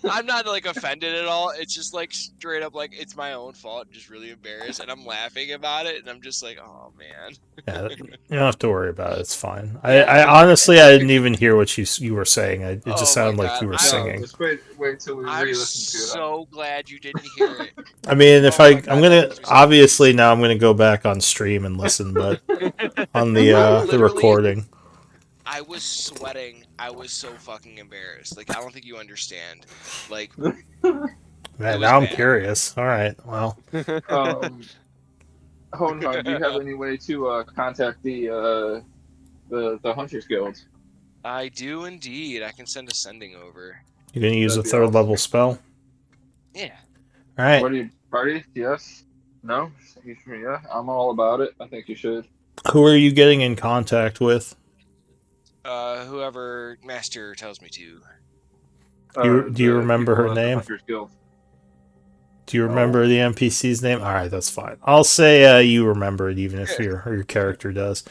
I'm not like offended at all. It's just like straight up like it's my own fault. I'm just really embarrassed, and I'm laughing about it, and I'm just like, oh man. Yeah, you don't have to worry about it. It's fine. I honestly, I didn't even hear what you were saying. It just Oh sounded my like God. you were No, singing. Just wait till we I'm re-listen to it. so glad you didn't hear it. I mean, if Oh my I'm God, gonna that makes me so obviously now I'm gonna go back on stream and listen, but on the Literally- recording. I was sweating. I was so fucking embarrassed. Like I don't think you understand. Like Man, was now I'm bad. curious. All right, well, Hohenheim, do you have any way to contact the Hunters Guild? I do indeed. I can send a sending over. you're gonna use a That'd be third awesome. level spell. Yeah. All right. What do you party? Yes? No? Yeah, I'm all about it. I think you should. Who are you getting in contact with? Whoever Master tells me to. Do you The remember people her at the name? Hunters Guild. Do you remember the NPC's name? All right, that's fine. I'll say you remember it, even if your character does.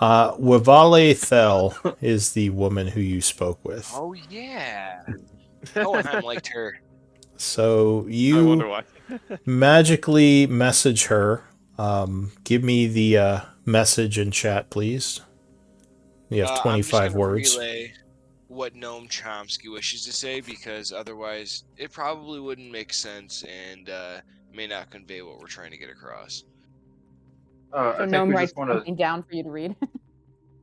Wavale Thel is the woman who you spoke with. Oh yeah. Hohenheim liked her. So I wonder you why. magically message her. Give me the message in chat, please. You have I'm just 25 gonna words. relay what Noam Chomsky wishes to say because otherwise it probably wouldn't make sense and may not convey what we're trying to get across. I So think Gnome we writes just want to. something down for you to read.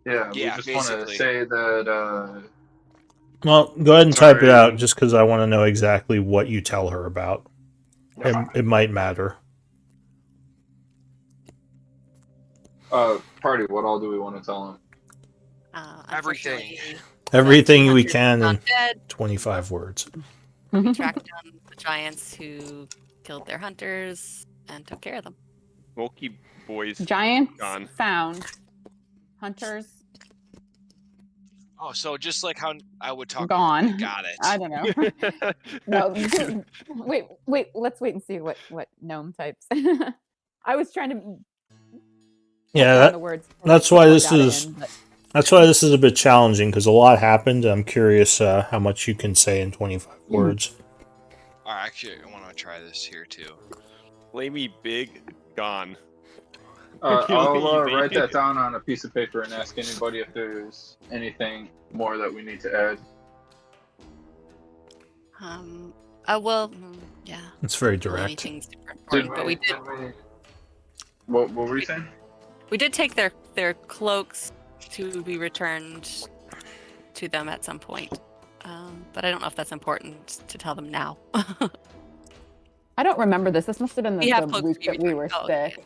Yeah, we Yeah, just want to basically. say that. Well, go ahead and type it Sorry. out just because I want to know exactly what you tell her about. It might matter. Party. What all do we want to tell him? Everything. Everything we can in Undead. 25 words. We tracked down the giants who killed their hunters and took care of them. Bulky boys. Giants Gone. found. Hunters Oh, so just like how I would talk. gone. Got it. I don't know. No, wait. Let's wait and see what Gnome types. I was trying to. Yeah, the words. that's why this Got it is. in, but- That's why this is a bit challenging because a lot happened. I'm curious how much you can say in 25 words. All right, actually, I want to try this here too. Play me big. Gone. I'll write that down on a piece of paper and ask anybody if there's anything more that we need to add. Yeah. It's very Really direct. anything super important, but we did. What were you saying? We did take their cloaks to be returned to them at some point. But I don't know if that's important to tell them now. I don't remember this. This must have been We have the cloaks week to be that we were returned. Oh, sick. okay.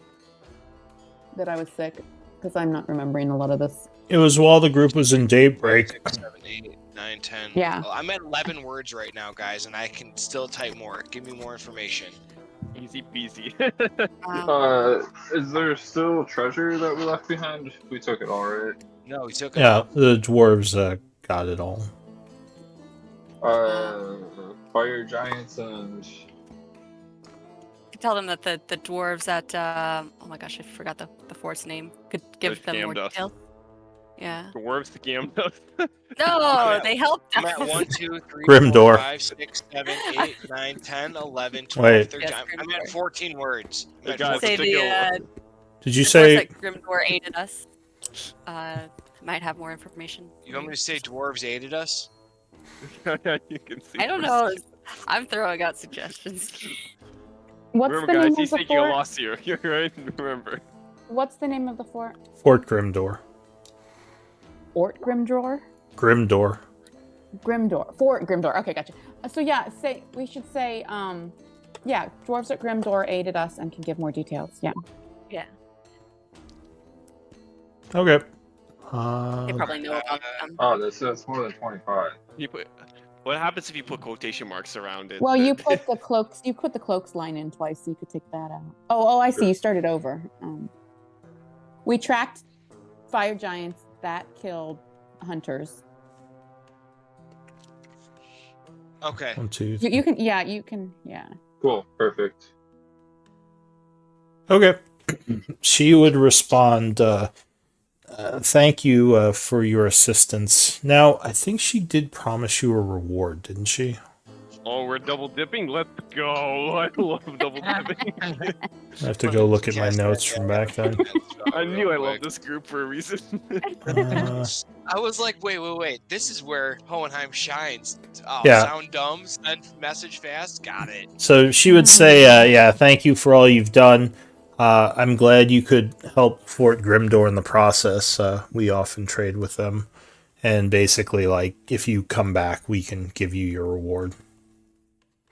That I was sick because I'm not remembering a lot of this. It was while the group was in daybreak. 6, 7, 8, 9, 10. Yeah. Well, I'm at 11 words right now, guys, and I can still type more. Give me more information. Easy peasy. Is there still treasure that we left behind? We took it all, right? No, we took it. Yeah, all. the dwarves got it all. Fire giants and. Tell them that the dwarves at oh my gosh, I forgot the fort's name. Could give them more Camdust. details. Yeah. Dwarves, the Gamnos. No, they helped I'm at us. 1, 2, 3, Grimdor. 4, 5, 6, 7, 8, 9, 10, 11, 12, Wait. 13. Yes, I'm at Grimdor. 14 words. I'm Hey, at guys, 14. Say let's take a Did you the dwarves say at Grimdor aided us. Might have more information. You want me to say dwarves aided us? You can see. I don't know. I'm throwing out suggestions. What's Remember, the guys, name of he's the taking a fort? loss here. You're right. Remember. What's the name of the fort? Fort Grimdor? Fort Grimdor? Grimdor. Grimdor. Fort Grimdor. Okay, gotcha. So yeah, we should say, yeah, dwarves at Grimdor aided us and can give more details. Yeah. Yeah. Okay. They probably know about them. Oh, that's more than 25. What happens if you put quotation marks around it? Well, you put the cloaks. You put the cloaks line in twice, so you could take that out. Oh, I see. You started over. We tracked fire giants that killed hunters. Okay. 1, 2, You can. Yeah, you can. Yeah. Cool. Perfect. Okay. She would respond, thank you for your assistance. Now, I think she did promise you a reward, didn't she? Oh, we're double dipping? Let's go. I love double dipping. I have to go look at my notes from back then. I knew I loved this group for a reason. I was like, wait. This is where Hohenheim shines. Oh, Yeah. Sound dumb, send message fast. Got it. So she would say, yeah, thank you for all you've done. I'm glad you could help Fort Grimdor in the process. We often trade with them. And basically, like, if you come back, we can give you your reward.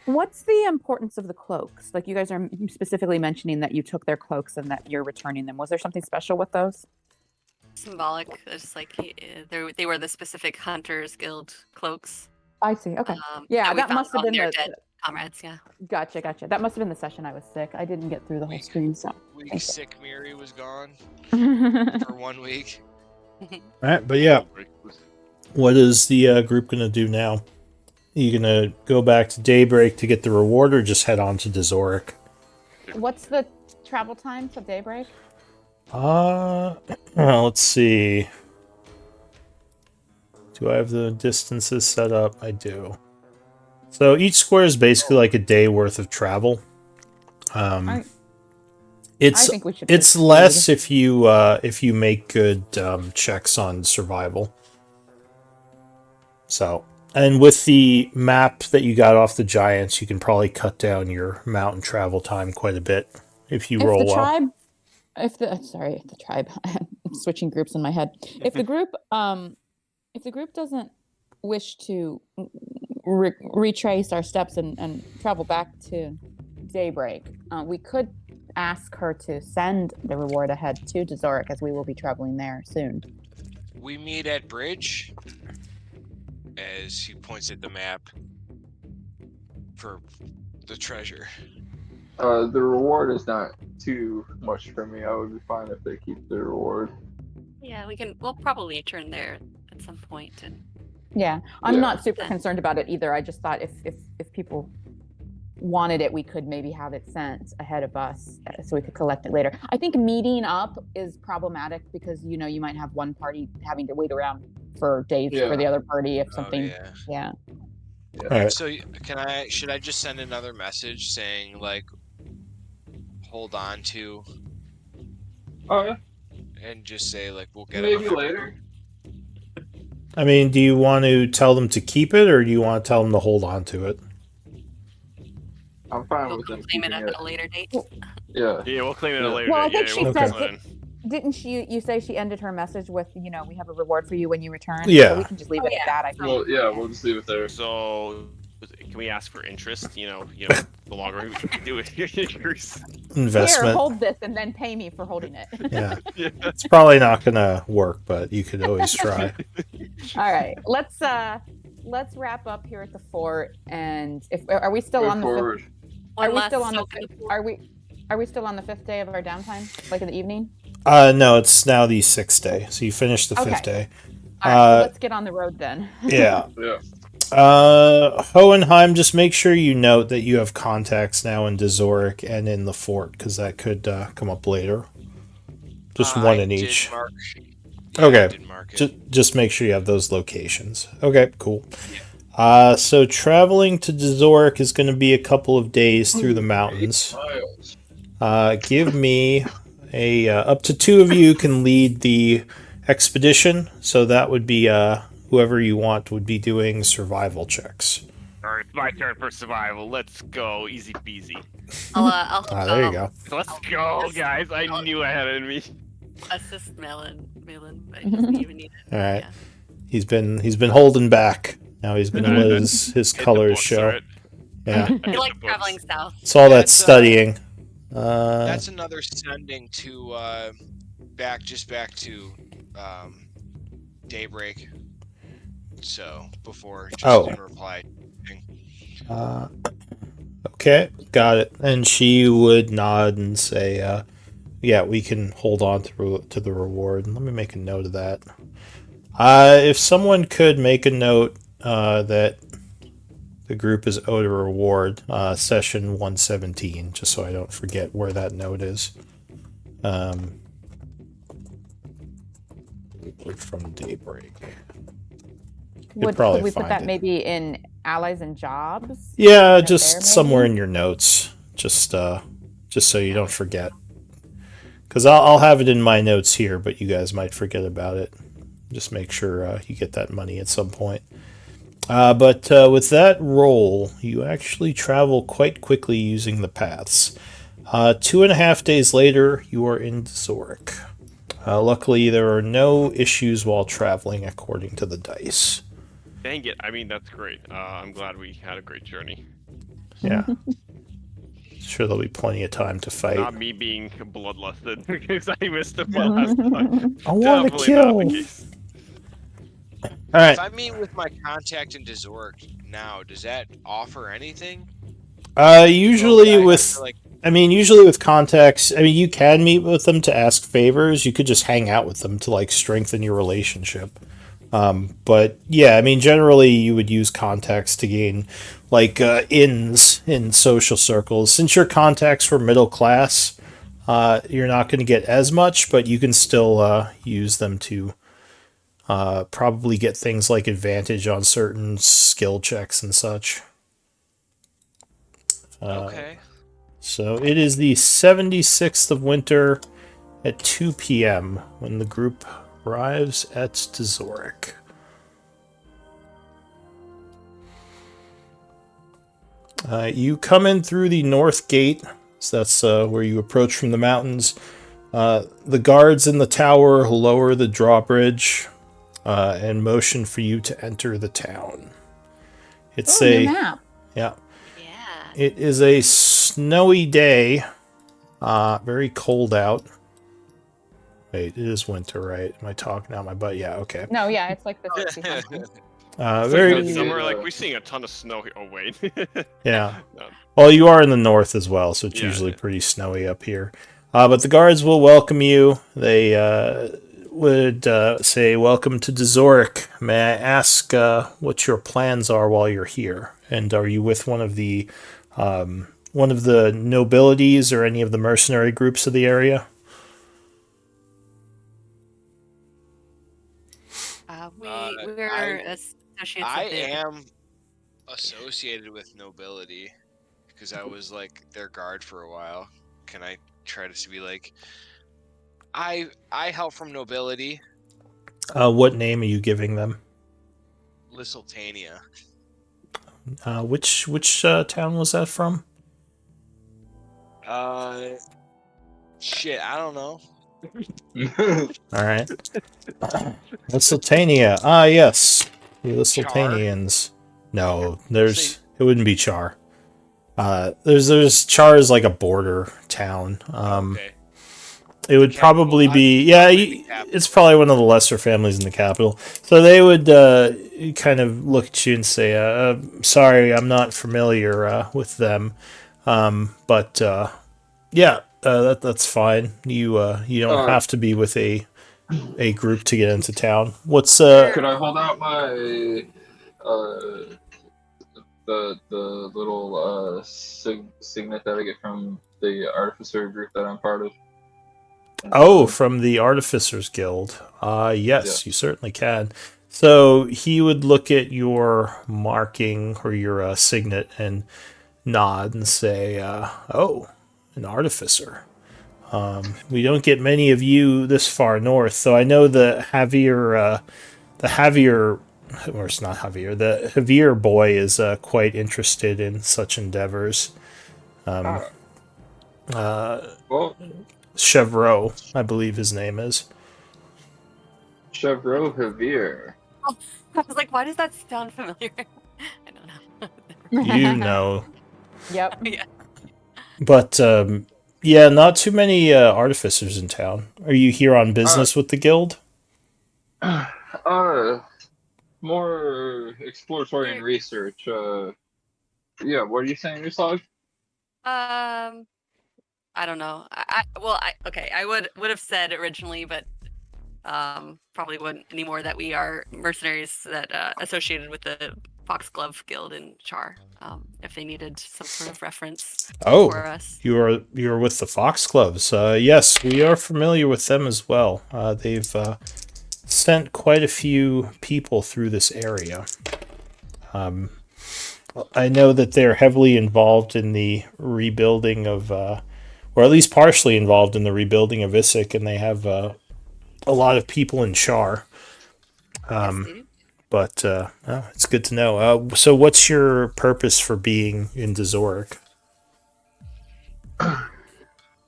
What's the importance of the cloaks? Like, you guys are specifically mentioning that you took their cloaks and that you're returning them. Was there something special with those? Symbolic. It's like they were the specific Hunters Guild cloaks. I see. Okay. Yeah, that found must have on been their the dead comrades. Yeah. Gotcha. That must have been the session I was sick. I didn't get through the whole screen, so. Week sick Miri was gone for 1 week. All right, but yeah. What is the group going to do now? You going to go back to Daybreak to get the reward or just head on to Dezoric? What's the travel time to Daybreak? Let's see. Do I have the distances set up? I do. So each square is basically like a day worth of travel. I It's think we should it's proceed. less if you make good checks on survival. So, and with the map that you got off the Giants, you can probably cut down your mountain travel time quite a bit if you roll well. If the tribe, I'm switching groups in my head. If the group doesn't wish to retrace our steps and travel back to Daybreak, we could ask her to send the reward ahead to Dezoric, as we will be traveling there soon. We meet at Bridge, as he points at the map for the treasure. The reward is not too much for me. I would be fine if they keep the reward. Yeah, we'll probably return there at some point. And Yeah, I'm not super concerned about it either. I just thought if people wanted it, we could maybe have it sent ahead of us so we could collect it later. I think meeting up is problematic because you might have one party having to wait around for days for the other party if something. Yeah. All right. So should I just send another message saying like, hold on to? Oh yeah. And just say like we'll get Maybe it later. I mean, do you want to tell them to keep it or do you want to tell them to hold on to it? I'm fine we'll with them claim it keeping at a later date. Yeah. Yeah, we'll claim it at a later Well, I date. think Yeah, she we'll said, didn't you say she ended her message with, we have a reward for you when you return? Yeah. So we can just leave it at that, I think. Well, yeah, we'll just leave it there. So, can we ask for interest? The longer we do it, Investment. Here, hold this and then pay me for holding it. Yeah. It's probably not going to work, but you could always try. All right, let's wrap up here at the fort. And are we still on the fifth? Are we still on the fifth day of our downtime, like in the evening? No, it's now the 6th day. So you finished the 5th day. All right, so let's get on the road then. Yeah. Yeah. Hohenheim, just make sure you note that you have contacts now in Dezoric and in the fort, because that could come up later. Just one in each. Yeah, I Okay. did mark it. Just make sure you have those locations. Okay, cool. Yeah. So traveling to Dazoric is going to be a couple of days through the mountains. Give me up to 2 of you can lead the expedition, so that would be whoever you want would be doing survival checks. All right, my turn for survival. Let's go, easy peasy. I'll There you go. Let's go, guys. I knew I had it in me. assist Malin, but he doesn't even need it. All right. Yeah. He's been holding back. Now he's going to let his Hit the colors books, show. alright? Yeah. He Hit likes the books. traveling south. It's all that That's, studying. That's another sending to back to Daybreak. So before just in reply. Okay, got it. And she would nod and say, "Yeah, we can hold on to the reward." Let me make a note of that. If someone could make a note that the group is owed a reward, session 117, just so I don't forget where that note is. From Daybreak. Could we put that maybe in allies and jobs? Yeah, Right just there, somewhere in your notes, just so you don't forget. Because I'll have it in my notes here, but you guys might forget about it. Just make sure you get that money at some point. But with that roll, you actually travel quite quickly using the paths. 2.5 days later, you are in Zoric. Luckily, there are no issues while traveling, according to the dice. Dang it. I mean, that's great. I'm glad we had a great journey. Yeah. Sure, there'll be plenty of time to fight. Not me being bloodlusted because I missed it my last time. I want to Definitely kill. not the case. All right. If I meet with my contact in Dazoric now, does that offer anything? Usually usually with contacts, you can meet with them to ask favors. You could just hang out with them to like strengthen your relationship. But yeah, generally you would use contacts to gain like ins in social circles. Since your contacts were middle class, you're not going to get as much, but you can still use them to probably get things like advantage on certain skill checks and such. Okay. So it is the 76th of winter at 2 p.m. when the group arrives at Dazoric. You come in through the north gate, so that's where you approach from the mountains. The guards in the tower lower the drawbridge and motion for you to enter the town. It's new map. Yeah. It is a snowy day. Very cold out. Wait, it is winter, right? Am I talking out my butt? Yeah, okay. No, yeah, it's like the 60 something. Very summer, like we're seeing a ton of snow here. Oh wait. Yeah. No. Well, you are in the north as well, so it's usually pretty snowy up here. But the guards will welcome you. They would say, "Welcome to Dazoric. May I ask what your plans are while you're here? And are you with one of the nobilities or any of the mercenary groups of the area?" We're associates. I am associated with nobility because I was like their guard for a while. Can I try to be like, I help from nobility? What name are you giving them? Lisseltania. Which town was that from? Shit, I don't know. All right. Lisseltania. Ah, yes. The Lisseltanians. No, it wouldn't be Char. There's Char is like a border town. Okay. It would probably be it's probably one of the lesser families in the capital. So they would kind of look at you and say, "Sorry, I'm not familiar with them, but that's fine. You don't have to be with a group to get into town. What's Could I hold out my the little signet that I get from the artificer group that I'm part of? Oh, from the Artificers Guild. Yes, you certainly can. So he would look at your marking or your signet and nod and say, "Oh, an artificer. We don't get many of you this far north, though I know the Javier, or it's not Javier, the Javier boy is quite interested in such endeavors. Well, Chevreau, I believe his name is. Chevreau Javier. Oh, I was like, why does that sound familiar? I don't know. You know. Yep. Yeah. But, yeah, not too many artificers in town. Are you here on business with the guild? More exploratory and research. Yeah, what are you saying, Uslag? I don't know. Okay. I would have said originally, but probably wouldn't anymore, that we are mercenaries that associated with the Foxglove Guild in Char. If they needed some sort of reference for us. You're with the Foxgloves. Yes, we are familiar with them as well. They've sent quite a few people through this area. I know that they're heavily involved in the rebuilding of, or at least partially involved in the rebuilding of Issyk, and they have a lot of people in Char. Yes, they do. But it's good to know. So what's your purpose for being in Dazoric?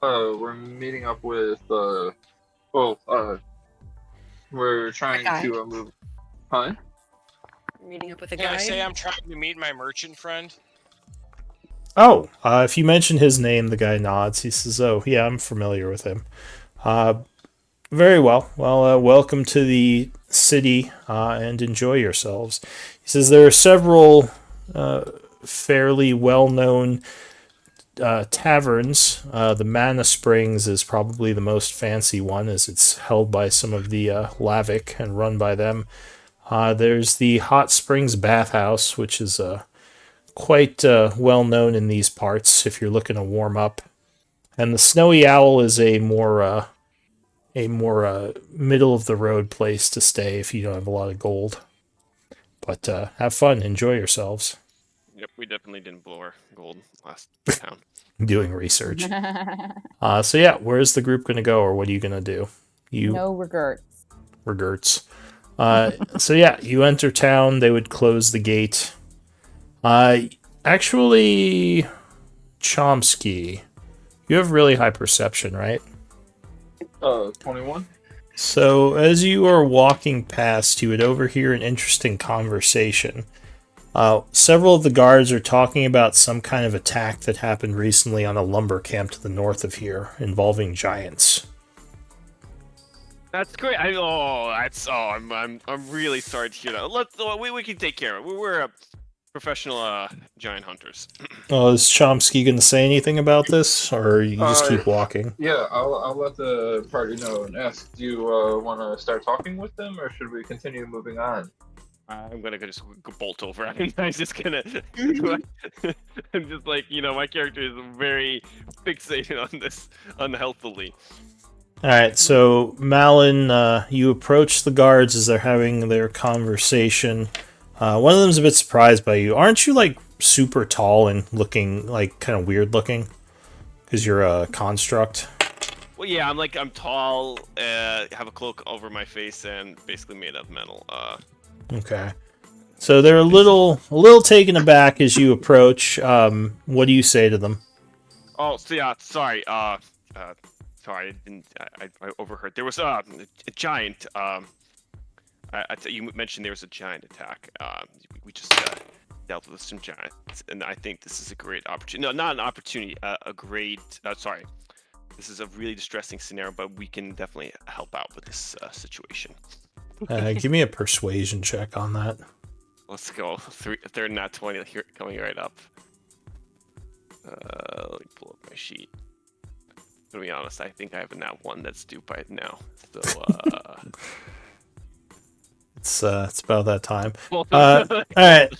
We're meeting up with, we're trying to move. Huh? Meeting up with a Can guy. I say I'm trying to meet my merchant friend? Oh, if you mention his name, the guy nods. He says, "Oh, yeah, I'm familiar with him." Very well. Well, welcome to the city and enjoy yourselves. He says there are several fairly well-known taverns. The Mana Springs is probably the most fancy one, as it's held by some of the Lavic and run by them. There's the Hot Springs Bathhouse, which is quite well-known in these parts if you're looking to warm up. And the Snowy Owl is a more middle-of-the-road place to stay if you don't have a lot of gold. But have fun. Enjoy yourselves. Yep, we definitely didn't blow our gold last town. Doing research. So yeah, where's the group going to go, or what are you going to do? No regrets. So yeah, you enter town. They would close the gate. Actually, Chomsky, you have really high perception, right? 21. So as you are walking past, you would overhear an interesting conversation. Several of the guards are talking about some kind of attack that happened recently on a lumber camp to the north of here, involving giants. That's great. I'm really sorry to hear that. We can take care of it. We're professional giant hunters. Is Chomsky going to say anything about this, or you just keep walking? Yeah, I'll let the party know and ask. Do you want to start talking with them, or should we continue moving on? I'm gonna just go bolt over. I'm just gonna. I'm just like, my character is very fixated on this unhealthily. Alright, so Malin, you approach the guards as they're having their conversation. One of them's a bit surprised by you. Aren't you, like, super tall and looking, like, kind of weird looking? Because you're a construct. Well, yeah, I'm tall, have a cloak over my face, and basically made of metal. Okay. So they're a little taken aback as you approach. What do you say to them? Oh, so yeah, sorry. Sorry, I overheard. There was a giant. You mentioned there was a giant attack. We just dealt with some giants, and I think this is a great opportunity. No, not an opportunity. A great. Sorry, this is a really distressing scenario, but we can definitely help out with this situation. Give me a persuasion check on that. Let's go. Third nat 20 here, coming right up. Let me pull up my sheet. To be honest, I think I have a nat 1 that's due by now. So, it's about that time. All right.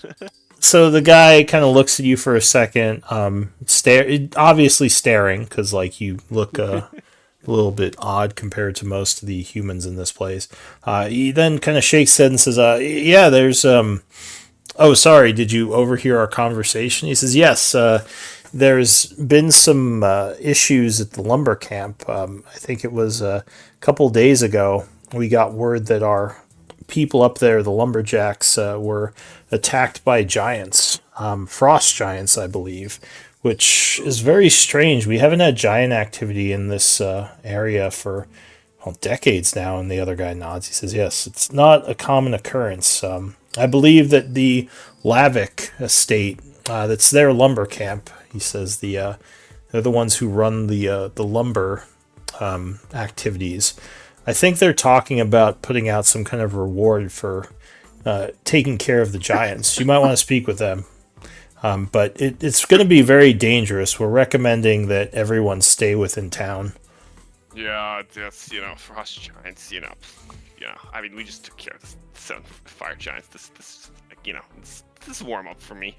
So the guy kind of looks at you for a second, obviously staring because like you look a little bit odd compared to most of the humans in this place. He then kind of shakes his head and says, "Yeah, there's Oh, sorry. Did you overhear our conversation?" He says, "Yes. There's been some issues at the lumber camp. I think it was a couple days ago. We got word that our people up there, the lumberjacks, were attacked by giants, frost giants, I believe, which is very strange. We haven't had giant activity in this area for decades now." And the other guy nods. He says, "Yes, it's not a common occurrence. I believe that the Lavick estate, that's their lumber camp." He says they're the ones who run the lumber activities. I think they're talking about putting out some kind of reward for taking care of the giants. You might want to speak with them. But it's going to be very dangerous. We're recommending that everyone stay within town. Yeah, just, frost giants, I mean, we just took care of the 7 fire giants. This is warm up for me.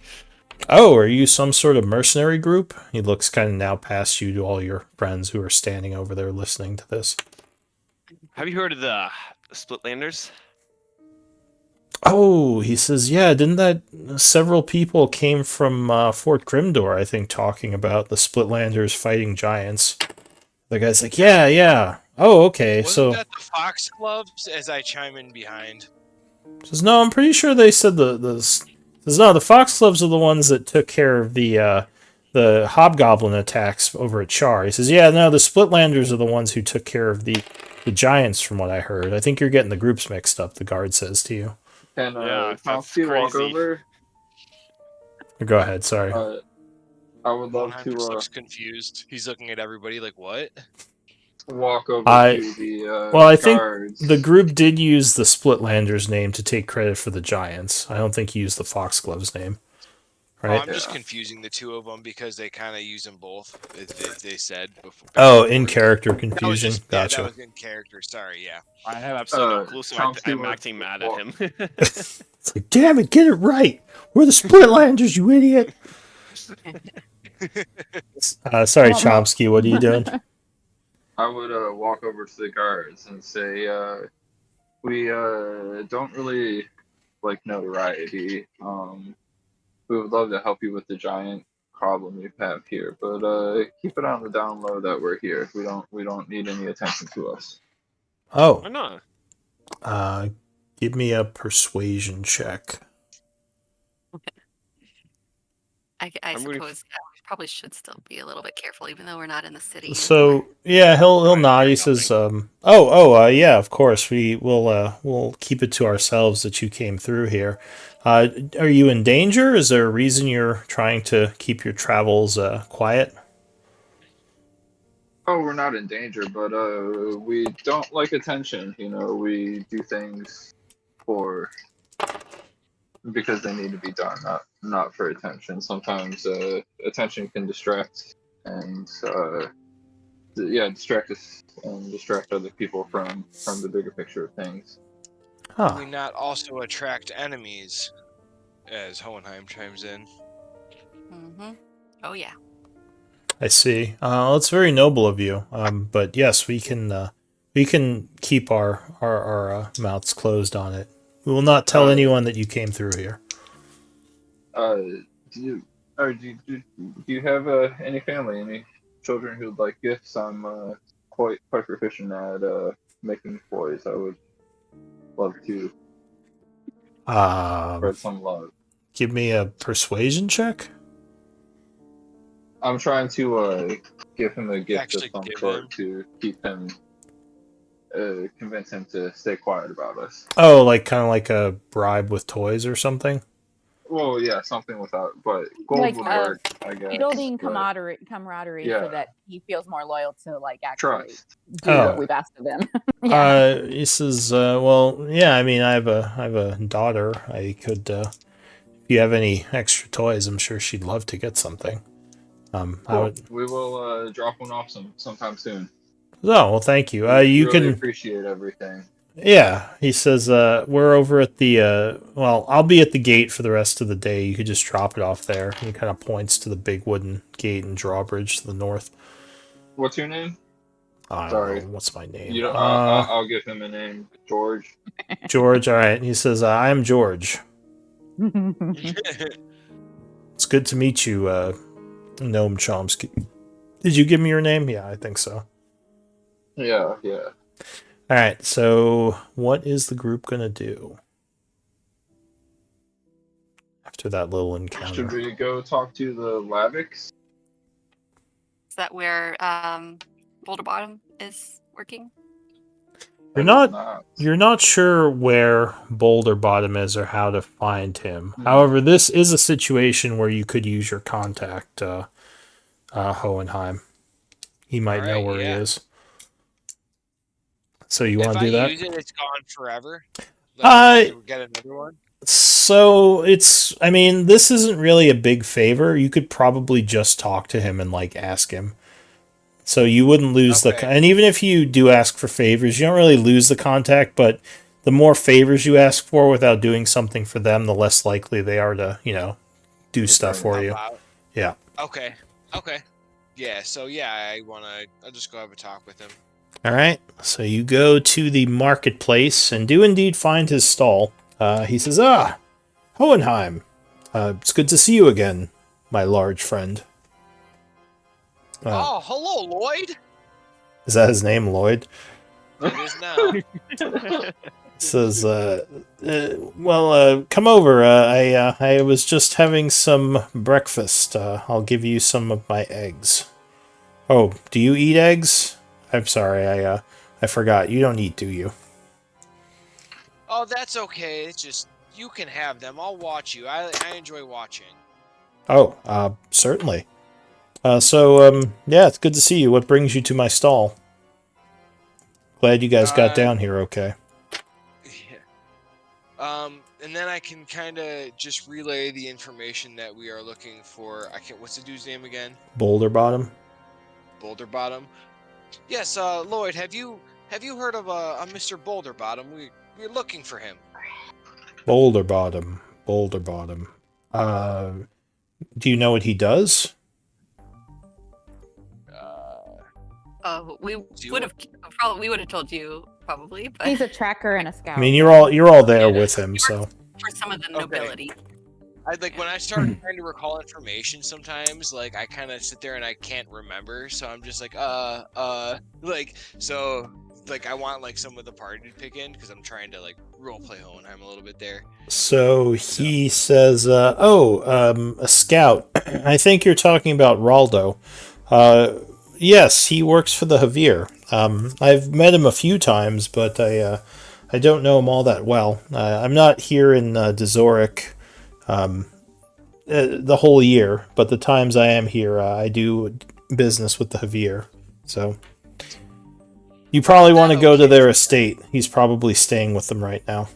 Oh, are you some sort of mercenary group? He looks kind of now past you to all your friends who are standing over there listening to this. Have you heard of the Splitlanders? Oh, he says, yeah, didn't that several people came from Fort Grimdor, I think, talking about the Splitlanders fighting giants. The guy's like, yeah. Oh, okay. Wasn't that the Foxgloves? As I chime in behind. Says, no, I'm pretty sure they said the Foxgloves are the ones that took care of the Hobgoblin attacks over at Char. He says, yeah, no, the Splitlanders are the ones who took care of the giants, from what I heard. I think you're getting the groups mixed up, the guard says to you. Can Chomsky walk over? Go ahead, sorry. I would love to. Looks confused. He's looking at everybody like, what? Walk over to the well, I guards. think the group did use the Splitlanders name to take credit for the giants. I don't think he used the Foxgloves name. Right? I'm just confusing the two of them because they kind of use them both. They said before. Oh, in character confusion. Gotcha. That was in character. Sorry, yeah. I have absolutely no clue, so I'm acting mad at him. It's like, damn it, get it right. We're the Splitlanders, you idiot. Sorry, Chomsky. What are you doing? I would walk over to the guards and say, we don't really like notoriety. We would love to help you with the giant problem you have here, but keep it on the down low that we're here. We don't need any attention to us. Oh. Why not? Give me a persuasion check. I suppose we probably should still be a little bit careful, even though we're not in the city. So yeah, he'll nod. He says, yeah, of course, we'll keep it to ourselves that you came through here. Are you in danger? Is there a reason you're trying to keep your travels quiet? Oh, we're not in danger, but we don't like attention. We do things because they need to be done, not for attention. Sometimes attention can distract and distract us and distract other people from the bigger picture of things. Huh. Do we not also attract enemies? As Hohenheim chimes in. Mm-hmm. Oh yeah. I see. It's very noble of you. But yes, we can keep our mouths closed on it. We will not tell anyone that you came through here. Do you have any family, any children who'd like gifts? I'm quite proficient at making toys. I would love to spread some love. Give me a persuasion check. I'm trying to give him a gift of some sort to keep him, convince him to stay quiet about us. Oh, kind of like a bribe with toys or something? Well, yeah, something without, but gold would work, I guess. Building camaraderie so that he feels more loyal to actually do what we've asked of him. He says, well, yeah, I mean, I have a daughter. I could, if you have any extra toys, I'm sure she'd love to get something. We will drop one off sometime soon. Oh, well, thank you. You really can appreciate everything. Yeah, he says, we're over at the, I'll be at the gate for the rest of the day. You could just drop it off there. He kind of points to the big wooden gate and drawbridge to the north. What's your name? I don't know. What's my name? You know, I'll give him a name. George. George. All right. He says, "I'm George. It's good to meet you, Noam Chomsky. Did you give me your name? Yeah, I think so. Yeah. All right. So, what is the group gonna do after that little encounter? Should we go talk to the Lavics? Is that where Boulder Bottom is working? You're not sure where Boulder Bottom is or how to find him. However, this is a situation where you could use your contact, Hohenheim. He might know where he is. So you want to do that? If I use it, it's gone forever. Like, get another one. So I mean, this isn't really a big favor. You could probably just talk to him and like ask him. So you wouldn't lose and even if you do ask for favors, you don't really lose the contact, but the more favors you ask for without doing something for them, the less likely they are to, do stuff for you. Yeah. Okay. Yeah, so I'll just go have a talk with him. All right. So you go to the marketplace and do indeed find his stall. He says, Hohenheim, it's good to see you again, my large friend. Hello, Lloyd. Is that his name, Lloyd? It is now. Says, come over. I was just having some breakfast. I'll give you some of my eggs. Oh, do you eat eggs? I'm sorry, I forgot. You don't eat, do you? Oh, that's okay. It's just, you can have them. I'll watch you. I enjoy watching. Oh, certainly. Yeah, it's good to see you. What brings you to my stall? Glad you guys got down here okay. Yeah. And then I can kind of just relay the information that we are looking for. What's the dude's name again? Boulder Bottom. Boulder Bottom. Yes, Lloyd, have you heard of a Mr. Boulder Bottom? We're looking for him. Boulder Bottom. Do you know what he does? We would have told you probably, but he's a tracker and a scout. I mean, you're all there with him, so for some of the nobility. When I start trying to recall information, sometimes like I kind of sit there and I can't remember, so I'm just like I want like some of the party to pick in because I'm trying to like role play Hohenheim a little bit there. So he says, a scout. I think you're talking about Raldo. Yes, he works for the Javier. I've met him a few times, but I don't know him all that well. I'm not here in Dezoric the whole year, but the times I am here, I do business with the Javier. So you probably want to go to their estate. He's probably staying with them right now.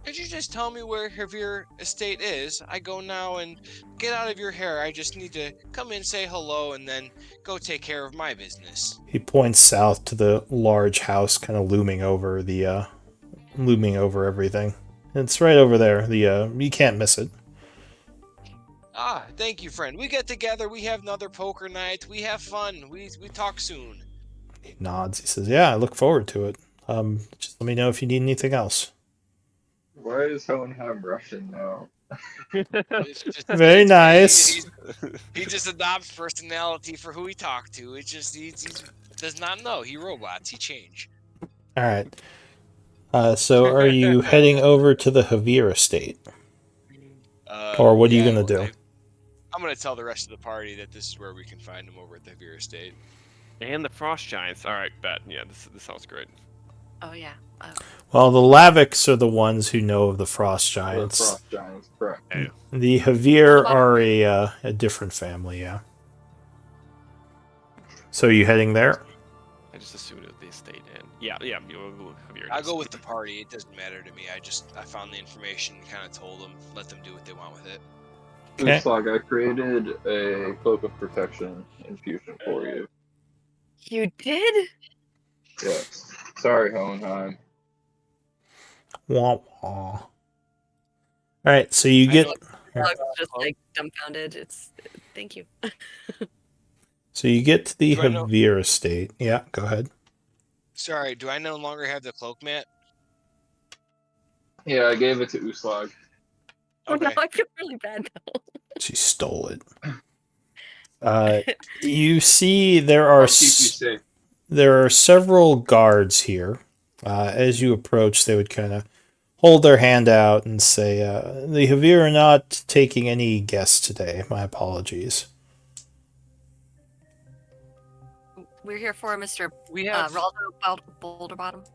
Could you just tell me where Javier estate is? I go now and get out of your hair. I just need to come in, say hello, and then go take care of my business. He points south to the large house kind of looming over everything. It's right over there. You can't miss it. Thank you, friend. We get together, we have another poker night, we have fun, we talk soon. He nods. He says, yeah, I look forward to it. Just let me know if you need anything else. Why is Hohenheim Russian now? Very nice. He just adopts personality for who he talked to. It's just he does not know. He robots. He change. All right. So are you heading over to the Javier estate? Or what are you going to do? I'm going to tell the rest of the party that this is where we can find him over at the Javier estate. And the Frost Giants. All right, bet. Yeah, this sounds great. Oh, yeah. Well, the Lavics are the ones who know of the Frost Giants. The Frost Giants, correct. Yeah. The Javier are a different family, yeah. So are you heading there? I just assumed it was the estate and yeah. I'll go with the party. It doesn't matter to me. I found the information, kind of told them, let them do what they want with it. Okay. Slag, I created a cloak of protection infusion for you. You did? Yes. Sorry, Hohenheim. Wah wah. Alright, so you get... Just like dumbfounded. Thank you. So you get to the Do I know- Javier estate. Yeah, go ahead. Sorry, do I no longer have the cloak mat? Yeah, I gave it to Uslag. Oh no, Okay. I feel really bad now. She stole it. You see there are I'll keep you safe. there are several guards here. As you approach, they would kind of hold their hand out and say, the Javier are not taking any guests today. My apologies. We're here for Mr. We have Raldo Boulderbottom.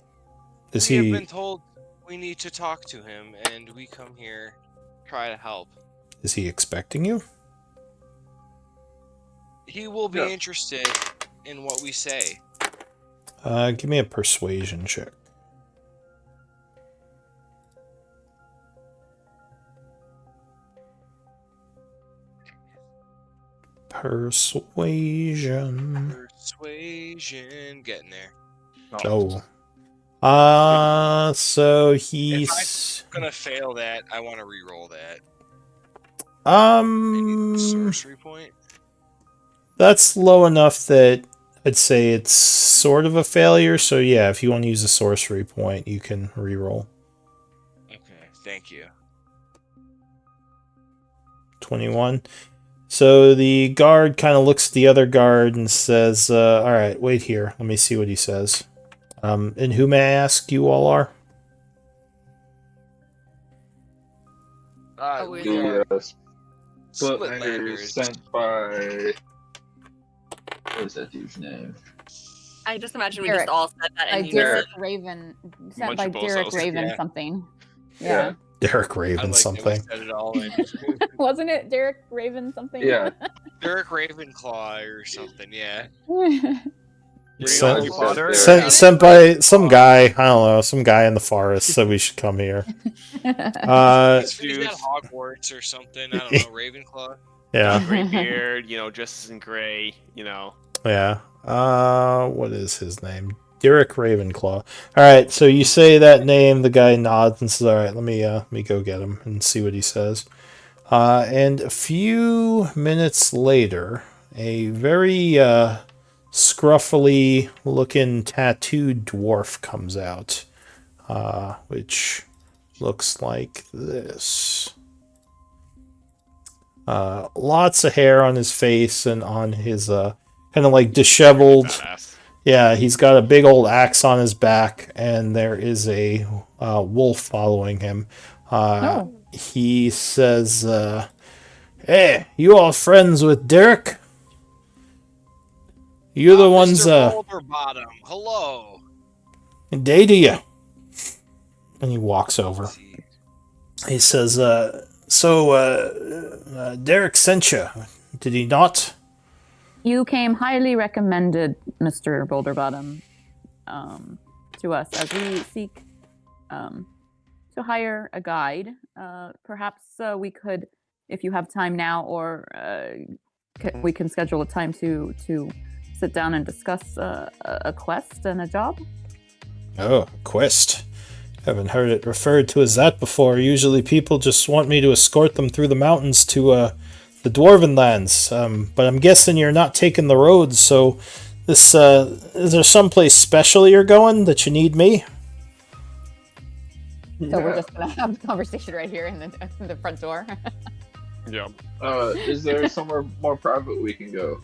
Is we have he been told we need to talk to him, and we come here try to help. is he expecting you? He will be Yeah. interested in what we say. Give me a persuasion check. Persuasion. Persuasion, getting there. Oh. So he's I'm gonna fail that. I want to re-roll that. Sorcery point. That's low enough that I'd say it's sort of a failure. So yeah, if you want to use a sorcery point, you can re-roll. Okay, thank you. 21. So the guard kind of looks at the other guard and says, all right, wait here. Let me see what he says. And who may I ask you all are? we're The there. Splitlanders sent by... What is that dude's name? I just imagine we Derek. just all said that By and you Derek Raven, sent by Bunch of Derek bozos. Raven Yeah. something. Yeah. Yeah. Derek I Raven like something. that we said it all in. Wasn't it Derek Raven something? Yeah. Derek Ravenclaw or something, yeah. Sent- Harry Potter. Sent by some guy. I don't know. Some guy in the forest said we should come here. He's at Hogwarts or something. I don't know. Ravenclaw. Yeah. Gray beard, just in gray, Yeah. What is his name? Derek Ravenclaw. All right. So you say that name. The guy nods and says, "All right, let me go get him and see what he says." And a few minutes later, a very scruffily looking tattooed dwarf comes out, which looks like this. Lots of hair on his face and on his kind of like disheveled. badass. Yeah, he's got a big old axe on his back, and there is a wolf following him. He says, "Hey, you all friends with Derek? You're the ones, Mr. Boulderbottom. Hello. day to you." And he walks over. He says, so Derek sent you, did he not? You came highly recommended, Mr. Boulderbottom, to us as we seek to hire a guide. Perhaps we could, if you have time now, or we can schedule a time to sit down and discuss a quest and a job. Oh, quest. Haven't heard it referred to as that before. Usually people just want me to escort them through the mountains to the Dwarven lands. But I'm guessing you're not taking the roads, so this is there someplace special you're going that you need me? So we're just gonna have a conversation right here in the front door. Yeah. Is there somewhere more private we can go?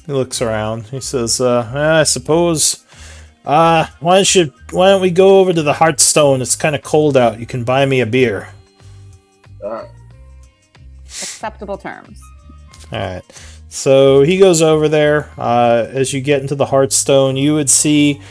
He looks around. He says, I suppose, why don't we go over to the Heartstone? It's kind of cold out. You can buy me a beer. Acceptable terms. All right. So he goes over there. As you get into the Heartstone, you would see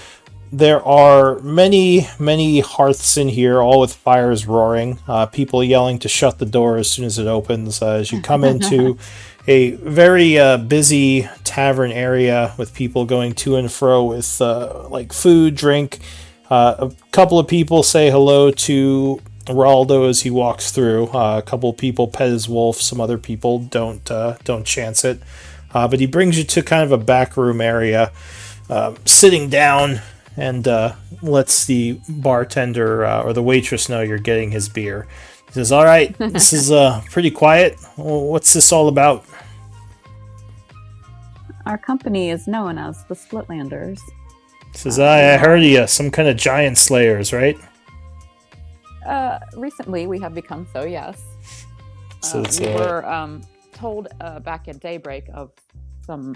there are many, many hearths in here, all with fires roaring. People yelling to shut the door as soon as it opens. As you come into a very busy tavern area with people going to and fro with like food, drink. A couple of people say hello to Raldo as he walks through. A couple of people pet his wolf. Some other people don't chance it. But he brings you to kind of a back room area, sitting down, and lets the bartender or the waitress know you're getting his beer. He says, "All right, this is pretty quiet. What's this all about?" our company is known as the Splitlanders. Says I heard of you. Some kind of giant slayers, right? Recently, we have become so, yes. So we were told back at daybreak of some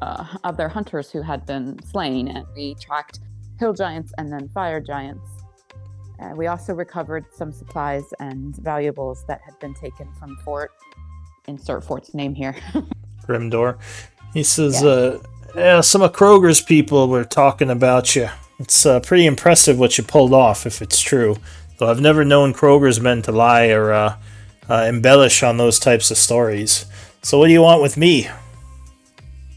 of their hunters who had been slain, and we tracked hill giants and then fire giants. We also recovered some supplies and valuables that had been taken from Fort. Insert Fort's name here. Grimdor. He says, some of Kroger's people were talking about you. It's pretty impressive what you pulled off, if it's true. Though I've never known Kroger's men to lie or embellish on those types of stories. So what do you want with me?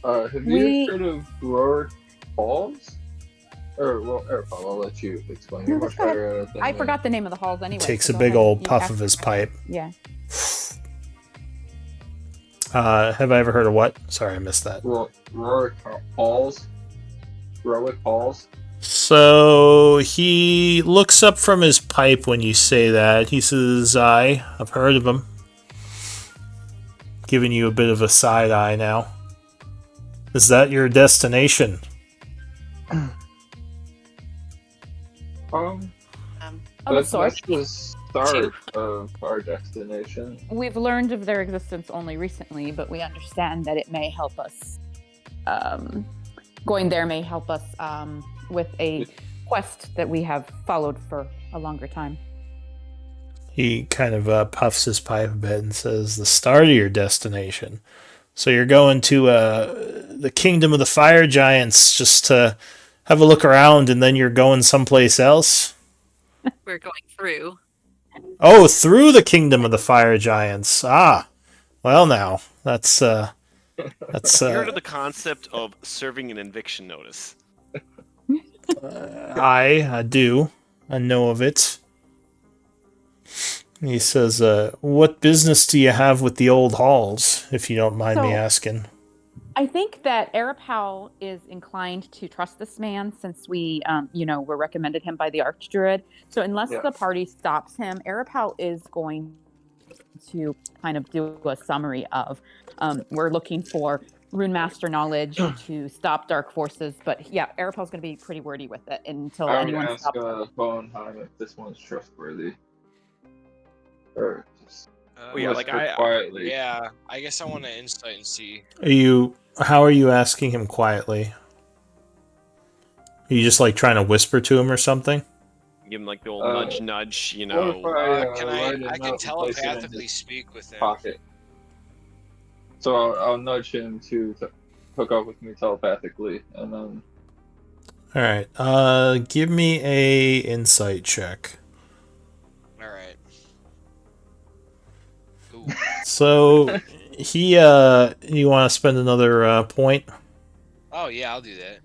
Have you heard of Roar Falls? I'll let you explain. You're much better. I forgot the name of the halls anyway. Takes a big old puff of his pipe. Yeah. Have I ever heard of what? Sorry, I missed that. Roar Halls? Roic Halls? So he looks up from his pipe when you say that. He says, I've heard of him. Giving you a bit of a side eye now. Is that your destination? That's the start of our destination. We've learned of their existence only recently, but we understand that it may help us. Going there may help us with a quest that we have followed for a longer time. He kind of puffs his pipe a bit and says, the start of your destination. So you're going to the Kingdom of the Fire Giants just to have a look around, and then you're going someplace else? We're going through. Oh, through the Kingdom of the Fire Giants. Ah, well now, that's... You heard of the concept of serving an eviction notice? I do. I know of it. He says, what business do you have with the old halls, if you don't mind me asking? I think that Arapal is inclined to trust this man since we, were recommended him by the Archdruid. So unless the party stops him, Arapal is going to kind of do a summary of, we're looking for Rune Master knowledge to stop dark forces. But yeah, Arapal's going to be pretty wordy with it until anyone stops him. I would ask Bowenheim if this one's trustworthy. Or just quietly. Yeah, I guess I want to insight and see. How are you asking him quietly? Are you just like trying to whisper to him or something? Give him like the old nudge, Can I can telepathically speak with him. Pocket. So I'll nudge him to hook up with me telepathically, and then. All right. Give me a insight check. All right. Ooh. So you want to spend another point? Oh yeah, I'll do that.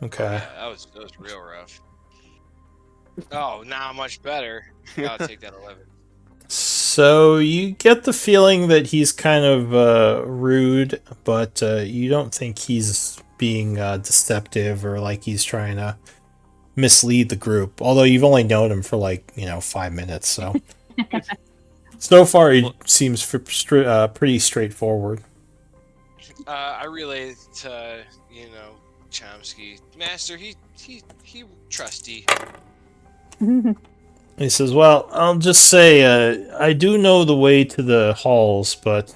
Okay. Oh, yeah, that was real rough. Oh, now much better. I'll take that 11. So you get the feeling that he's kind of rude, but you don't think he's being deceptive or like he's trying to mislead the group. Although you've only known him for 5 minutes, so so far he seems pretty straightforward. I relay to Chomsky, Master. He trusty. He says, well, I'll just say, I do know the way to the halls, but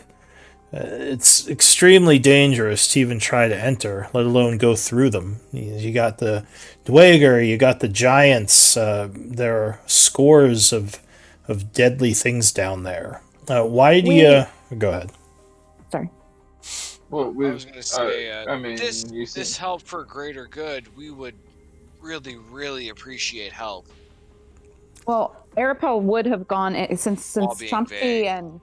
it's extremely dangerous to even try to enter, let alone go through them. You got the Dweger, you got the giants, there are scores of deadly things down there. Why do you... Go ahead. Sorry. Well, I was going to say, this this help for greater good, we would really, really appreciate help. Well, Arapel would have gone since Chomsky and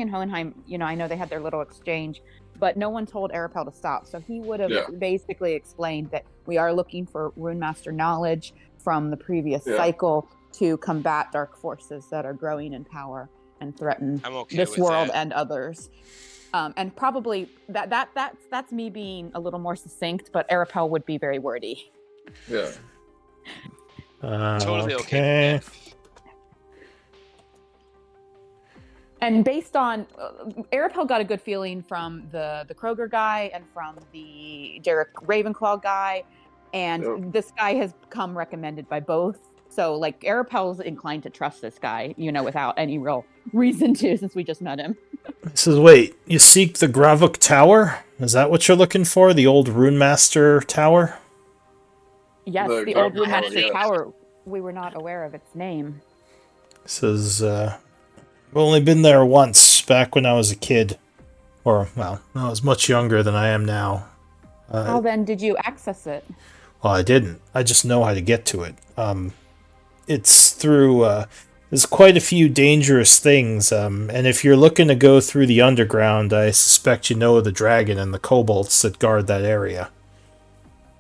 Hohenheim, I know they had their little exchange, but no one told Arapel to stop. So he would have basically explained that we are looking for Rune Master knowledge from the previous cycle to combat dark forces that are growing in power and threaten this world and others. And probably that's me being a little more succinct, but Arapel would be very wordy. Yeah. Totally okay. And based on Arapel got a good feeling from the Kroger guy and from the Derek Ravenclaw guy, and this guy has come recommended by both. So like Arapel's inclined to trust this guy, without any real reason to, since we just met him. He says, "Wait, you seek the Gravuk Tower? Is that what you're looking for? The old Runemaster Tower?" Yes, the old Runemaster Tower. We were not aware of its name. He says, "I've only been there once, back when I was a kid. Or, well, I was much younger than I am now." How then did you access it? Well, I didn't. I just know how to get to it. It's through, there's quite a few dangerous things, and if you're looking to go through the underground, I suspect you know the dragon and the kobolds that guard that area.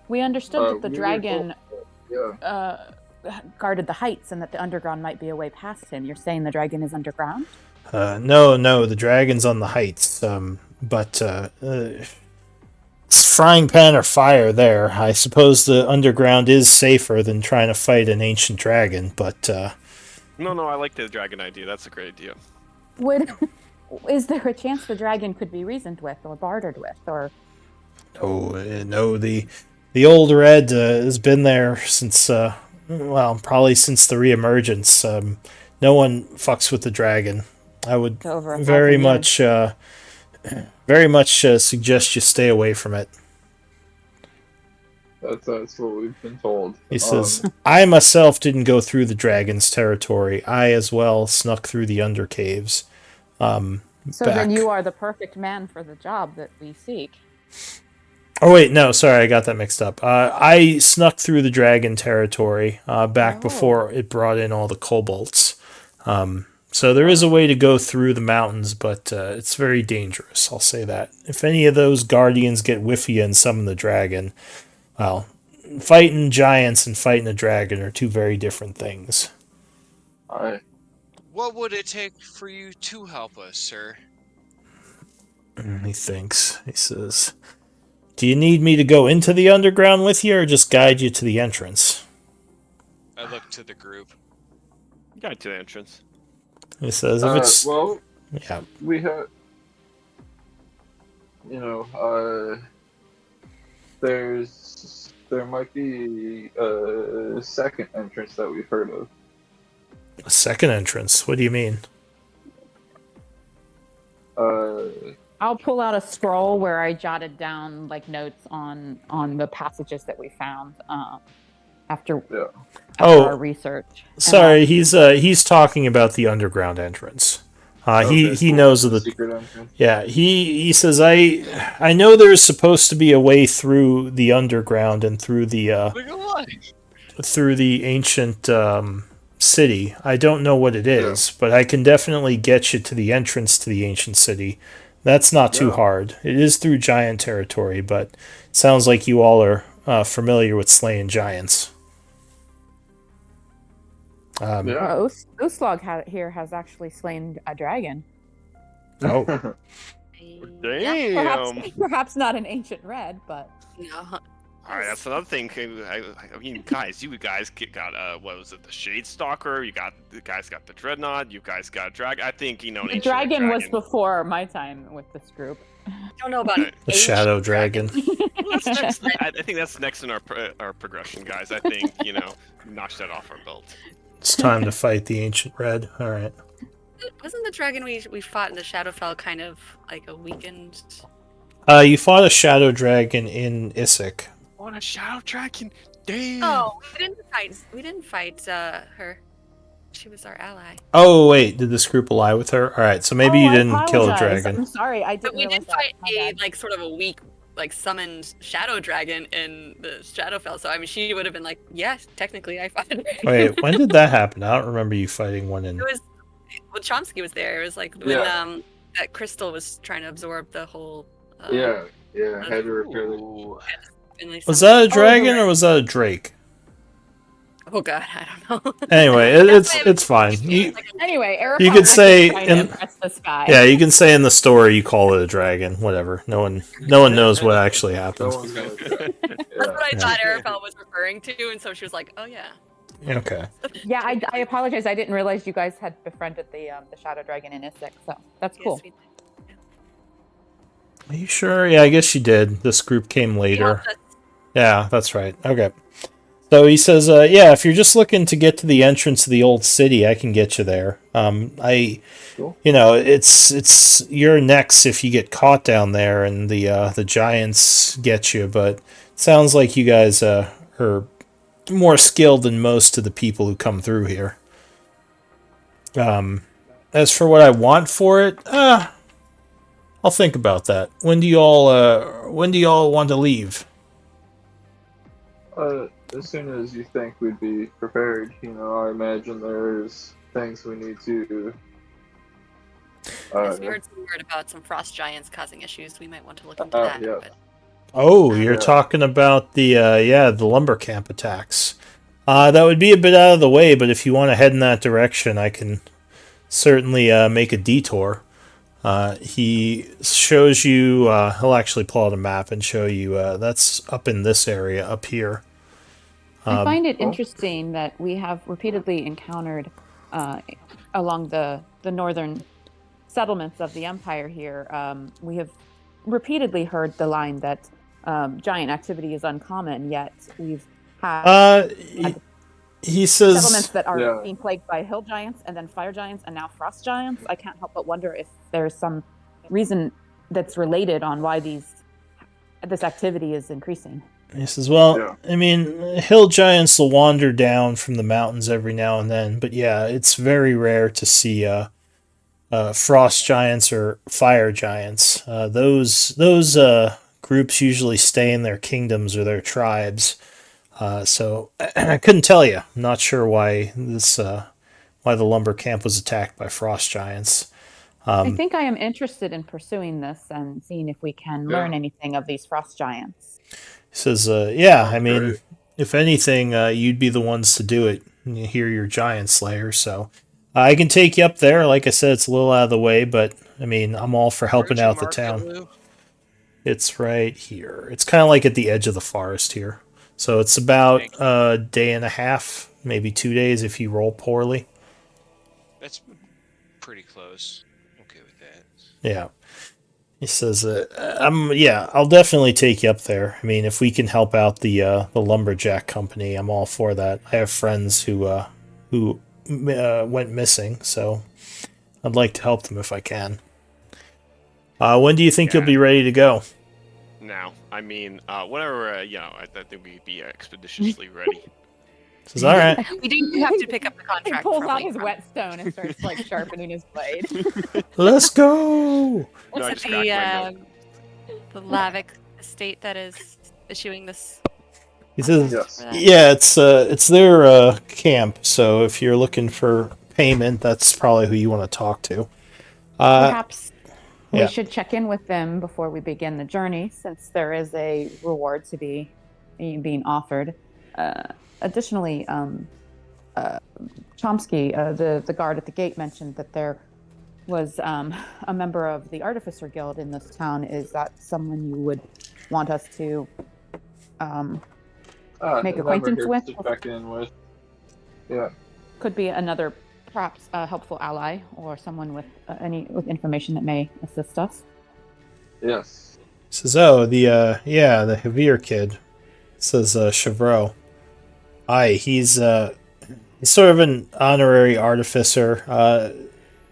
We understood that the dragon guarded the heights and that the underground might be a way past him. You're saying the dragon is underground? No, the dragon's on the heights, but it's frying pan or fire there. I suppose the underground is safer than trying to fight an ancient dragon, but... No, I like the dragon idea. That's a great idea. Is there a chance the dragon could be reasoned with or bartered with, or... No, the old red has been there since, probably since the reemergence. No one fucks with the dragon. I would very much suggest you stay away from it. That's what we've been told. He says, "I myself didn't go through the dragon's territory. I as well snuck through the undercaves." Then you are the perfect man for the job that we seek. Oh wait, no, sorry, I got that mixed up. I snuck through the dragon territory back before it brought in all the kobolds. So there is a way to go through the mountains, but it's very dangerous, I'll say that. If any of those guardians get whiff you and summon the dragon, well, fighting giants and fighting a dragon are two very different things. What would it take for you to help us, sir? He thinks. He says, "Do you need me to go into the underground with you, or just guide you to the entrance?" I look to the group. Guide to the entrance. He says, "If it's we have, there might be a second entrance that we've heard of." A second entrance? What do you mean? I'll pull out a scroll where I jotted down notes on the passages that we found after our research. Sorry, he's talking about the underground entrance. He knows of the secret entrance. Yeah, he says, I know there's supposed to be a way through the underground and through the ancient city. I don't know what it is, but I can definitely get you to the entrance to the ancient city. That's not too hard. It is through giant territory, but it sounds like you all are familiar with slaying giants. Uslog here has actually slain a dragon. Oh. Damn. Perhaps not an ancient red, but... No. All right, that's another thing. I mean, guys, you guys got what was it? The Shade Stalker. You guys got the Dreadnought. You guys got a dragon. I think the dragon was before my time with this group. I don't know about the Shadow Dragon. I think that's next in our progression, guys. I think notch that off our belt. It's time to fight the ancient red. All right. Wasn't the dragon we fought in the Shadowfell kind of like a weakened? You fought a Shadow Dragon in Issac. What a Shadow Dragon! Damn. Oh, we didn't fight her. She was our ally. Oh wait, did this group ally with her? All right, so maybe you didn't kill a dragon. I'm sorry, I didn't. But we did fight a sort of a weak summoned Shadow Dragon in the Shadowfell. So I mean, she would have been like, yes, technically I fought her. Wait, when did that happen? I don't remember you fighting one in. It was Chomsky was there. It was like when that crystal was trying to absorb the whole. I had to repair the... Was that a dragon or was that a drake? Oh god, I don't know. Anyway, it's fine. Anyway, you could say this guy. Yeah, you can say in the story you call it a dragon. Whatever. No one knows what actually happened. That's what I thought Arapel was referring to, and so she was like, "Oh yeah." Okay. Yeah, I apologize. I didn't realize you guys had befriended the shadow dragon in Isik, so that's cool. Yes, we did. Are you sure? Yeah, I guess you did. This group came later. Yeah, that's right. Okay. So he says, yeah, if you're just looking to get to the entrance of the old city, I can get you there. Cool. It's you're next if you get caught down there and the giants get you, but it sounds like you guys are more skilled than most of the people who come through here. As for what I want for it, I'll think about that. When do y'all want to leave? As soon as you think we'd be prepared, I imagine there's things we need to. Yes, we heard some word about some frost giants causing issues. We might want to look into that. Yeah. But, Oh, you're talking about the lumber camp attacks. That would be a bit out of the way, but if you want to head in that direction, I can certainly make a detour. He shows you. He'll actually pull out a map and show you. That's up in this area up here. I find it interesting that we have repeatedly encountered along the northern settlements of the empire here. We have repeatedly heard the line that giant activity is uncommon, yet we've had he says settlements that are being plagued by hill giants and then fire giants and now frost giants. I can't help but wonder if there's some reason that's related on why this activity is increasing. He says, well, I mean, hill giants will wander down from the mountains every now and then, but yeah, it's very rare to see frost giants or fire giants. Those groups usually stay in their kingdoms or their tribes. So I couldn't tell you. I'm not sure why the lumber camp was attacked by frost giants. I think I am interested in pursuing this and seeing if we can learn anything of these frost giants. He says, yeah, I mean, if anything, you'd be the ones to do it. You hear your giant slayer, so I can take you up there. Like I said, it's a little out of the way, but I mean, I'm all for helping out the town. It's right here. It's kind of like at the edge of the forest here. So it's about a day and a half, maybe 2 days if you roll poorly. That's pretty close. Okay with that. Yeah. He says, I'll definitely take you up there. I mean, if we can help out the lumberjack company, I'm all for that. I have friends who went missing, so I'd like to help them if I can. When do you think you'll be ready to go? Now, I mean, whenever, I think we'd be expeditiously ready. Says, all right. We do have to pick up the contract. He pulls out his whetstone and starts sharpening his blade. Let's go! Was it the Lavic estate that is issuing this? He says, yeah, it's their camp, so if you're looking for payment, that's probably who you want to talk to. Perhaps we should check in with them before we begin the journey, since there is a reward to be being offered. Additionally, Chomsky, the guard at the gate, mentioned that there was a member of the Artificer Guild in this town. Is that someone you would want us to make acquaintance with? To check in with? Yeah. Could be another, perhaps a helpful ally or someone with with information that may assist us. Yes. Says, oh, the Javier kid. Says Chevreau. Aye, he's sort of an honorary artificer,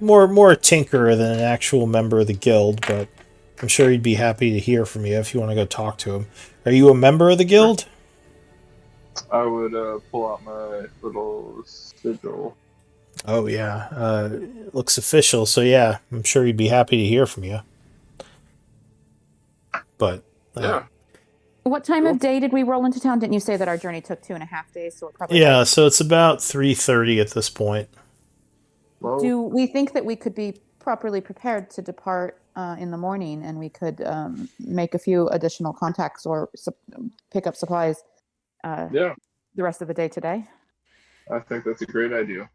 more a tinkerer than an actual member of the guild, but I'm sure he'd be happy to hear from you if you want to go talk to him. Are you a member of the guild? I would pull out my little sigil. Oh yeah, it looks official, so yeah, I'm sure he'd be happy to hear from you. But What time of day did we roll into town? Didn't you say that our journey took 2.5 days? So we're probably so it's about 3:30 at this point. Well, do we think that we could be properly prepared to depart in the morning, and we could make a few additional contacts or pick up supplies the rest of the day today? I think that's a great idea.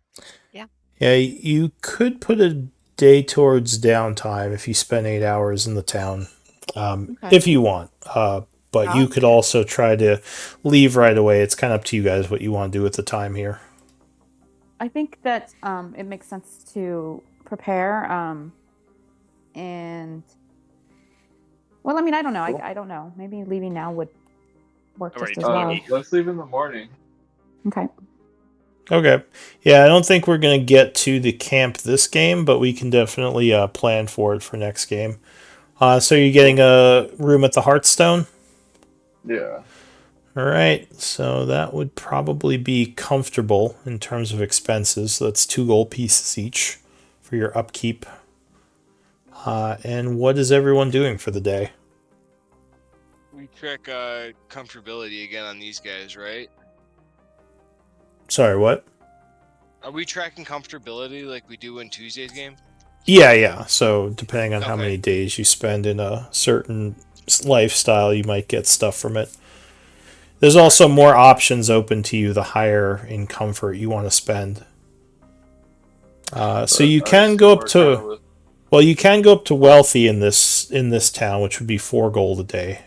Yeah, you could put a day towards downtime if you spend 8 hours in the town, if you want. But you could also try to leave right away. It's kind of up to you guys what you want to do with the time here. I think that it makes sense to prepare. And well, I mean, I don't know. Cool. I don't know. Maybe leaving now would work Alright, just as well. Let's leave in the morning. Okay. Okay. Yeah, I don't think we're going to get to the camp this game, but we can definitely plan for it for next game. So you're getting a room at the Hearthstone? Yeah. All right. So that would probably be comfortable in terms of expenses. So that's 2 gold pieces each for your upkeep. And what is everyone doing for the day? We check comfortability again on these guys, right? Sorry, what? Are we tracking comfortability like we do in Tuesday's game? Yeah. So depending on how Okay. many days you spend in a certain lifestyle, you might get stuff from it. There's also more options open to you the higher in comfort you want to spend. So you can go up to, well, you can go up to wealthy in this town, which would be 4 gold a day,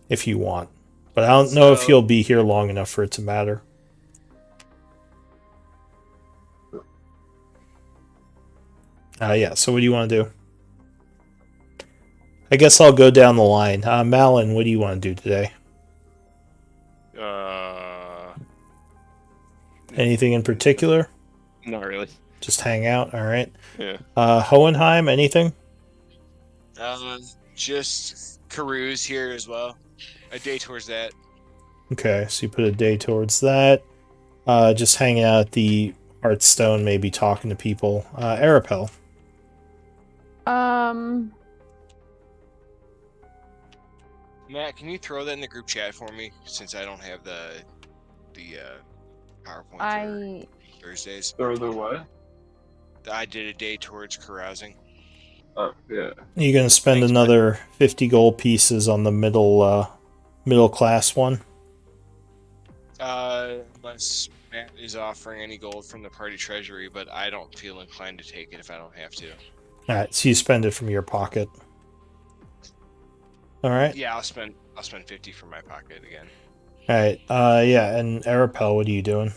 if you want. But I don't know if you'll be here long enough for it to matter. Yeah. So what do you want to do? I guess I'll go down the line. Malin, what do you want to do today? Anything in particular? Not really. Just hang out. All right. Yeah. Hohenheim, anything? Just carouse here as well. A day towards that. Okay, so you put a day towards that. Just hanging out at the Hearthstone, maybe talking to people. Arapel. Matt, can you throw that in the group chat for me? Since I don't have the PowerPoint for Thursdays. Or the what? I did a day towards carousing. Oh, yeah. You're gonna spend another 50 gold pieces on the middle class one? Unless Matt is offering any gold from the party treasury, but I don't feel inclined to take it if I don't have to. Alright, so you spend it from your pocket. Alright. Yeah, I'll spend 50 from my pocket again. Alright, yeah, and Arapel, what are you doing?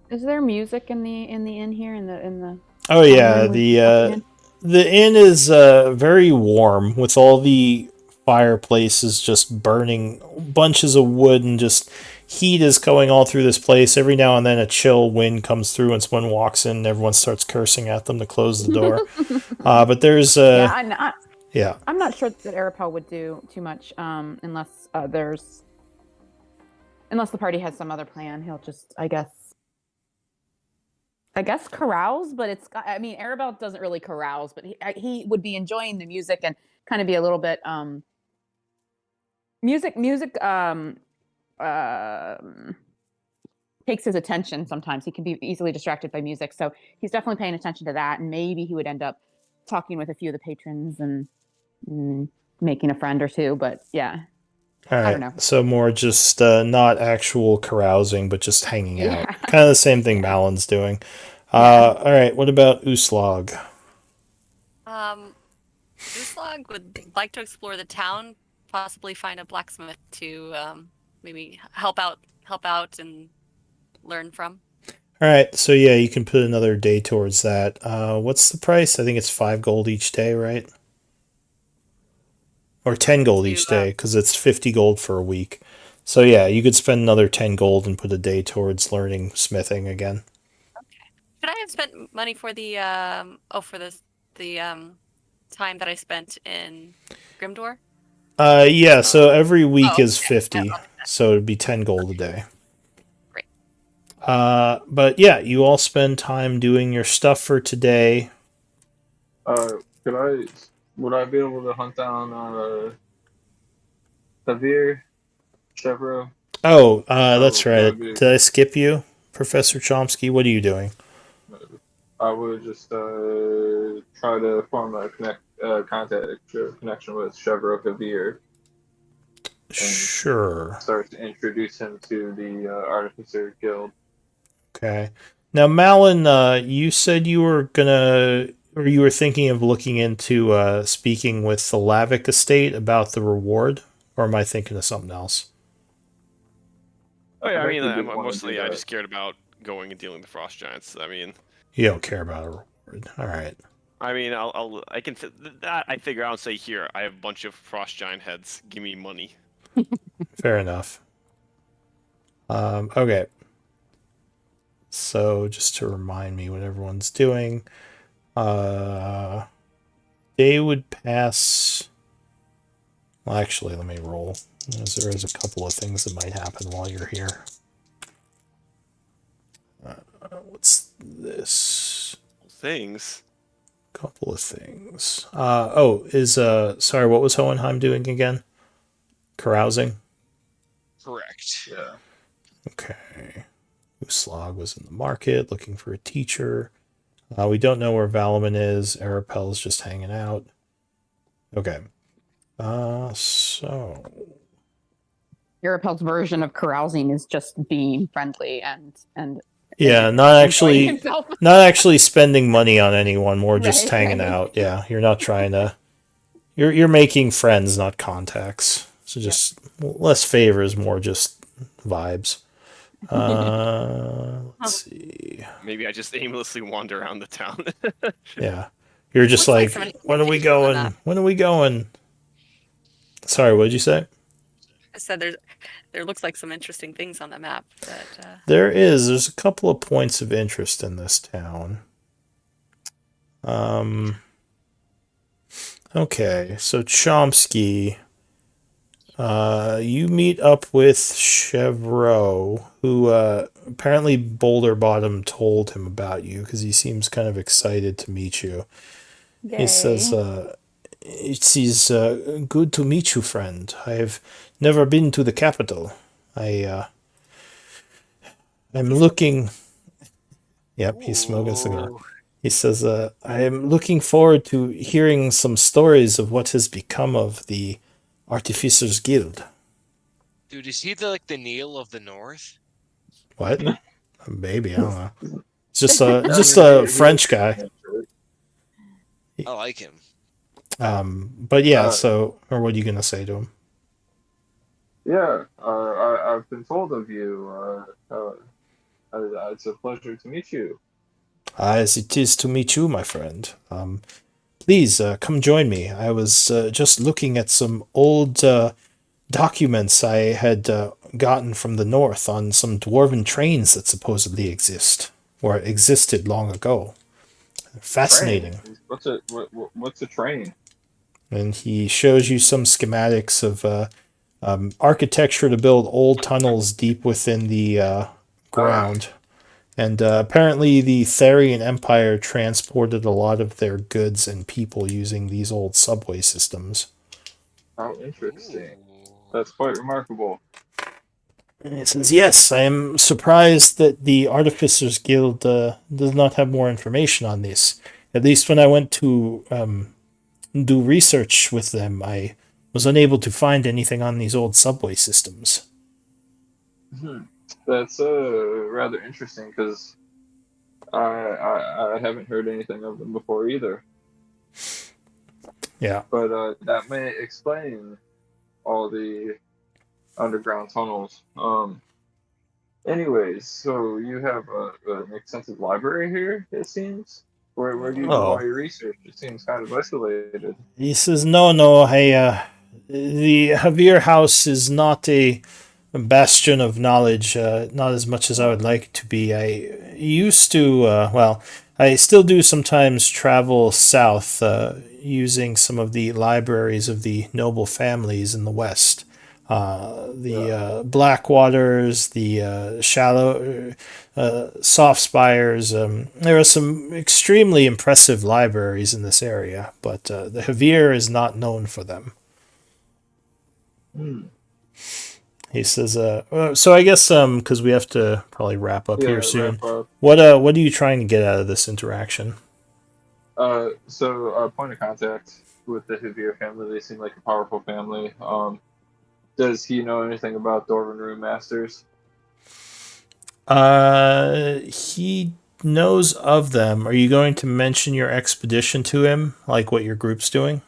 Is there music in the inn here in the Oh yeah, the inn is very warm with all the fireplaces just burning bunches of wood, and just heat is going all through this place. Every now and then a chill wind comes through and someone walks in and everyone starts cursing at them to close the door. But there's I'm not sure that Arapel would do too much unless unless the party has some other plan. He'll just I guess carouse, but Arabelle doesn't really carouse, but he would be enjoying the music and kind of be a little bit music takes his attention sometimes. He can be easily distracted by music, so he's definitely paying attention to that, and maybe he would end up talking with a few of the patrons and making a friend or two, but yeah. All right, I don't know. So more just not actual carousing, but just hanging out. Kind of the same thing Malin's doing. All right, what about Uslog? Uslog would like to explore the town, possibly find a blacksmith to maybe help out and learn from. All right, so yeah, you can put another day towards that. What's the price? I think it's 5 gold each day, right? Or 10 gold each day, because it's 50 gold for a week. So yeah, you could spend another 10 gold and put a day towards learning smithing again. Okay. Should I have spent money for the time that I spent in Grimdor? Yeah, so every week is 50, so it'd be 10 gold a day. Great. But yeah, you all spend time doing your stuff for today. Would I be able to hunt down Tavir, Chevro? Oh, that's right. Did I skip you, Professor Chomsky? What are you doing? I would just try to form a connection with Chevro Tavir. Sure. Start to introduce him to the Artificer Guild. Okay. Now, Malin, you said you were you were thinking of looking into speaking with the Lavic estate about the reward, or am I thinking of something else? Oh yeah, I just cared about going and dealing with the frost giants. I mean, you don't care about a reward. All right. I mean, I can that I figure out and say, here, I have a bunch of frost giant heads. Give me money. Fair enough. Okay. So just to remind me what everyone's doing, they would pass. Well, actually, let me roll, as there is a couple of things that might happen while you're here. What's this? Things. Couple of things. Sorry, what was Hohenheim doing again? Carousing? Correct. Yeah. Okay. Uslag was in the market looking for a teacher. We don't know where Valaman is. Arapel's just hanging out. Okay. So Arapel's version of carousing is just being friendly and yeah, not actually spending money on anyone, more just hanging out. Yeah, you're not trying to. You're making friends, not contacts. So just less favors, more just vibes. Let's see. Maybe I just aimlessly wander around the town. Yeah, you're just like when are we going? When are we going? Sorry, what did you say? I said there looks like some interesting things on the map. There's a couple of points of interest in this town. Okay, so Chomsky, you meet up with Chevreau, who apparently Boulder Bottom told him about you because he seems kind of excited to meet you. Yay. He says, it is good to meet you, friend. I've never been to the capital. I'm looking... Yep, he's smoking a cigar. He says, I am looking forward to hearing some stories of what has become of the Artificers Guild. Dude, is he the Neil of the North? What? Maybe, I don't know. It's just a French guy. I like him. But yeah, or what are you going to say to him? Yeah, I've been told of you. It's a pleasure to meet you. As it is to meet you, my friend. Please come join me. I was just looking at some old documents I had gotten from the north on some dwarven trains that supposedly exist or existed long ago. Fascinating. Train? What's a train? And he shows you some schematics of architecture to build old tunnels deep within the ground. And apparently the Therian Empire transported a lot of their goods and people using these old subway systems. How interesting. That's quite remarkable. And he says, yes, I am surprised that the Artificers Guild does not have more information on this. At least when I went to do research with them, I was unable to find anything on these old subway systems. That's rather interesting because I haven't heard anything of them before either. Yeah. But that may explain all the underground tunnels. Anyways, so you have an extensive library here, it seems? Where do you do all your research? It seems kind of isolated. He says, no, the Javier house is not a bastion of knowledge, not as much as I would like it to be. I used to, I still do sometimes travel south using some of the libraries of the noble families in the west. The Blackwaters, the shallow, soft spires. There are some extremely impressive libraries in this area, but the Javier is not known for them. He says, so I guess because we have to probably wrap up here soon. What are you trying to get out of this interaction? So point of contact with the Javier family. They seem like a powerful family. Does he know anything about Dwarven Rune Masters? He knows of them. Are you going to mention your expedition to him, like what your group's doing?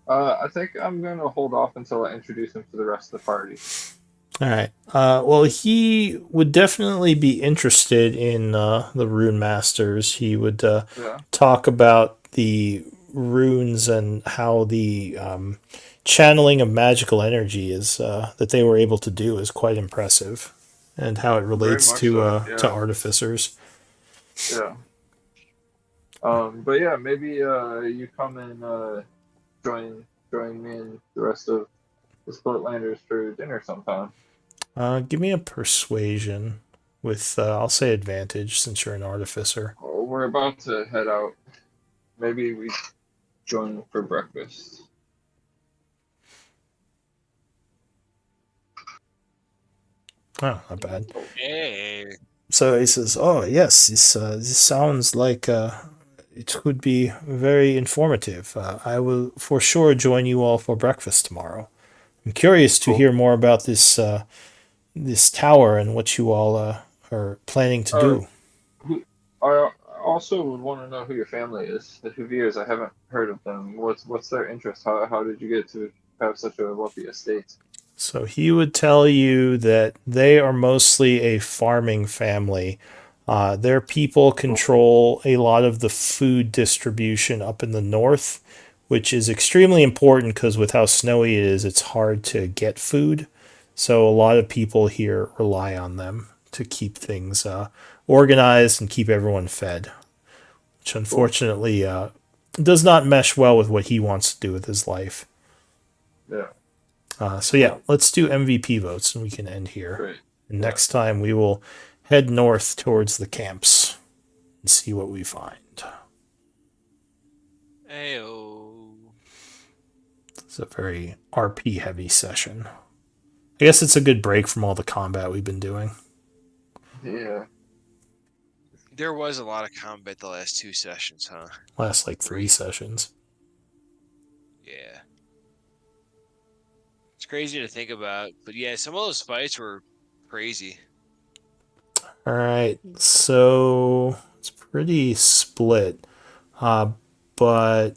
I think I'm going to hold off until I introduce him to the rest of the party. All right. Well, he would definitely be interested in the Rune Masters. He would talk about the runes and how the channeling of magical energy is that they were able to do is quite impressive, and how it relates to artificers. Yeah. But yeah, maybe you come and join me and the rest of the Splitlanders for dinner sometime. Give me a persuasion with I'll say advantage since you're an artificer. Oh, we're about to head out. Maybe we join for breakfast. Oh, not bad. Hey. So he says, "Oh yes, this sounds like it could be very informative. I will for sure join you all for breakfast tomorrow. I'm curious to hear more about this tower and what you all are planning to do." I also would want to know who your family is. The Huviers, I haven't heard of them. What's their interest? How did you get to have such a wealthy estate? So he would tell you that they are mostly a farming family. Their people control a lot of the food distribution up in the north, which is extremely important because with how snowy it is, it's hard to get food. So a lot of people here rely on them to keep things organized and keep everyone fed, which unfortunately does not mesh well with what he wants to do with his life. Yeah. So yeah, let's do MVP votes and we can end here. Great. And next time we will head north towards the camps and see what we find. Ayo. It's a very RP heavy session. I guess it's a good break from all the combat we've been doing. Yeah. There was a lot of combat the last 2 sessions, huh? Last like 3 sessions. Yeah. It's crazy to think about, but yeah, some of those fights were crazy. All right, so it's pretty split, but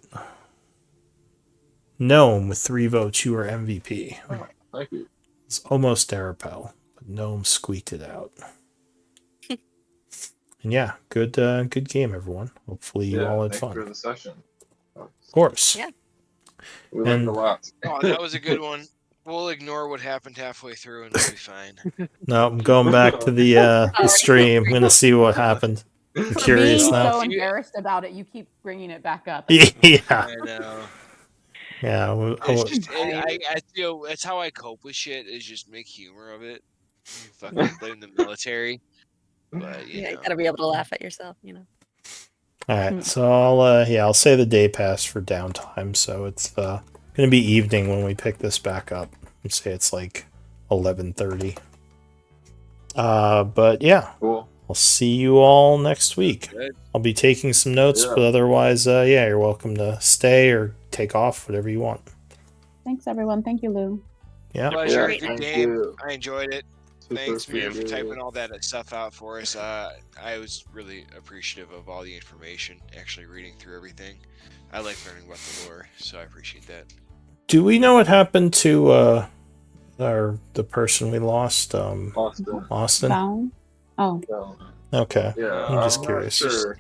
Gnome with 3 votes, you are MVP. Oh, thank you. It's almost Darapel, but Gnome squeaked it out. And yeah, good game, everyone. Hopefully you all had thanks fun. for the session. Of course. Yeah. We learned a lot. Oh, that was a good one. We'll ignore what happened halfway through and we'll be fine. No, I'm going back to the stream. I'm going to see what happened. I'm curious Being now. so embarrassed about it, you keep bringing it back up. Yeah. I know. Yeah. It's just, I feel that's how I cope with shit is just make humor of it. Fucking blame the military. But you know. You gotta be able to laugh at yourself, All right, so I'll say the day pass for downtime. So it's gonna be evening when we pick this back up. Let's say it's like 11:30. But yeah, cool. I'll see you all next week. Good. I'll be taking some notes, but otherwise, you're welcome to stay or take off, whatever you want. Thanks, everyone. Thank you, Lou. Yeah. Pleasure. Yeah, Good thank game. you. I enjoyed it. Super Thanks, Mir, for appreciate typing it. all that stuff out for us. I was really appreciative of all the information, actually reading through everything. I like learning about the lore, so I appreciate that. Do we know what happened to the person we lost? Austin. Down? Oh. So, Okay. yeah, I'm just not curious. Sure.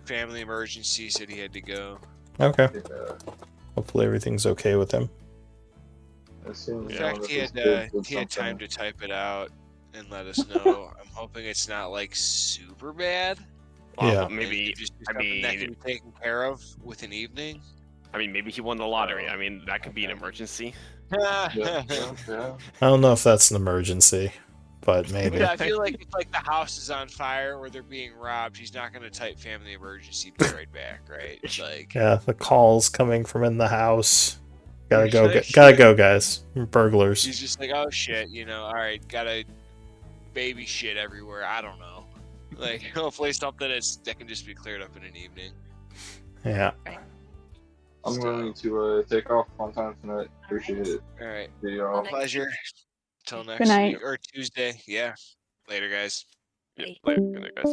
Family emergency, said he had to go. Okay. Yeah. Hopefully everything's okay with him. In fact, he had time to type it out and let us know. I'm hoping it's not like super bad. Yeah. Maybe. Just I mean, that can be taken care of with an evening. I mean, maybe he won the lottery. I mean, that could be an emergency. Yeah. I don't know if that's an emergency, but maybe. Yeah, I feel like if like the house is on fire or they're being robbed, he's not gonna type family emergency, be right back, right? Like Yeah, the calls coming from in the house. Gotta He's go, like, gotta go, guys. Burglars. he's just like, oh shit, all right, gotta baby shit everywhere. I don't know. Like hopefully something that can just be cleared up in an evening. Yeah. I'm going to take off on time tonight. Appreciate it. All right. See y'all. Pleasure. Till next Good night. week or Tuesday. Yeah. Later, guys. Yeah, later, guys.